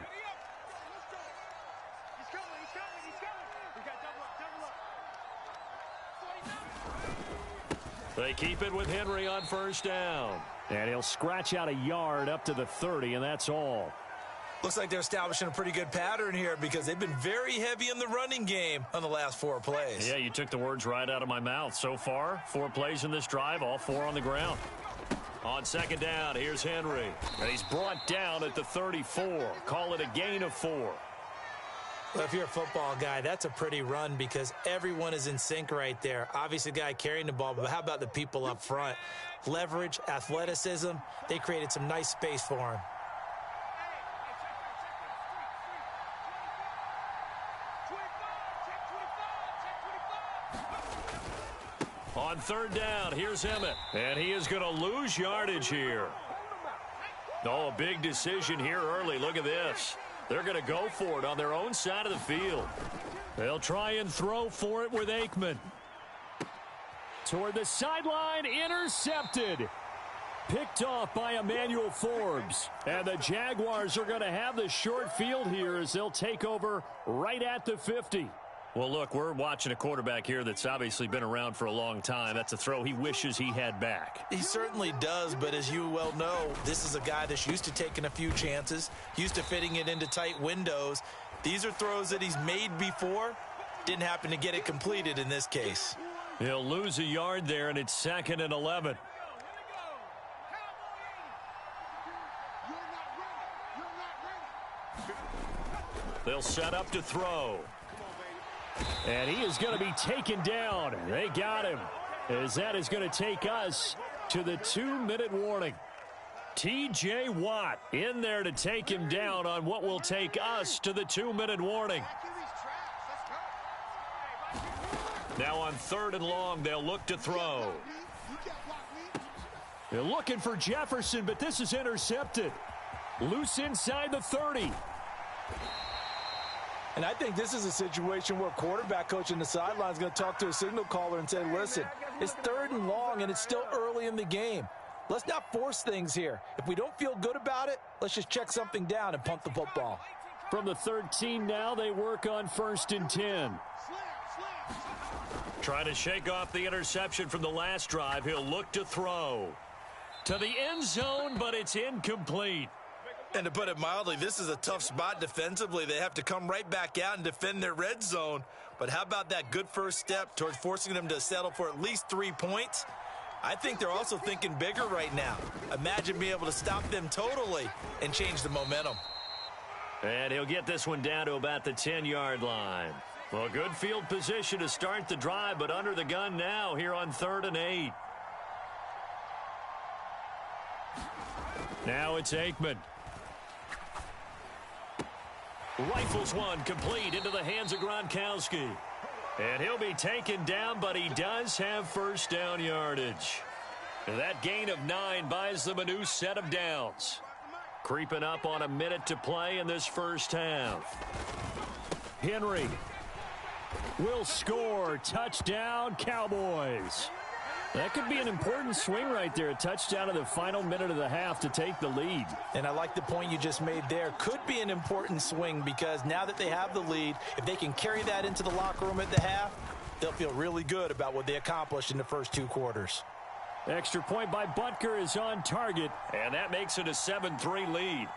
They keep it with Henry on first down. And he'll scratch out a yard up to the 30, and that's all. Looks like they're establishing a pretty good pattern here because they've been very heavy in the running game on the last 4 plays. Yeah, you took the words right out of my mouth. So far, 4 plays in this drive, all 4 on the ground. On 2nd down, here's Henry. And he's brought down at the 34. Call it a gain of 4. Well, if you're a football guy, that's a pretty run because everyone is in sync right there. Obviously, the guy carrying the ball, but how about the people up front? Leverage, athleticism, they created some nice space for him. On 3rd down, here's Emmett. And he is going to lose yardage here. Oh, a big decision here early. Look at this. They're going to go for it on their own side of the field. They'll try and throw for it with Aikman. Toward the sideline, intercepted. Picked off by Emmanuel Forbes. And the Jaguars are going to have the short field here as they'll take over right at the 50. Well, look, we're watching a quarterback here that's obviously been around for a long time. That's a throw he wishes he had back. He certainly does, but as you well know, this is a guy that's used to taking a few chances, used to fitting it into tight windows. These are throws that he's made before. Didn't happen to get it completed in this case. He'll lose a yard there, and it's 2nd and 11. They'll set up to throw. And he is going to be taken down. They got him, as that is going to take us to the 2-minute warning. T.J. Watt in there to take him down on what will take us to the 2-minute warning. Now on 3rd and long, they'll look to throw. They're looking for Jefferson, but this is intercepted. Loose inside the 30. And I think this is a situation where quarterback coach in the sideline is going to talk to a signal caller and say, listen, it's 3rd and long and it's still early in the game. Let's not force things here. If we don't feel good about it, let's just check something down and punt the football. From the 13 now, they work on 1st and 10. Trying to shake off the interception from the last drive. He'll look to throw to the end zone, but it's incomplete. And to put it mildly, this is a tough spot defensively. They have to come right back out and defend their red zone. But how about that good first step towards forcing them to settle for at least 3 points? I think they're also thinking bigger right now. Imagine being able to stop them totally and change the momentum. And he'll get this one down to about the 10-yard line. Well, good field position to start the drive, but under the gun now here on 3rd and 8. Now it's Aikman. Rifles one complete into the hands of Gronkowski. And he'll be taken down, but he does have first down yardage. That gain of 9 buys them a new set of downs. Creeping up on a minute to play in this first half. Henry will score. Touchdown, Cowboys. That could be an important swing right there. A touchdown in the final minute of the half to take the lead. And I like the point you just made there. Could be an important swing because now that they have the lead, if they can carry that into the locker room at the half, they'll feel really good about what they accomplished in the first 2 quarters. Extra point by Butker is on target. And that makes it a 7-3 lead.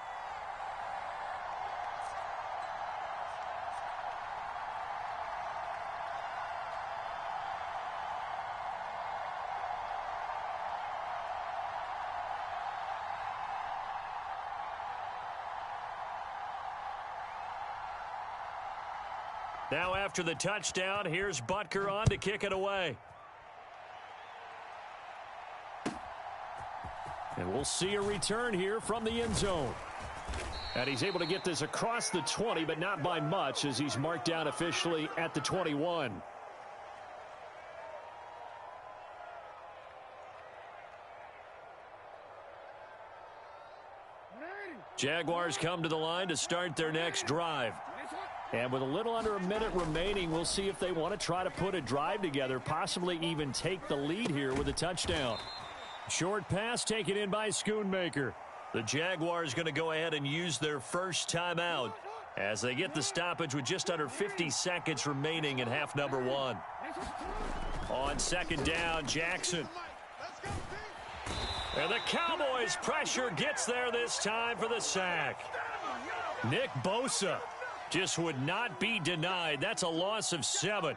Now after the touchdown, here's Butker on to kick it away. And we'll see a return here from the end zone. And he's able to get this across the 20, but not by much as he's marked down officially at the 21. Jaguars come to the line to start their next drive. And with a little under a minute remaining, we'll see if they want to try to put a drive together, possibly even take the lead here with a touchdown. Short pass taken in by Schoonmaker. The Jaguars going to go ahead and use their first timeout as they get the stoppage with just under 50 seconds remaining in half number 1. On 2nd down, Jackson. And the Cowboys' pressure gets there this time for the sack. Nick Bosa just would not be denied. That's a loss of 7.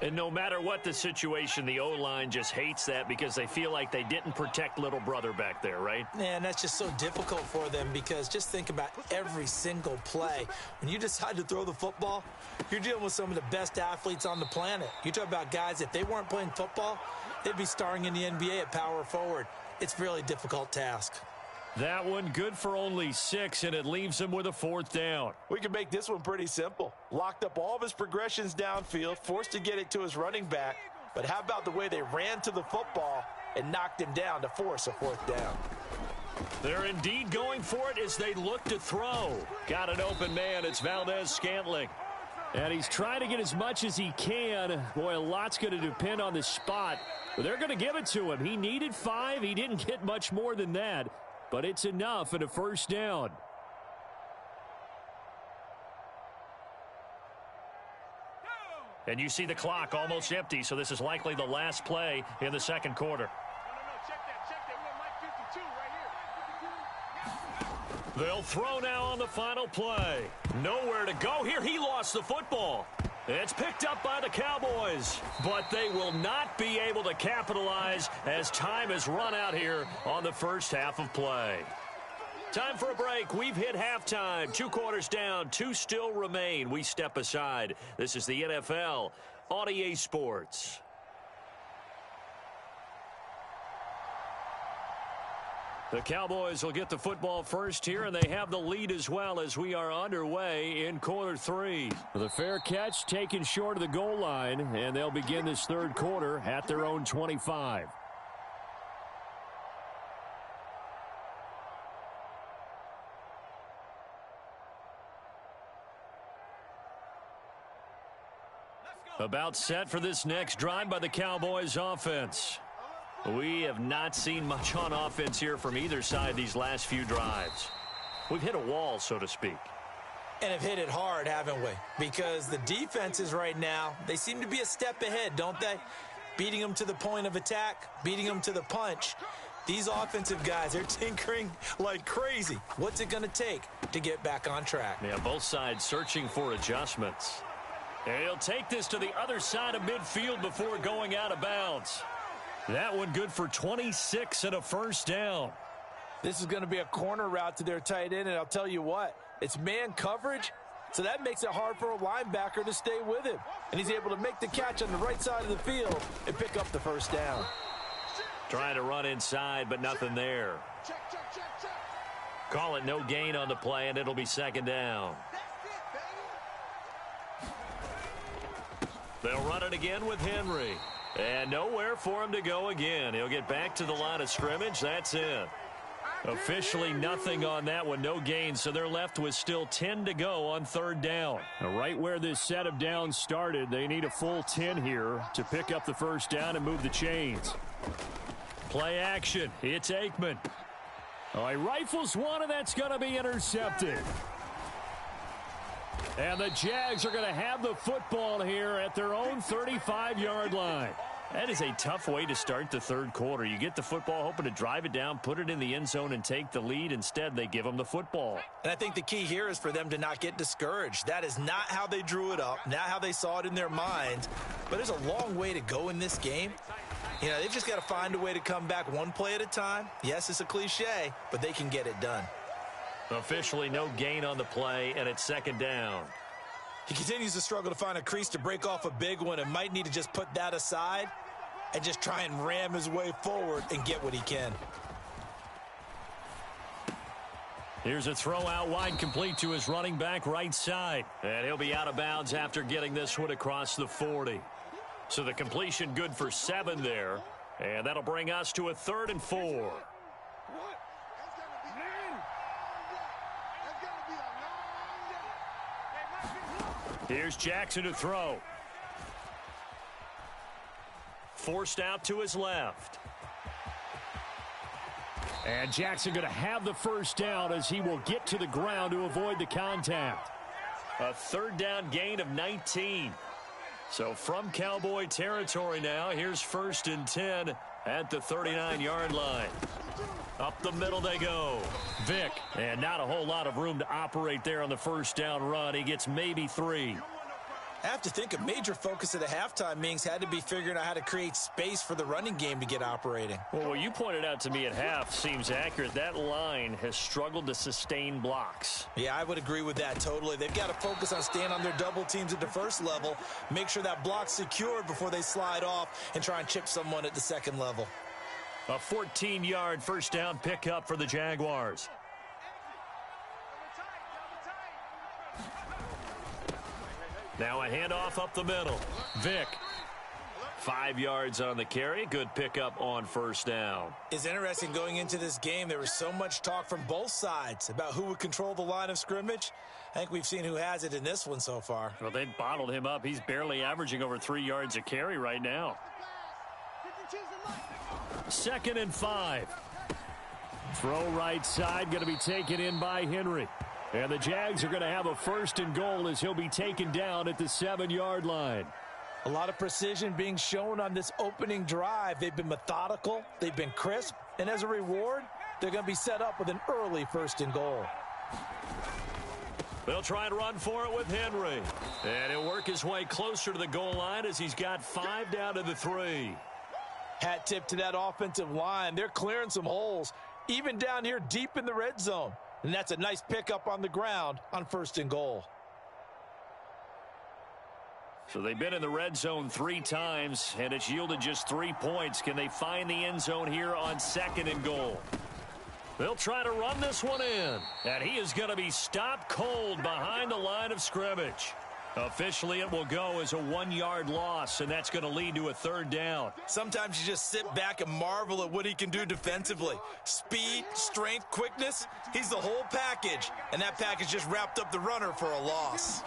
And no matter what the situation, the O-line just hates that because they feel like they didn't protect little brother back there, right? Man, that's just so difficult for them because just think about every single play. When you decide to throw the football, you're dealing with some of the best athletes on the planet. You talk about guys, if they weren't playing football, they'd be starring in the NBA at power forward. It's a really difficult task. That one good for only 6, and it leaves him with a 4th down. We can make this one pretty simple. Locked up all of his progressions downfield, forced to get it to his running back. But how about the way they ran to the football and knocked him down to force a 4th down? They're indeed going for it as they look to throw. Got an open man. It's Valdez-Scantling. And he's trying to get as much as he can. Boy, a lot's going to depend on the spot. But they're going to give it to him. He needed 5. He didn't get much more than that. But it's enough and a 1st down. And you see the clock almost empty, so this is likely the last play in the 2nd quarter. Check that. We have Mike 52 right here. They'll throw now on the final play. Nowhere to go here. He lost the football. It's picked up by the Cowboys, but they will not be able to capitalize as time has run out here on the first half of play. Time for a break. We've hit halftime. 2 quarters down. 2 still remain. We step aside. This is the NFL on EA Sports. The Cowboys will get the football first here, and they have the lead as well as we are underway in quarter 3. The fair catch taken short of the goal line, and they'll begin this third quarter at their own 25. About set for this next drive by the Cowboys offense. We have not seen much on offense here from either side these last few drives. We've hit a wall, so to speak. And have hit it hard, haven't we? Because the defenses right now, they seem to be a step ahead, don't they? Beating them to the point of attack, beating them to the punch. These offensive guys, they're tinkering like crazy. What's it going to take to get back on track? Yeah, both sides searching for adjustments. And he'll take this to the other side of midfield before going out of bounds. That one good for 26 and a first down. This is going to be a corner route to their tight end, and I'll tell you what, it's man coverage, so that makes it hard for a linebacker to stay with him. And he's able to make the catch on the right side of the field and pick up the first down. Trying to run inside, but nothing there. Call it no gain on the play, and it'll be second down. They'll run it again with Henry. And nowhere for him to go again. He'll get back to the line of scrimmage. That's it. Officially nothing on that one. No gain, so they're left with still 10 to go on third down. Now, right where this set of downs started, they need a full 10 here to pick up the first down and move the chains. Play action. It's Aikman. Oh, he rifles one, and that's going to be intercepted. And the Jags are going to have the football here at their own 35-yard line. That is a tough way to start the third quarter. You get the football, hoping to drive it down, put it in the end zone, and take the lead. Instead, they give them the football. And I think the key here is for them to not get discouraged. That is not how they drew it up, not how they saw it in their minds. But there's a long way to go in this game. You know, they've just got to find a way to come back one play at a time. Yes, it's a cliche, but they can get it done. Officially no gain on the play, and it's second down. He continues to struggle to find a crease to break off a big one and might need to just put that aside and just try and ram his way forward and get what he can. Here's a throw out wide, complete to his running back right side. And he'll be out of bounds after getting this one across the 40. So the completion good for 7 there. And that'll bring us to a 3rd and 4. Here's Jackson to throw. Forced out to his left. And Jackson going to have the first down as he will get to the ground to avoid the contact. A third down gain of 19. So from Cowboy territory now, here's 1st and 10 at the 39-yard line. Up the middle they go. Vick, and not a whole lot of room to operate there on the first down run. He gets maybe 3. I have to think a major focus at the halftime meetings had to be figuring out how to create space for the running game to get operating. Well, what you pointed out to me at half seems accurate. That line has struggled to sustain blocks. Yeah, I would agree with that totally. They've got to focus on staying on their double teams at the first level, make sure that block's secured before they slide off and try and chip someone at the second level. A 14-yard first down pickup for the Jaguars. Now a handoff up the middle. Vick. 5 yards on the carry. Good pickup on first down. It's interesting going into this game. There was so much talk from both sides about who would control the line of scrimmage. I think we've seen who has it in this one so far. Well, they bottled him up. He's barely averaging over 3 yards a carry right now. 2nd and 5. Throw right side, going to be taken in by Henry. And the Jags are going to have a 1st and goal as he'll be taken down at the 7-yard line. A lot of precision being shown on this opening drive. They've been methodical, they've been crisp, and as a reward, they're going to be set up with an early 1st and goal. They'll try and run for it with Henry. And he'll work his way closer to the goal line as he's got 5 down to the 3. Hat tip to that offensive line. They're clearing some holes, even down here deep in the red zone. And that's a nice pickup on the ground on 1st and goal. So they've been in the red zone 3 times, and it's yielded just 3 points. Can they find the end zone here on 2nd and goal? They'll try to run this one in. And he is going to be stopped cold behind the line of scrimmage. Officially, it will go as a 1-yard loss, and that's going to lead to a 3rd down. Sometimes you just sit back and marvel at what he can do defensively. Speed, strength, quickness, he's the whole package. And that package just wrapped up the runner for a loss.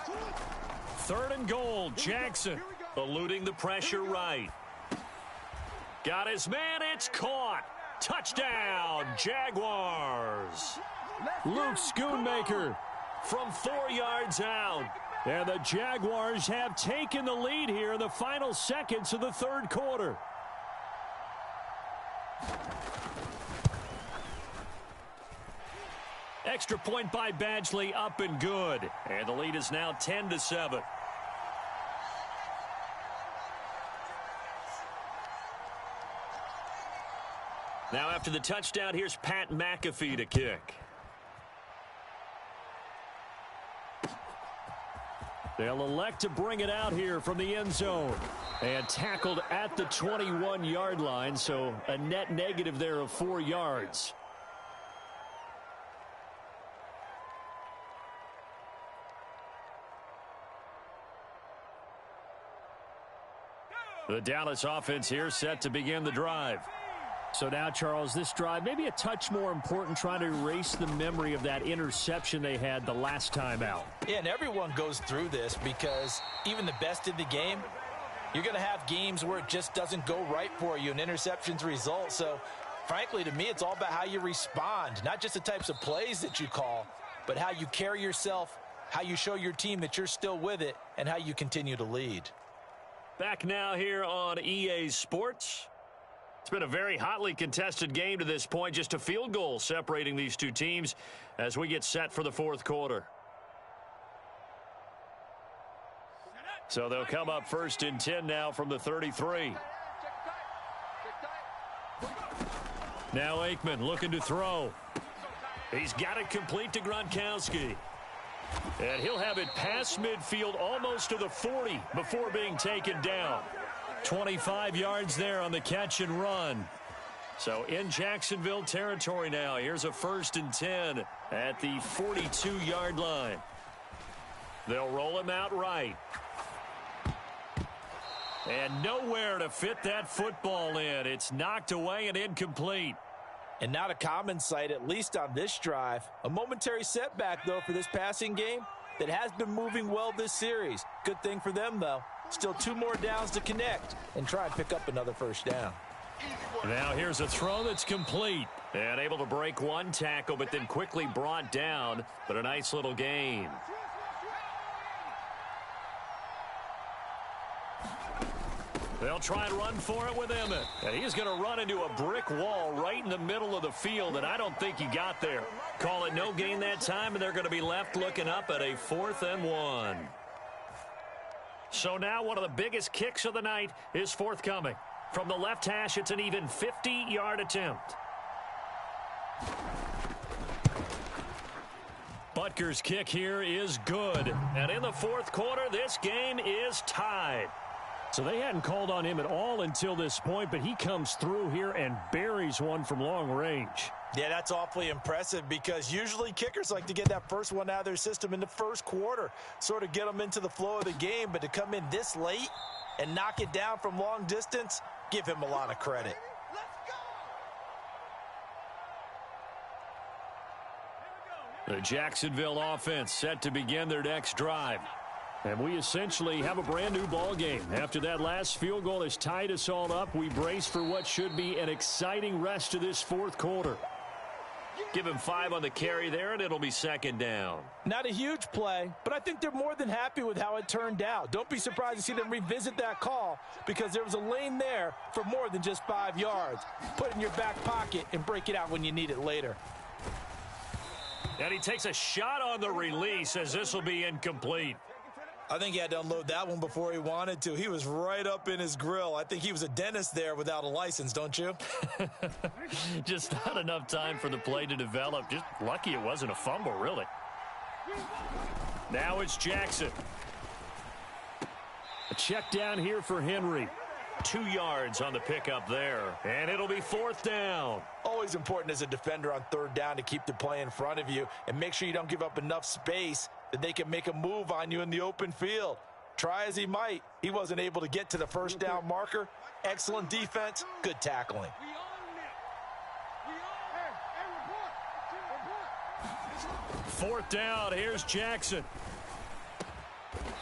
3rd and goal, Jackson eluding the pressure right. Got his man, it's caught. Touchdown, Jaguars. Luke Schoonmaker from 4 yards out. And the Jaguars have taken the lead here in the final seconds of the 3rd quarter. Extra point by Badgley, up and good. And the lead is now 10-7. Now after the touchdown, here's Pat McAfee to kick. They'll elect to bring it out here from the end zone. And tackled at the 21-yard line, so a net negative there of 4 yards. The Dallas offense here set to begin the drive. So now, Charles, this drive maybe a touch more important, trying to erase the memory of that interception they had the last time out. Yeah, and everyone goes through this because even the best in the game, you're going to have games where it just doesn't go right for you and interceptions result. So, frankly, to me, it's all about how you respond, not just the types of plays that you call, but how you carry yourself, how you show your team that you're still with it, and how you continue to lead. Back now here on EA Sports. It's been a very hotly contested game to this point. Just a field goal separating these two teams as we get set for the 4th quarter. So they'll come up 1st and 10 now from the 33. Now Aikman looking to throw. He's got it complete to Gronkowski. And he'll have it past midfield almost to the 40 before being taken down. 25 yards there on the catch and run. So in Jacksonville territory now. Here's a 1st and 10 at the 42-yard line. They'll roll him out right. And nowhere to fit that football in. It's knocked away and incomplete. And not a common sight, at least on this drive. A momentary setback, though, for this passing game that has been moving well this series. Good thing for them, though. Still 2 more downs to connect and try and pick up another 1st down. Now here's a throw that's complete. And able to break 1 tackle, but then quickly brought down. But a nice little gain. They'll try and run for it with Emmett. And he's going to run into a brick wall right in the middle of the field, and I don't think he got there. Call it no gain that time, and they're going to be left looking up at a 4th and 1. So now one of the biggest kicks of the night is forthcoming. From the left hash, it's an even 50-yard attempt. Butker's kick here is good. And in the 4th quarter, this game is tied. So they hadn't called on him at all until this point, but he comes through here and buries one from long range. Yeah, that's awfully impressive because usually kickers like to get that first one out of their system in the 1st quarter, sort of get them into the flow of the game, but to come in this late and knock it down from long distance, give him a lot of credit. The Jacksonville offense set to begin their next drive. And we essentially have a brand-new ball game. After that last field goal has tied us all up, we brace for what should be an exciting rest of this 4th quarter. Give him 5 on the carry there, and it'll be 2nd down. Not a huge play, but I think they're more than happy with how it turned out. Don't be surprised to see them revisit that call because there was a lane there for more than just 5 yards. Put it in your back pocket and break it out when you need it later. And he takes a shot on the release as this will be incomplete. I think he had to unload that one before he wanted to. He was right up in his grill. I think he was a dentist there without a license, don't you? Just not enough time for the play to develop. Just lucky it wasn't a fumble, really. Now it's Jackson. A check down here for Henry. 2 yards on the pickup there. And it'll be 4th down. Always important as a defender on 3rd down to keep the play in front of you and make sure you don't give up enough space that they can make a move on you in the open field. Try as he might, he wasn't able to get to the 1st down marker. Excellent defense, good tackling. 4th down, here's Jackson.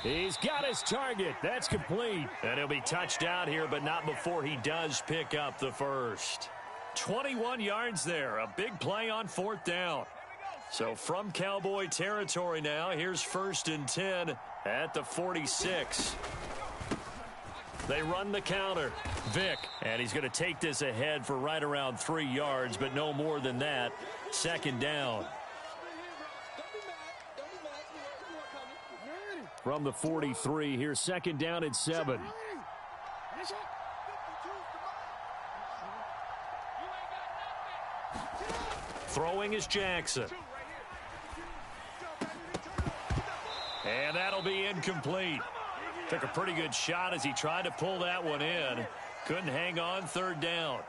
He's got his target. That's complete. And he'll be touched down here, but not before he does pick up the first. 21 yards there. A big play on 4th down. So from Cowboy territory now, here's 1st and 10 at the 46. They run the counter. Vick, and he's going to take this ahead for right around 3 yards, but no more than that. 2nd down. From the 43, here's 2nd down and 7. Throwing is Jackson. And that'll be incomplete. Took a pretty good shot as he tried to pull that one in. Couldn't hang on 3rd down.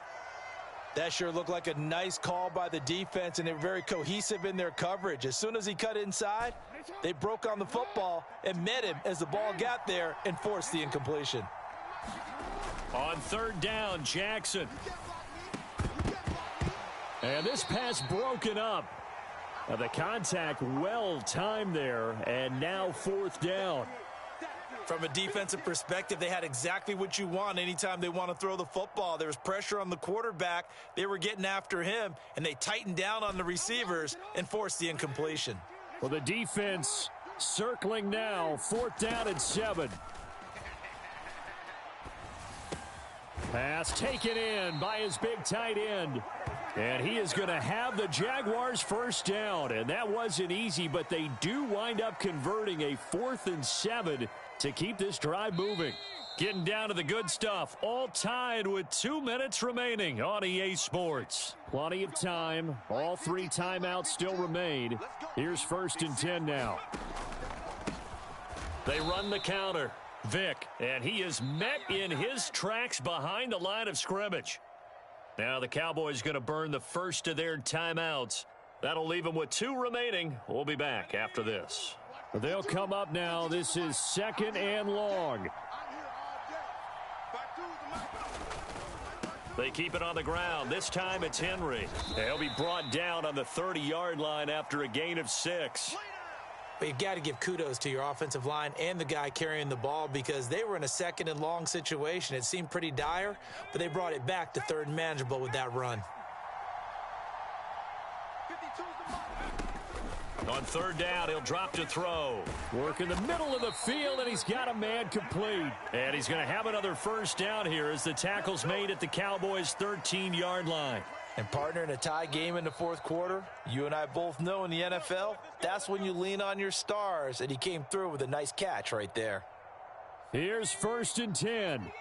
That sure looked like a nice call by the defense, and they were very cohesive in their coverage. As soon as he cut inside, they broke on the football and met him as the ball got there and forced the incompletion. On 3rd down, Jackson. And this pass broken up. Now the contact well timed there, and now 4th down. From a defensive perspective, they had exactly what you want anytime they want to throw the football. There was pressure on the quarterback. They were getting after him, and they tightened down on the receivers and forced the incompletion. Well, the defense circling now. 4th down and 7. Pass taken in by his big tight end. And he is going to have the Jaguars' 1st down. And that wasn't easy, but they do wind up converting a 4th and 7 to keep this drive moving. Getting down to the good stuff. All tied with 2 minutes remaining on EA Sports. Plenty of time. All 3 timeouts still remain. Here's 1st and 10 now. They run the counter. Vick, and he is met in his tracks behind the line of scrimmage. Now the Cowboys going to burn the first of their timeouts. That'll leave them with 2 remaining. We'll be back after this. They'll come up now. This is 2nd and long. They keep it on the ground. This time it's Henry. He'll be brought down on the 30-yard line after a gain of 6. But you've got to give kudos to your offensive line and the guy carrying the ball because they were in a 2nd and long situation. It seemed pretty dire, but they brought it back to 3rd and manageable with that run. On 3rd down, he'll drop to throw. Work in the middle of the field, and he's got a man complete. And he's going to have another 1st down here as the tackle's made at the Cowboys' 13-yard line. And partner, in a tie game in the 4th quarter, you and I both know in the NFL, that's when you lean on your stars, and he came through with a nice catch right there. Here's 1st and 10.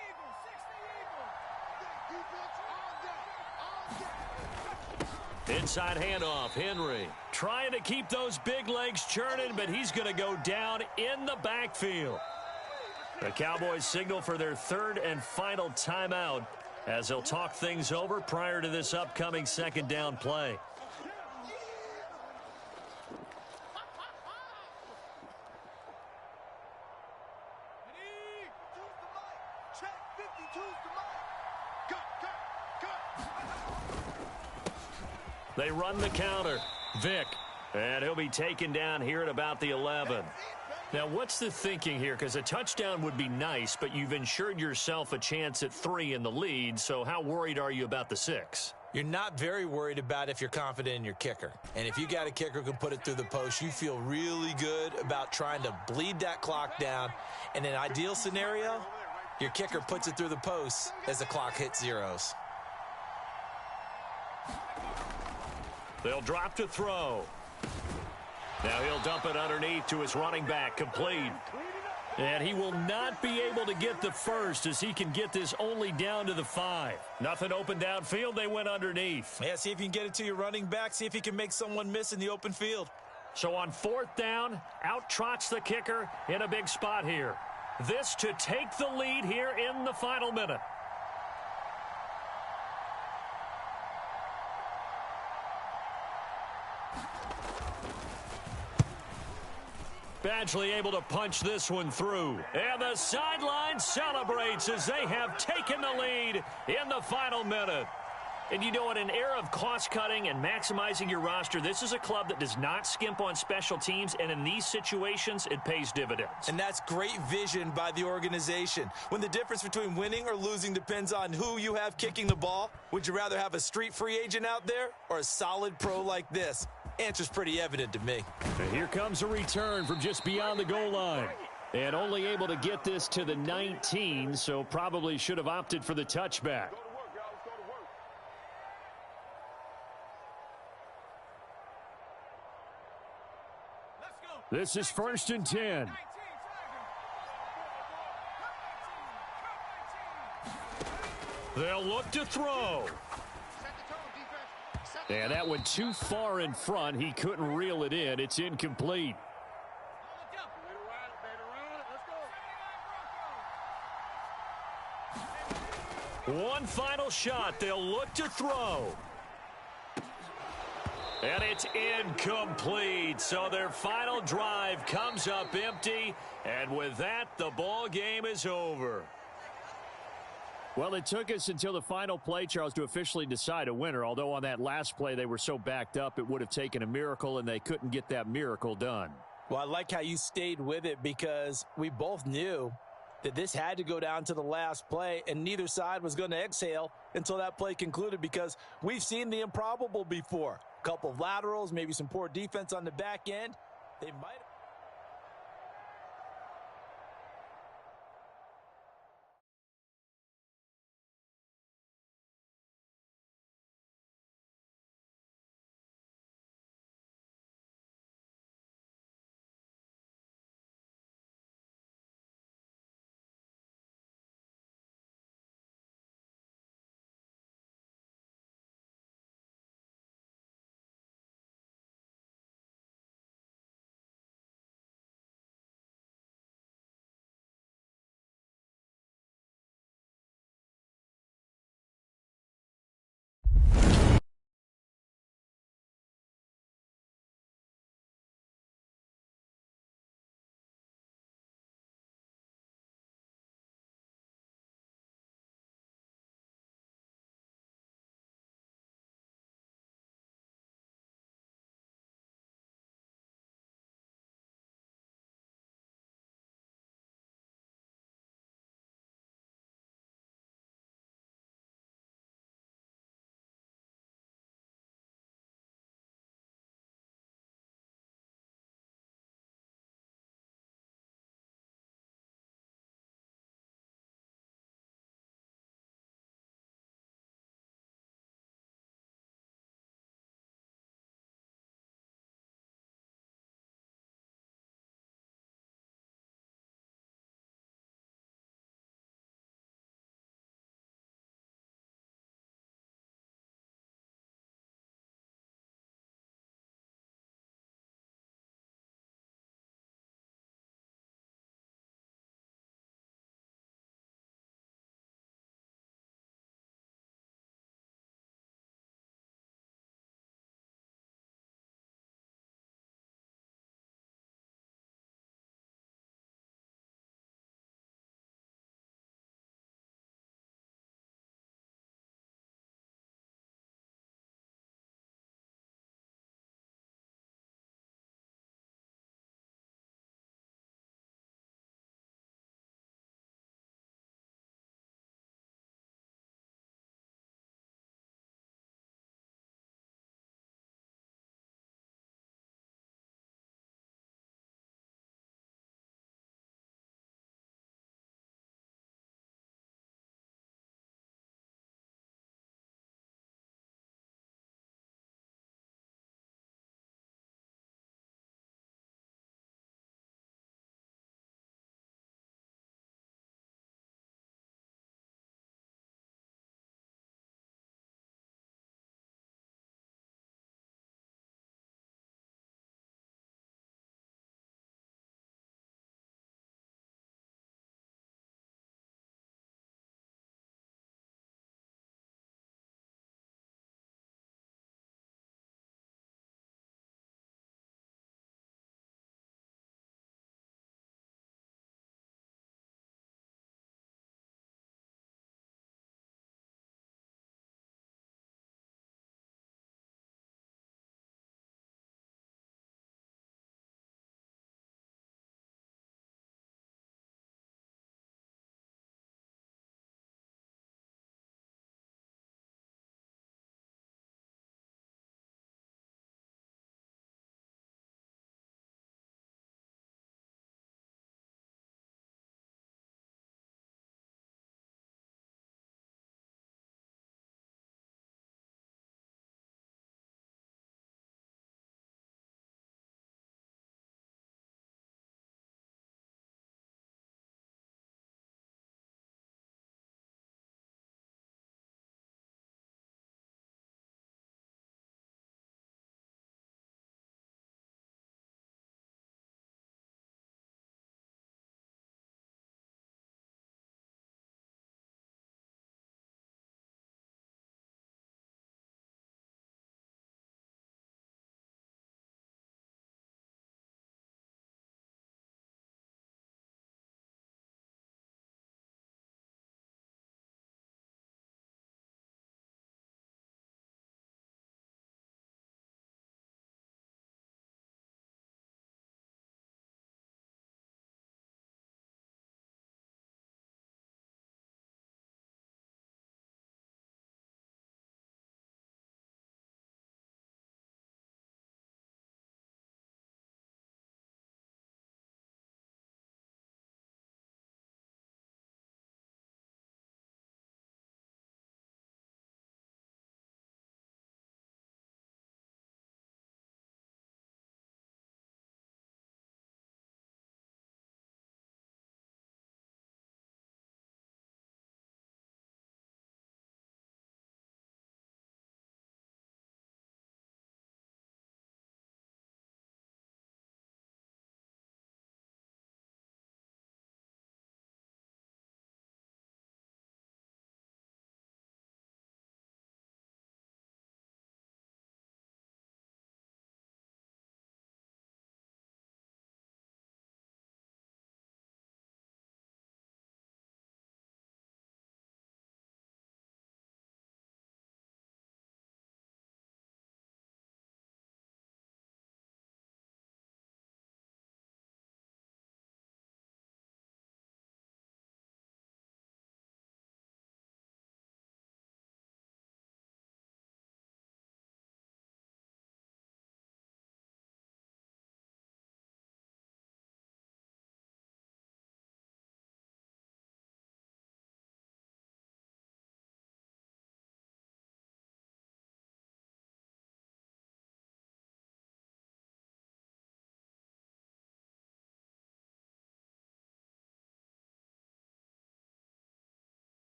Inside handoff, Henry trying to keep those big legs churning, but he's going to go down in the backfield. The Cowboys signal for their 3rd and final timeout as they'll talk things over prior to this upcoming 2nd down play. They run the counter. Vick. And he'll be taken down here at about the 11. Now, what's the thinking here? Because a touchdown would be nice, but you've ensured yourself a chance at 3 in the lead, so how worried are you about the 6? You're not very worried about if you're confident in your kicker. And if you got a kicker who can put it through the post, you feel really good about trying to bleed that clock down. In an ideal scenario, your kicker puts it through the post as the clock hits zeros. They'll drop to throw. Now he'll dump it underneath to his running back, complete. And he will not be able to get the first as he can get this only down to the 5. Nothing open downfield, they went underneath. Yeah, see if you can get it to your running back. See if he can make someone miss in the open field. So on 4th down, out trots the kicker in a big spot here. This to take the lead here in the final minute. Badgley able to punch this one through. And the sideline celebrates as they have taken the lead in the final minute. And you know, in an era of cost-cutting and maximizing your roster, this is a club that does not skimp on special teams, and in these situations, it pays dividends. And that's great vision by the organization. When the difference between winning or losing depends on who you have kicking the ball, would you rather have a street free agent out there or a solid pro like this? Answer's pretty evident to me. And here comes a return from just beyond the goal line. And only able to get this to the 19, so probably should have opted for the touchback. This is 1st and 10. They'll look to throw. And that went too far in front. He couldn't reel it in. It's incomplete. One final shot. They'll look to throw. And it's incomplete. So their final drive comes up empty. And with that, the ball game is over. Well, it took us until the final play, Charles, to officially decide a winner. Although on that last play they were so backed up, it would have taken a miracle, and they couldn't get that miracle done. Well, I like how you stayed with it because we both knew that this had to go down to the last play, and neither side was going to exhale until that play concluded because we've seen the improbable before. A couple of laterals, maybe some poor defense on the back end. They might have